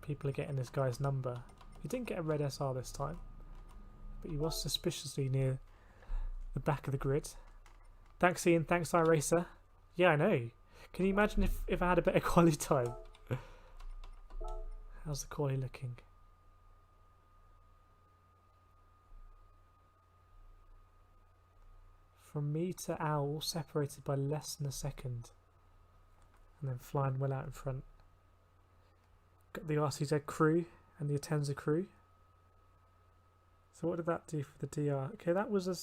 People are getting this guy's number. He didn't get a red SR this time, but he was suspiciously near the back of the grid. Thanks, Ian. Thanks, iRacer. Yeah, I know. Can you imagine if I had a better quality time? How's the quality looking? From me to Owl, separated by less than a second. And then flying well out in front. Got the RCZ crew and the Atenza crew. So what did that do for the DR? Okay, that was a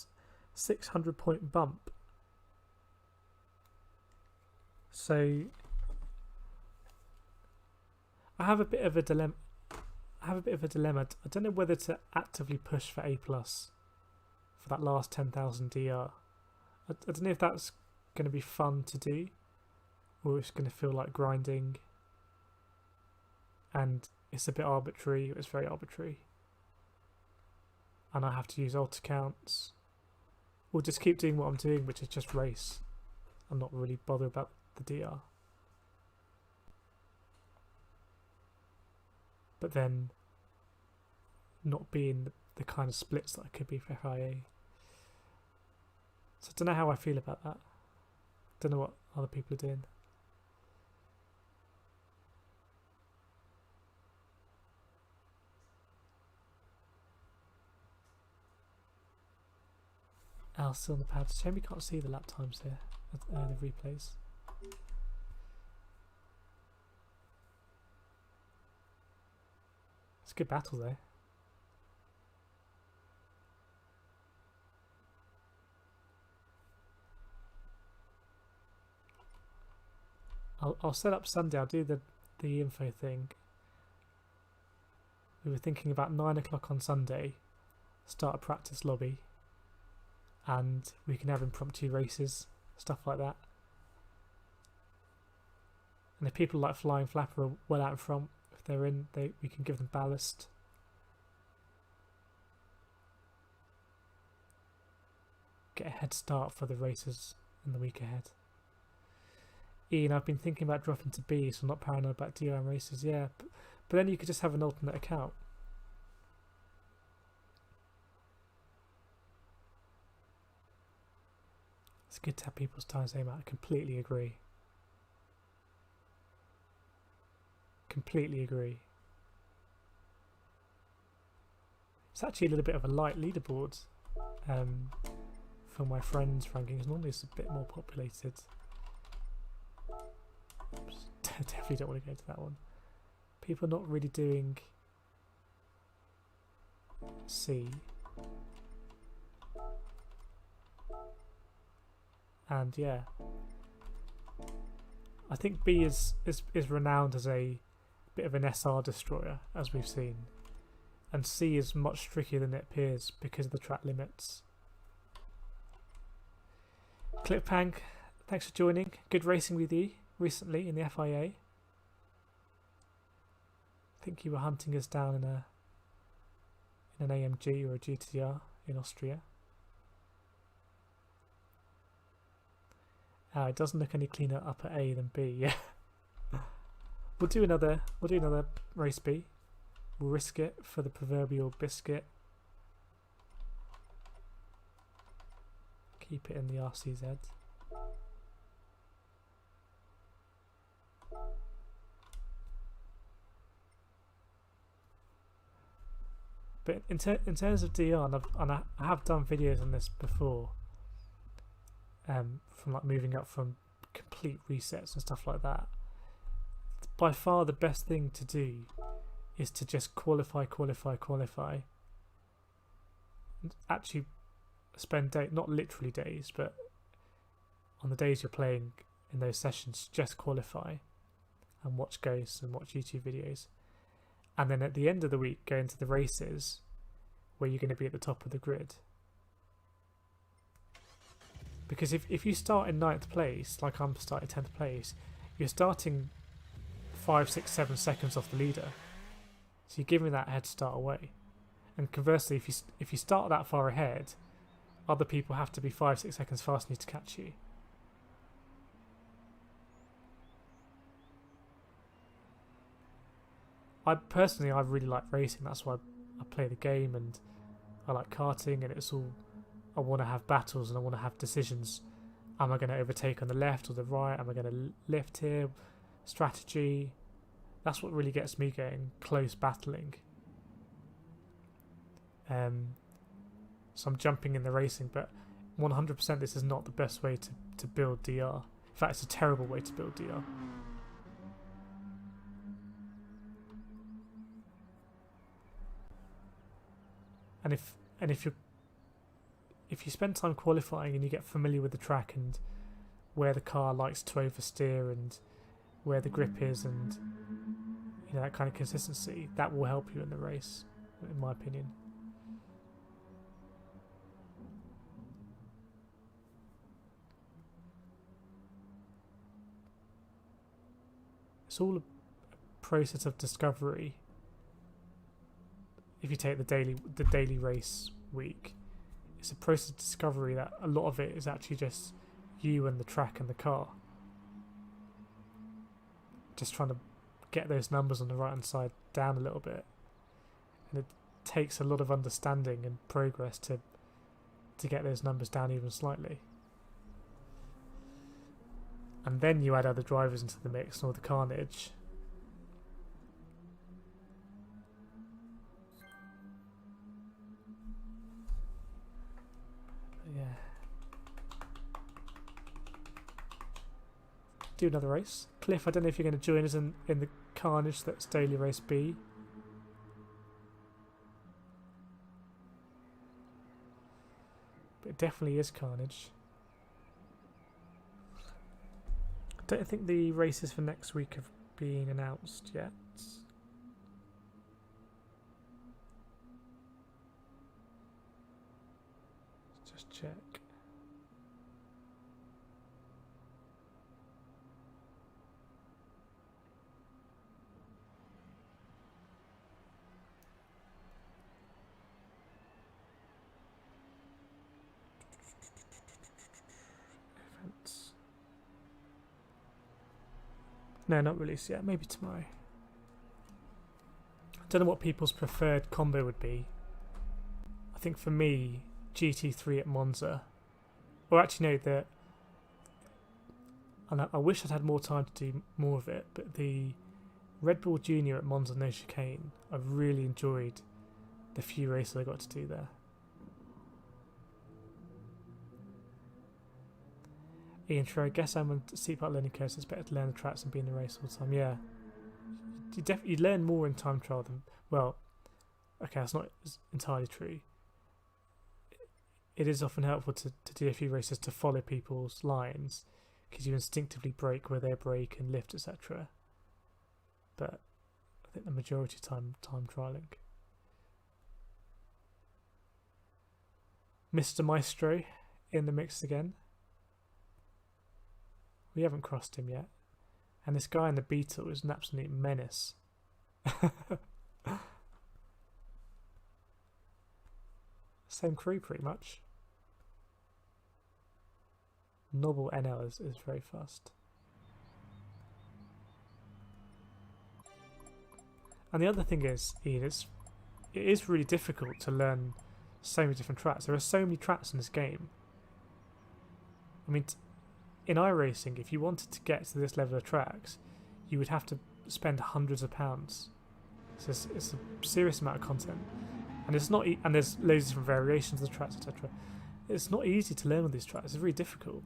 600 point bump. So I have a bit of a dilemma. I don't know whether to actively push for A+ for that last 10,000 DR. I don't know if that's going to be fun to do, or it's going to feel like grinding. And it's a bit arbitrary. It's very arbitrary. And I have to use alt accounts. Or just keep doing what I'm doing, which is just race. I'm not really bothered about the DR. But then not being the kind of splits that I could be for FIA. So I don't know how I feel about that. Don't know what other people are doing. Al's still on the pad. Shame we can't see the lap times here, the replays. It's a good battle though. I'll set up Sunday. I'll do the info thing. We were thinking about 9 o'clock on Sunday. Start a practice lobby. And we can have impromptu races, stuff like that. And if people like Flying Flapper are well out in front, if they're in, we can give them ballast. Get a head start for the races in the week ahead. Ian, I've been thinking about dropping to B, so I'm not paranoid about DRM races. Yeah, but then you could just have an alternate account. It's good to have people's times aim out. I completely agree. Completely agree. It's actually a little bit of a light leaderboard for my friends' rankings. Normally it's a bit more populated. Oops. Definitely don't want to go to that one. People are not really doing C. And yeah, I think B is renowned as a bit of an SR destroyer, as we've seen, and C is much trickier than it appears because of the track limits. Clipang, thanks for joining. Good racing with you recently in the FIA. I think you were hunting us down in an AMG or a GTR in Austria. It doesn't look any cleaner up at A than B. Yeah, we'll do another race B. We'll risk it for the proverbial biscuit. Keep it in the RCZ. But in terms of DR, and I have done videos on this before. From like moving up from complete resets and stuff like that. By far the best thing to do is to just qualify. Actually spend not literally days, but on the days you're playing in those sessions, just qualify and watch ghosts and watch YouTube videos. And then at the end of the week, go into the races where you're going to be at the top of the grid. Because if you start in 9th place, like I'm starting 10th place, you're starting 5, 6, 7 seconds off the leader. So you're giving that head start away. And conversely, if you start that far ahead, other people have to be 5, 6 seconds faster to catch you. I really like racing. That's why I play the game, and I like karting, and it's all, I want to have battles and I want to have decisions. Am I going to overtake on the left or the right? Am I going to lift here? Strategy. That's what really gets me going. Close battling. So I'm jumping in the racing, but 100% this is not the best way to build DR. In fact, it's a terrible way to build DR. And if you spend time qualifying and you get familiar with the track and where the car likes to oversteer and where the grip is and that kind of consistency, that will help you in the race, in my opinion. It's all a process of discovery. If you take the daily race week, it's a process of discovery that a lot of it is actually just you and the track and the car. Just trying to get those numbers on the right hand side down a little bit. And it takes a lot of understanding and progress to get those numbers down even slightly. And then you add other drivers into the mix and all the carnage. Yeah. Do another race. Cliff, I don't know if you're going to join us in the carnage that's daily race B. But it definitely is carnage. I don't think the races for next week have been announced yet. Let's just check. Events. No, not released yet. Maybe tomorrow. I don't know what people's preferred combo would be. I think for me, GT3 at Monza. Or actually, no, and I wish I'd had more time to do more of it, but the Red Bull Junior at Monza No Chicane, I've really enjoyed the few races I got to do there. Ian True, I guess I'm on seatbelt learning curve, so it's better to learn the tracks and be in the race all the time. Yeah, you learn more in time trial than, well, okay, that's not entirely true. It is often helpful to do a few races to follow people's lines, because you instinctively brake where they brake and lift, etc. But I think the majority of time trialing. Mr. Maestro in the mix again. We haven't crossed him yet. And this guy in the Beetle is an absolute menace. Same crew pretty much. Noble NL is very fast. And the other thing is, Ian, it is really difficult to learn so many different tracks. There are so many tracks in this game. I mean, in iRacing, if you wanted to get to this level of tracks, you would have to spend hundreds of pounds. So it's a serious amount of content, and it's not. And there's loads of different variations of the tracks, etc. It's not easy to learn all these tracks. It's very difficult.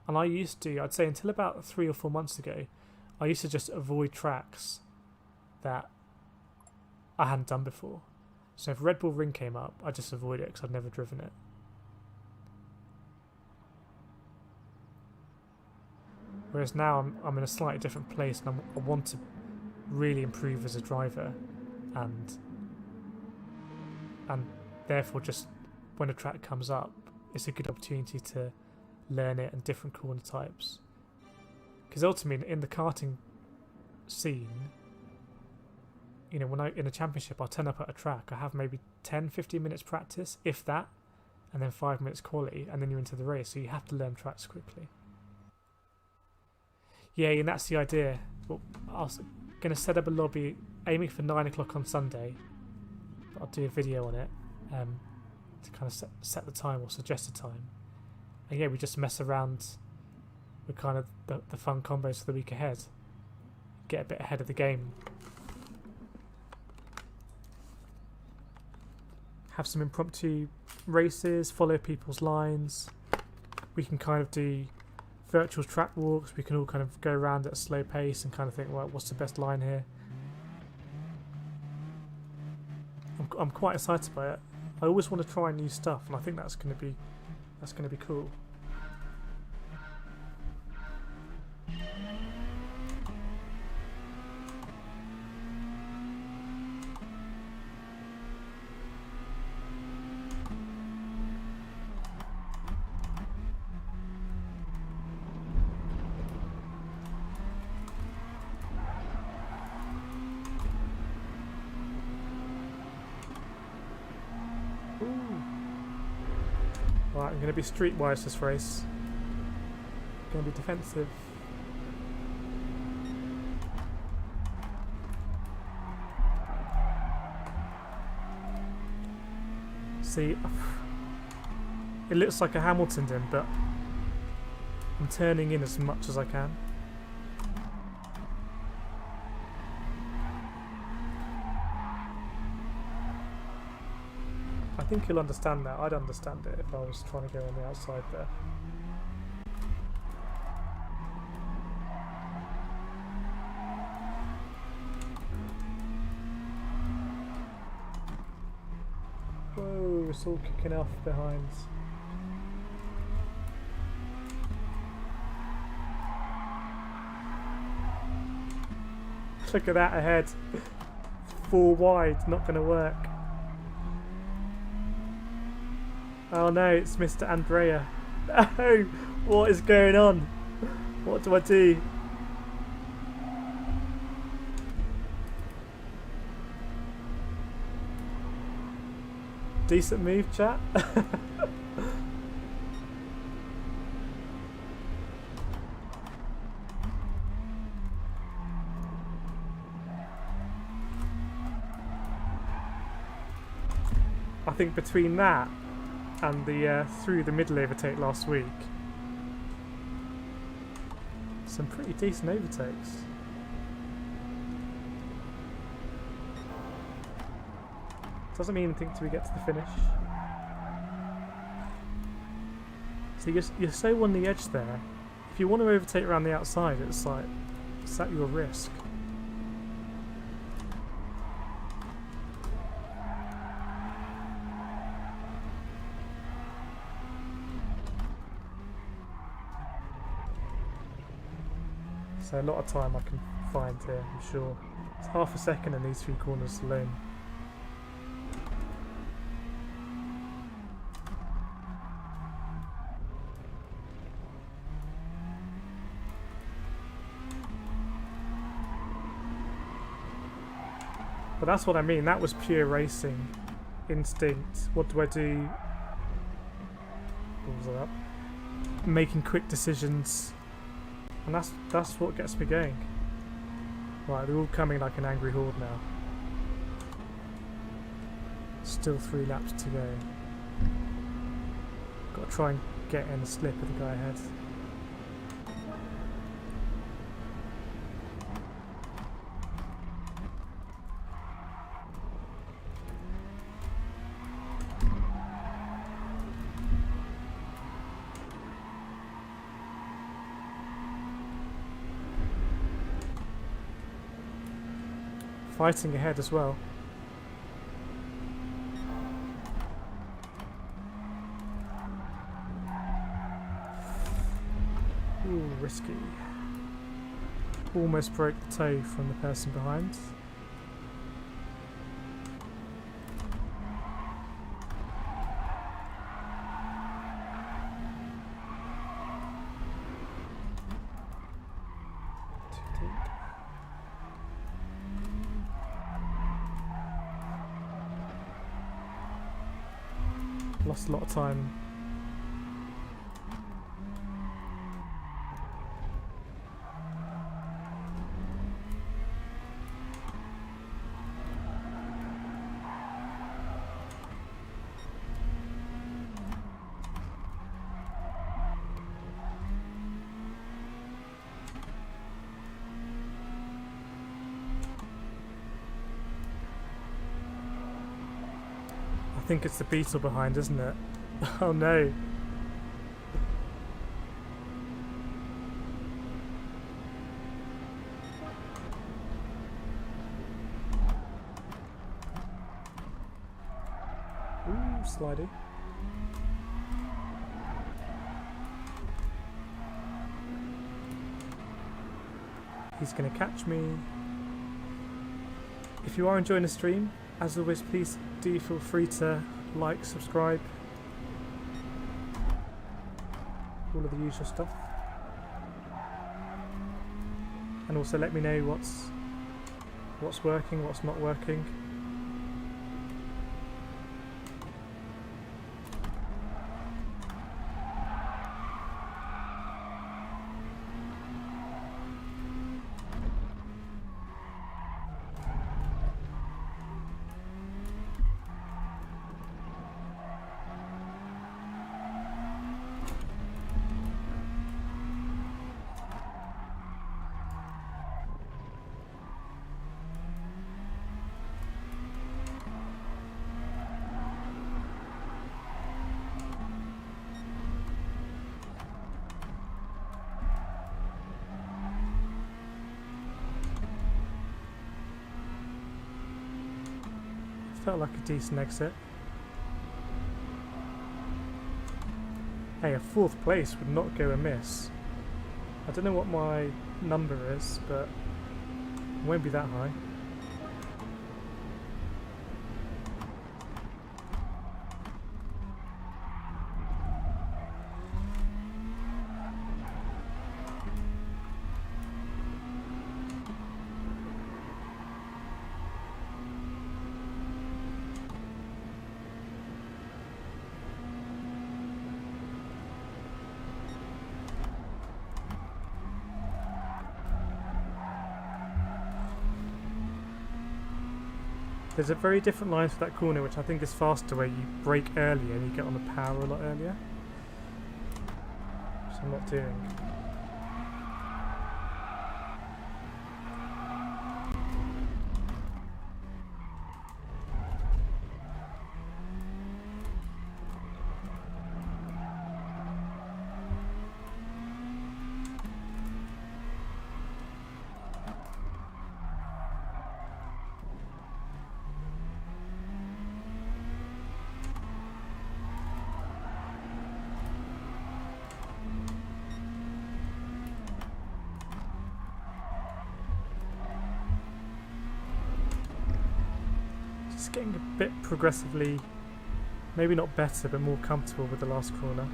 And I used to, I'd say until about 3 or 4 months ago, I used to just avoid tracks that I hadn't done before. So if Red Bull Ring came up, I'd just avoid it because I'd never driven it. Whereas now I'm in a slightly different place, and I want to really improve as a driver, and therefore just when a track comes up, it's a good opportunity to learn it and different corner types. Because ultimately, in the karting scene, you know, when in a championship, I'll turn up at a track, I have maybe 10-15 minutes practice, if that, and then 5 minutes quality, and then you're into the race, so you have to learn tracks quickly. Yeah, and that's the idea. Well, I was going to set up a lobby aiming for 9 o'clock on Sunday, but I'll do a video on it to kind of set the time or suggest a time. And yeah, we just mess around with kind of the fun combos for the week ahead. Get a bit ahead of the game. Have some impromptu races, follow people's lines. We can kind of do virtual track walks. We can all kind of go around at a slow pace and kind of think, well, what's the best line here? I'm quite excited by it. I always want to try new stuff, and I think that's going to be cool. Right, I'm going to be streetwise this race. Going to be defensive. See, it looks like a Hamilton din, but I'm turning in as much as I can. I think you'll understand that. I'd understand it if I was trying to go on the outside there. Whoa, it's all kicking off behind. Look at that ahead. 4 wide, not going to work. Oh no, it's Mr. Andrea. Oh, what is going on? What do I do? Decent move, chat. I think between that and the through the middle overtake last week, some pretty decent overtakes. Doesn't mean anything till we get to the finish. So you're so on the edge there. If you want to overtake around the outside, it's like, it's at your risk. So a lot of time I can find here, I'm sure. It's half a second in these 3 corners alone. But that's what I mean, that was pure racing instinct. What do I do? Balls it up. Making quick decisions. And that's what gets me going. Right, they're all coming like an angry horde now. Still 3 laps to go. Got to try and get in the slip of the guy ahead. Fighting ahead as well. Ooh, risky. almost broke the toe from the person behind. Lost a lot of time. I think it's the beetle behind, isn't it? Oh no. Ooh, slidey. He's gonna catch me. If you are enjoying the stream, as always, please do feel free to like, subscribe, all of the usual stuff, and also let me know what's working, what's not working. Felt like a decent exit. Hey, a 4th place would not go amiss. I don't know what my number is, but it won't be that high. There's a very different line for that corner, which I think is faster, where you brake earlier and you get on the power a lot earlier. Which I'm not doing. Getting a bit progressively, maybe not better, but more comfortable with the last corner.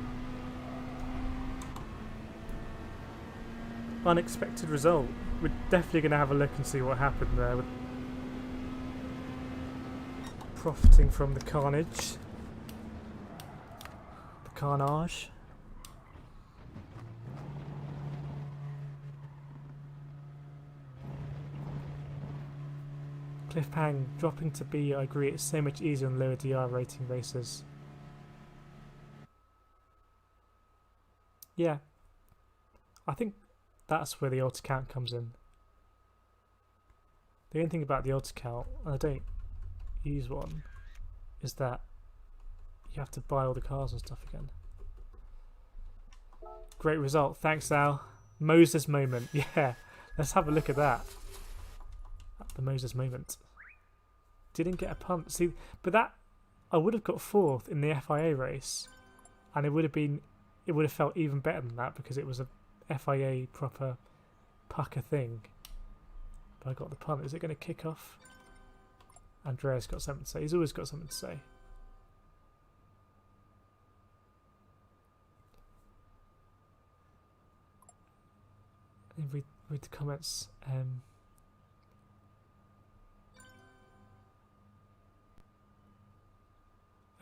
Unexpected result. We're definitely going to have a look and see what happened there. With profiting from the carnage, the carnage. Cliff Pang, dropping to B, I agree, it's so much easier on lower DR rating races. Yeah, I think that's where the odds count comes in. The only thing about the odds count, and I don't use one, is that you have to buy all the cars and stuff again. Great result, thanks Al. Moses moment, yeah, let's have a look at that. The Moses moment. Didn't get a punt. See, but that I would have got 4th in the FIA race, and it would have felt even better than that because it was a FIA proper pucker thing. But I got the punt. Is it going to kick off? Andrea's got something to say. He's always got something to say. Read the comments.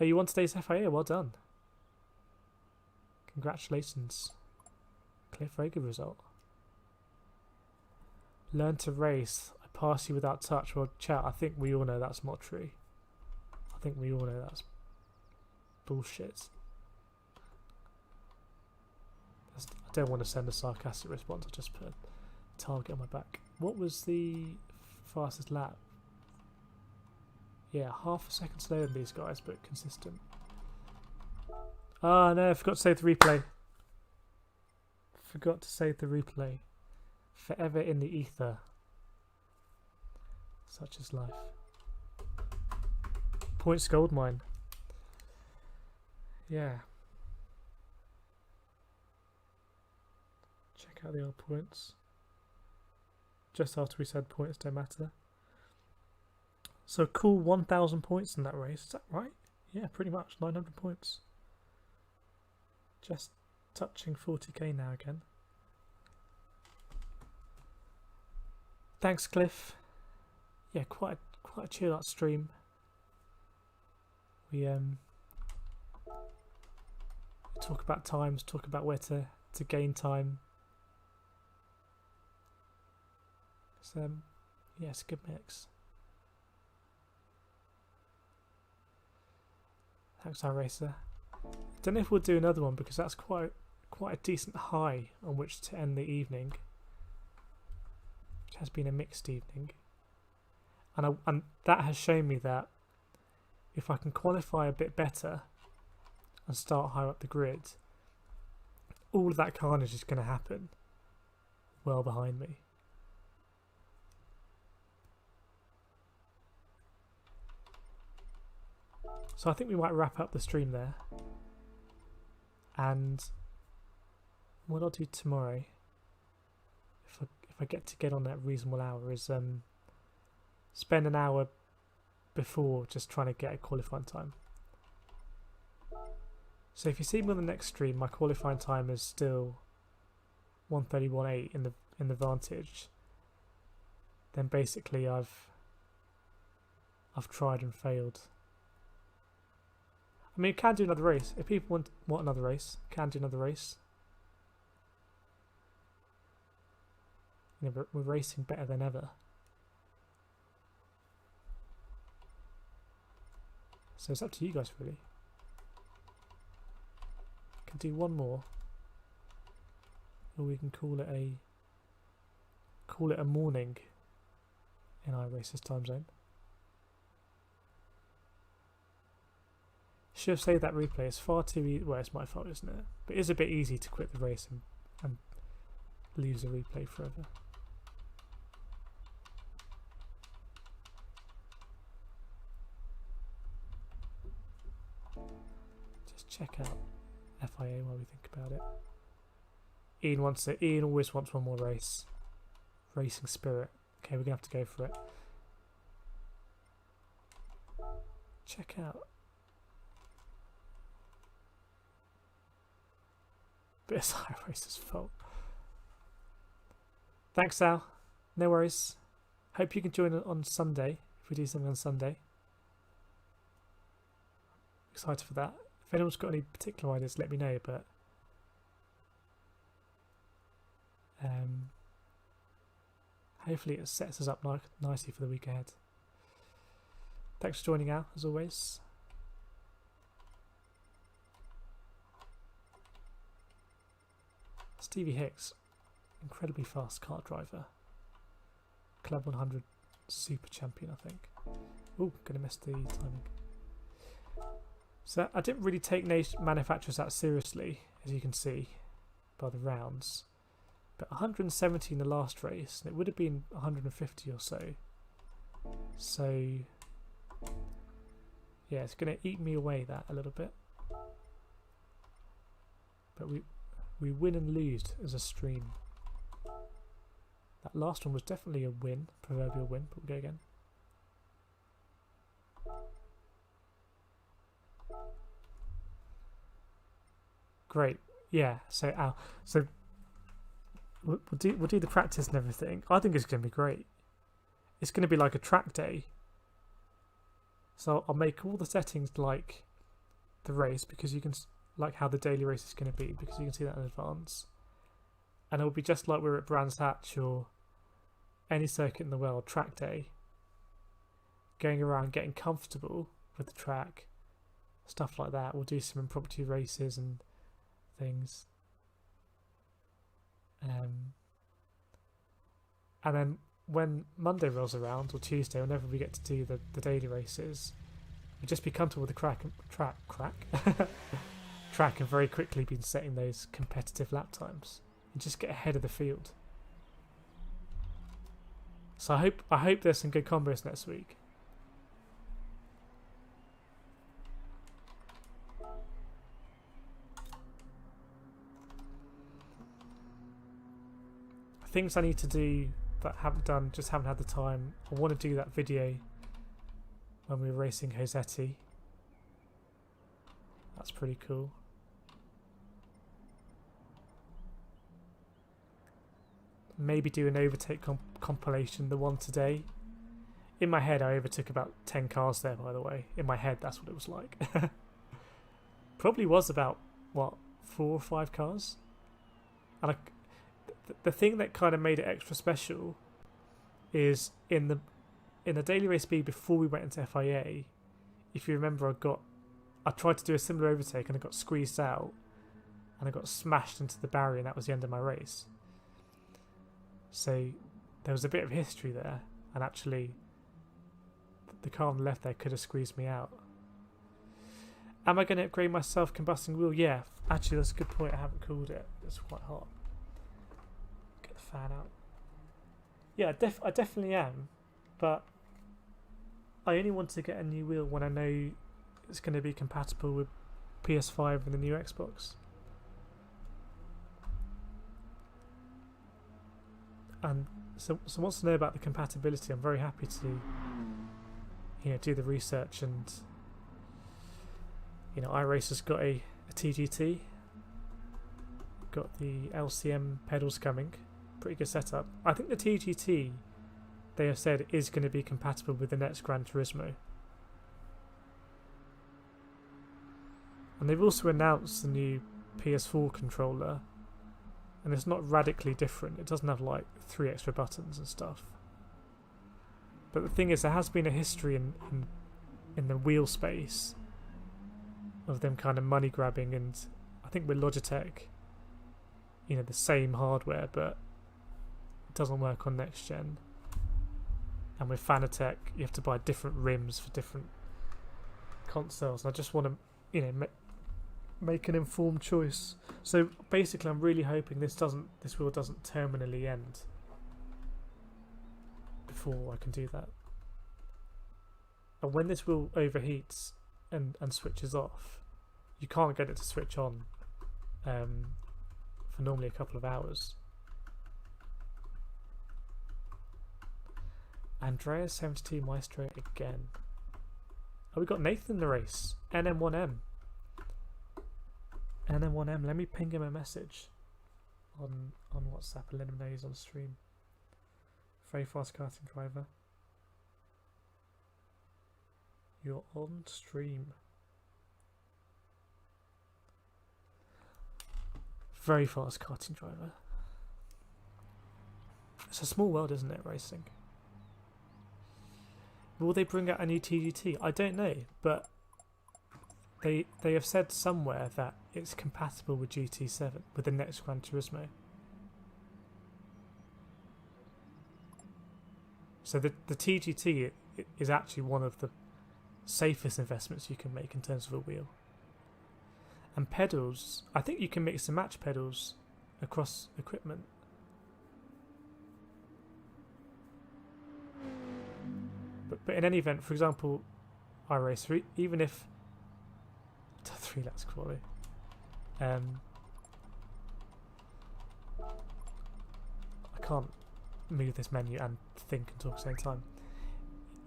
Oh, you won today's FIA? Well done. Congratulations. Cliff, very good result. Learn to race. I pass you without touch. Well, chat, I think we all know that's not true. I think we all know that's bullshit. I don't want to send a sarcastic response. I'll just put a target on my back. What was the fastest lap? Yeah, half a second slower than these guys, but consistent. Ah, no, I forgot to save the replay. Forgot to save the replay. Forever in the ether. Such is life. Points goldmine. Yeah. Check out the old points. Just after we said points don't matter. So cool 1,000 points in that race. Is that right? Yeah, pretty much. 900 points. Just touching 40k now again. Thanks, Cliff. Yeah, quite a chill out stream. We talk about times, talk about where to gain time. So yeah, it's a good mix. Thanks, iRacer. Don't know if we'll do another one because that's quite a decent high on which to end the evening. Which has been a mixed evening, and that has shown me that if I can qualify a bit better and start higher up the grid, all of that carnage is going to happen well behind me. So I think we might wrap up the stream there. And what I'll do tomorrow, if I get on that reasonable hour, is spend an hour before just trying to get a qualifying time. So if you see me on the next stream, my qualifying time is still 1:31.8 in the Vantage. Then basically I've tried and failed. I mean, can do another race. If people want another race, can do another race. You know, we're racing better than ever. So it's up to you guys, really. Can do one more, or we can call it a morning in iRacer's time zone. Should have saved that replay. It's far too easy. Well, it's my fault, isn't it? But it is a bit easy to quit the race and lose the replay forever. Just check out FIA while we think about it. Ian always wants one more race. Racing spirit. Okay, we're gonna have to go for it. Check out. But it's iRacer's fault. Thanks, Sal. No worries. Hope you can join on Sunday if we do something on Sunday. Excited for that. If anyone's got any particular ideas, let me know. But hopefully it sets us up nicely for the week ahead. Thanks for joining, Al, as always. Stevie Hicks, incredibly fast kart driver. Club 100 super champion, I think. Oh, gonna miss the timing. So I didn't really take manufacturers that seriously, as you can see by the rounds. But 170 in the last race, and it would have been 150 or so. So yeah, it's gonna eat me away that a little bit. But we win and lose as a stream. That last one was definitely a win, proverbial win, but we'll go again. Great, yeah. So we'll do the practice and everything. I think it's going to be great. It's going to be like a track day. So I'll make all the settings like the race, because you can, like how the daily race is going to be, because you can see that in advance. And it'll be just like we're at Brands Hatch or any circuit in the world, track day. Going around, getting comfortable with the track, stuff like that. We'll do some impromptu races and things. And then when Monday rolls around, or Tuesday, whenever we get to do the daily races, we just be comfortable with the track and very quickly been setting those competitive lap times and just get ahead of the field. So I hope there's some good combos next week. Things I need to do that I haven't done, just haven't had the time. I want to do that video when we were racing Josetti. That's pretty cool. Maybe do an overtake compilation, the one today. In my head, I overtook about 10 cars there, by the way. In my head, that's what it was like. Probably was about, what, 4 or 5 cars? And the thing that kind of made it extra special is in the daily race speed before we went into FIA, if you remember, I tried to do a similar overtake and I got squeezed out and I got smashed into the barrier, and that was the end of my race. So there was a bit of history there, and actually the car on the left there could have squeezed me out. Am I going to upgrade my self-combusting wheel? Yeah, actually that's a good point. I haven't cooled it. It's quite hot. Get the fan out. Yeah, I definitely am, but I only want to get a new wheel when I know it's going to be compatible with PS5 and the new Xbox. And so wants to know about the compatibility. I'm very happy to, do the research, and iRacer's got a TGT, got the LCM pedals coming, pretty good setup. I think the TGT, they have said, is going to be compatible with the next Gran Turismo. And they've also announced the new PS4 controller, and it's not radically different. It doesn't have like 3 extra buttons and stuff. But the thing is, there has been a history in the wheel space of them kind of money grabbing, and I think with Logitech, the same hardware, but it doesn't work on next gen. And with Fanatec, you have to buy different rims for different consoles. And I just want to, make an informed choice. So basically, I'm really hoping this wheel doesn't terminally end before I can do that. And when this wheel overheats and switches off, you can't get it to switch on for normally a couple of hours. Andreas 72 Maestro again. Oh, we got Nathan in the race. NM1M. NM1M. Let me ping him a message on WhatsApp and let him know he's on stream. Very fast karting driver. You're on stream. Very fast karting driver. It's a small world, isn't it, racing? Will they bring out a new TGT? I don't know, but they have said somewhere that it's compatible with GT7, with the next Gran Turismo. So the TGT is actually one of the safest investments you can make in terms of a wheel. And pedals, I think you can mix and match pedals across equipment. But in any event, for example, iRacer, even if 3 laps quality, I can't move this menu and think and talk at the same time.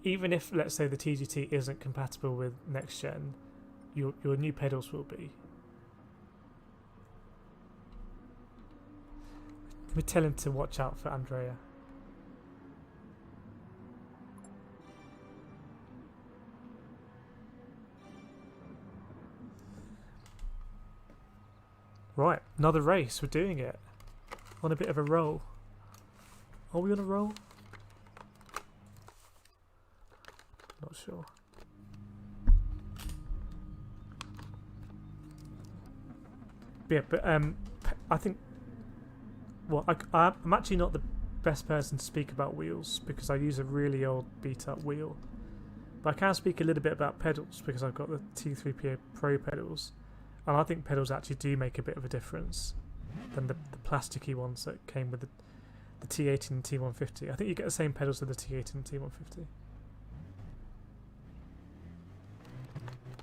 Even if, let's say, the TGT isn't compatible with next gen, your new pedals will be. Let me tell him to watch out for Andrea. Right, another race. We're doing it. On a bit of a roll. Are we on a roll? Not sure. Yeah, but I think. Well, I'm actually not the best person to speak about wheels because I use a really old beat-up wheel. But I can speak a little bit about pedals because I've got the T3PA Pro pedals. And I think pedals actually do make a bit of a difference than the plasticky ones that came with the T18 and T150. I think you get the same pedals with the T18 and T150.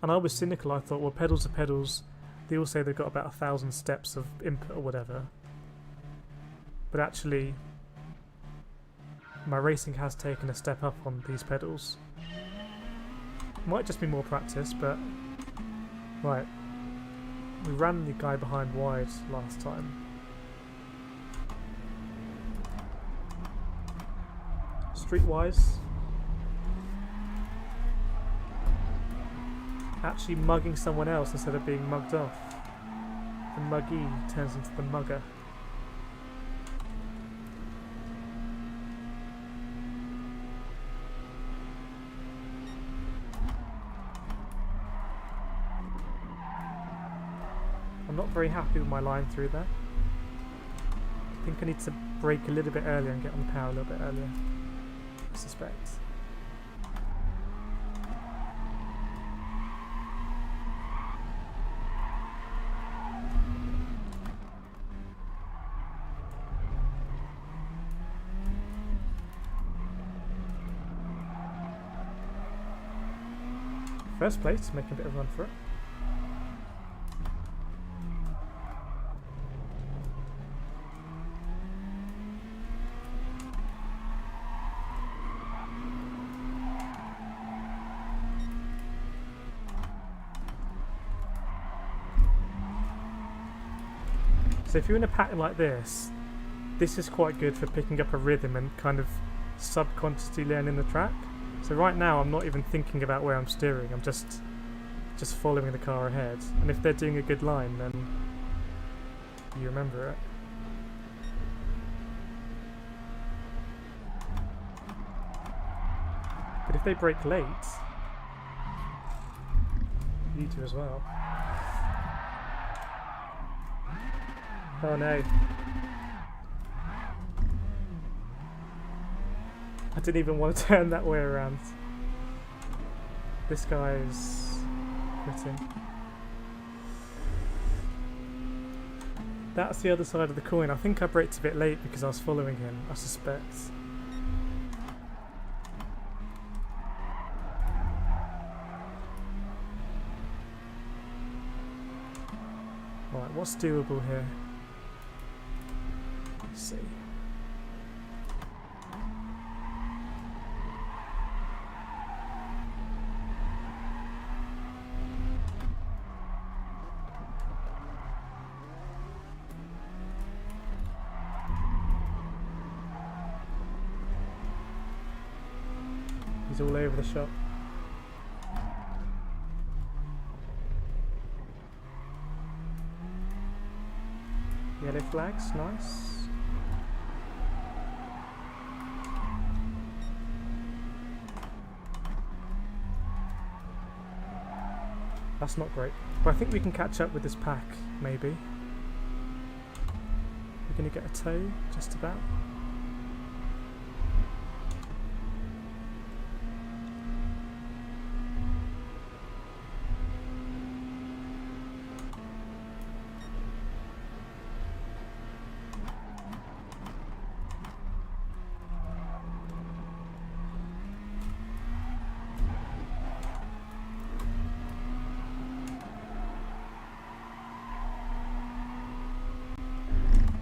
And I was cynical. I thought, well, pedals are pedals. They all say they've got about 1,000 steps of input or whatever. But actually, my racing has taken a step up on these pedals. Might just be more practice, but... Right. We ran the guy behind wide last time. Streetwise. Actually mugging someone else instead of being mugged off. The muggy turns into the mugger. I'm not very happy with my line through there. I think I need to brake a little bit earlier and get on the power a little bit earlier, I suspect. First place, making a bit of a run for it. So if you're in a pattern like this, this is quite good for picking up a rhythm and kind of subconsciously learning the track. So right now I'm not even thinking about where I'm steering, I'm just following the car ahead. And if they're doing a good line, then you remember it. But if they brake late, you do as well. Oh no. I didn't even want to turn that way around. This guy is quitting. That's the other side of the coin. I think I braked a bit late because I was following him, I suspect. Right, what's doable here? Let's see. He's all over the shop. Yellow flags, nice. That's not great. But I think we can catch up with this pack, maybe. We're going to get a tow, just about.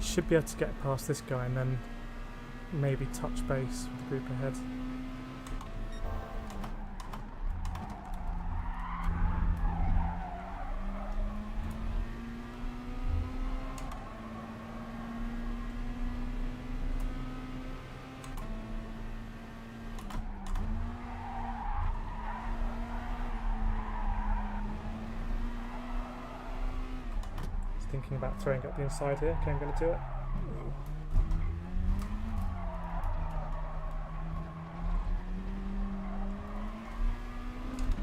Should be able to get past this guy and then maybe touch base with the group ahead. Thinking about throwing up the inside here. Okay, I'm going to do it.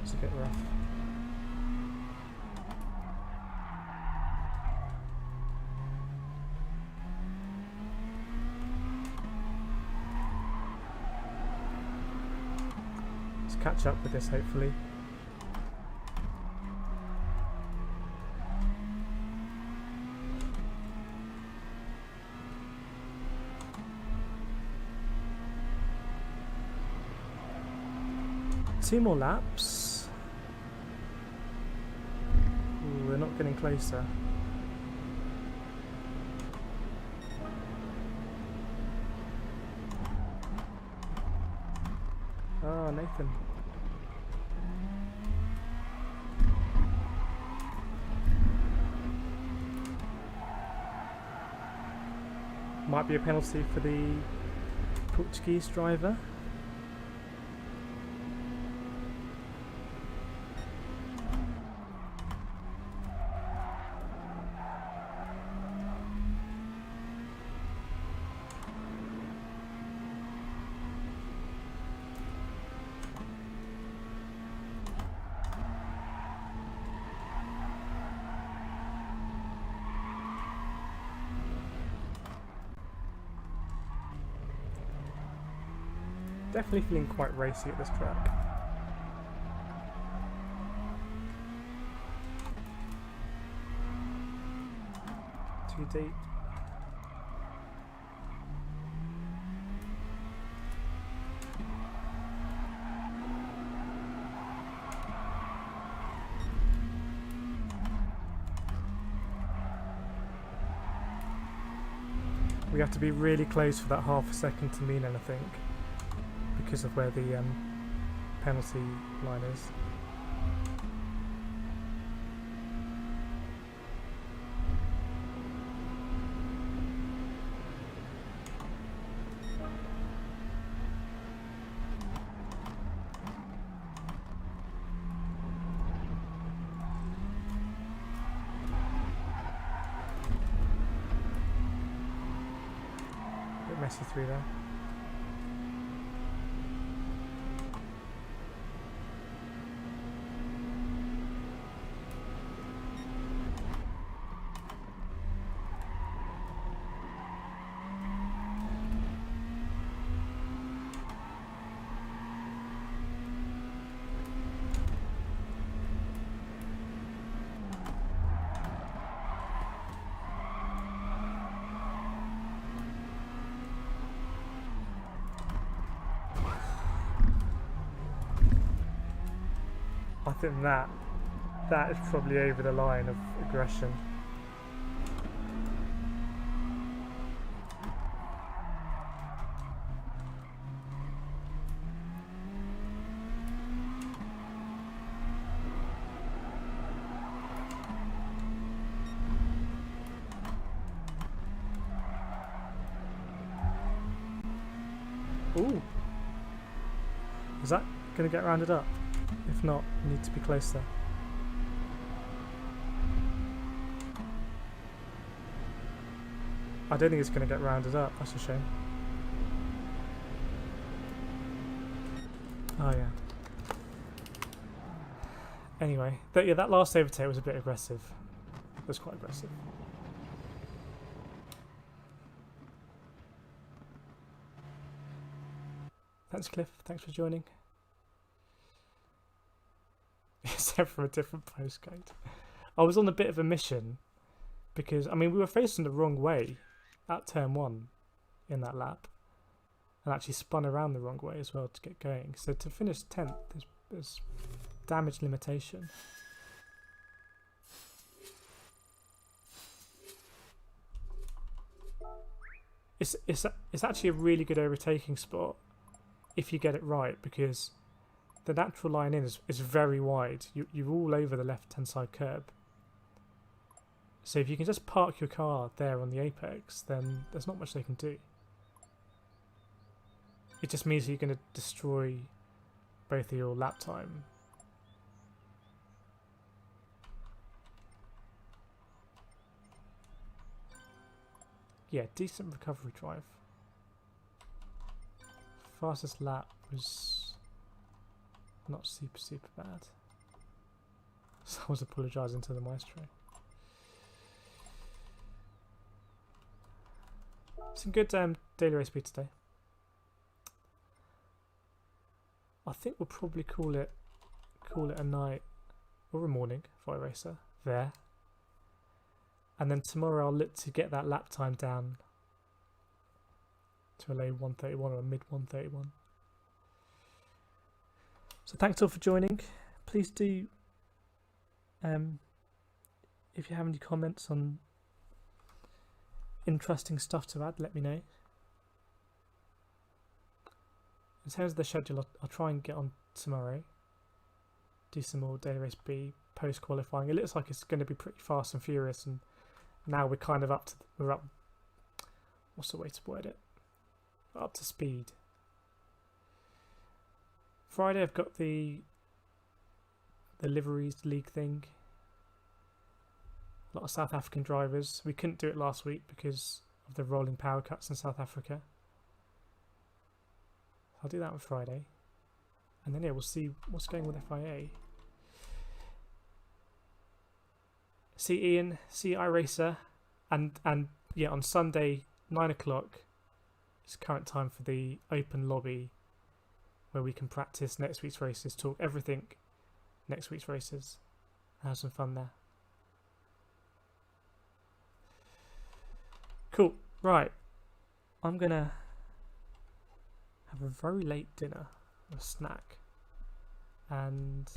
It's a bit rough. Let's catch up with this, hopefully. Two more laps. Ooh, we're not getting closer. Oh, Nathan. Might be a penalty for the Portuguese driver. Definitely feeling quite racy at this track. Too deep. We have to be really close for that half a second to mean anything, because of where the penalty line is. Bit messy through there. I think that is probably over the line of aggression. Ooh. Is that going to get rounded up? If not, we need to be closer. I don't think it's going to get rounded up, that's a shame. Oh yeah. Anyway, that last overtake was a bit aggressive. It was quite aggressive. Thanks Cliff, thanks for joining. Except from a different postcode. I was on a bit of a mission because, I mean, we were facing the wrong way at turn 1 in that lap and actually spun around the wrong way as well to get going. So to finish 10th, there's damage limitation. It's actually a really good overtaking spot if you get it right, because the natural line in is very wide. You're all over the left-hand side curb. So if you can just park your car there on the apex, then there's not much they can do. It just means you're going to destroy both of your lap time. Yeah, decent recovery drive. Fastest lap was not super bad. So I was apologising to the maestro. Some good daily race speed today. I think we'll probably call it a night or a morning for iRacer there. And then tomorrow I'll look to get that lap time down to a low 131 or a mid 131. So thanks all for joining. Please do, if you have any comments on interesting stuff to add, let me know. In terms of the schedule, I'll try and get on tomorrow. Do some more daily race B post qualifying. It looks like it's going to be pretty fast and furious, and now we're kind of we're up. What's the way to word it? Up to speed. Friday, I've got the liveries league thing. A lot of South African drivers. We couldn't do it last week because of the rolling power cuts in South Africa. I'll do that on Friday, and then yeah, we'll see what's going with FIA. See Ian, see iRacer, and yeah, on Sunday 9 o'clock. It's current time for the open lobby, where we can practice next week's races, talk everything next week's races, and have some fun there. Cool. Right, I'm gonna have a very late dinner, a snack, and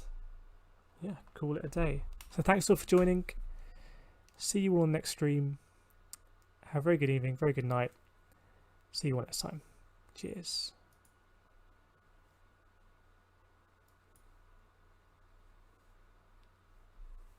yeah, call it a day. So thanks all for joining. See you all next stream. Have a very good evening, very good night. See you all next time. Cheers.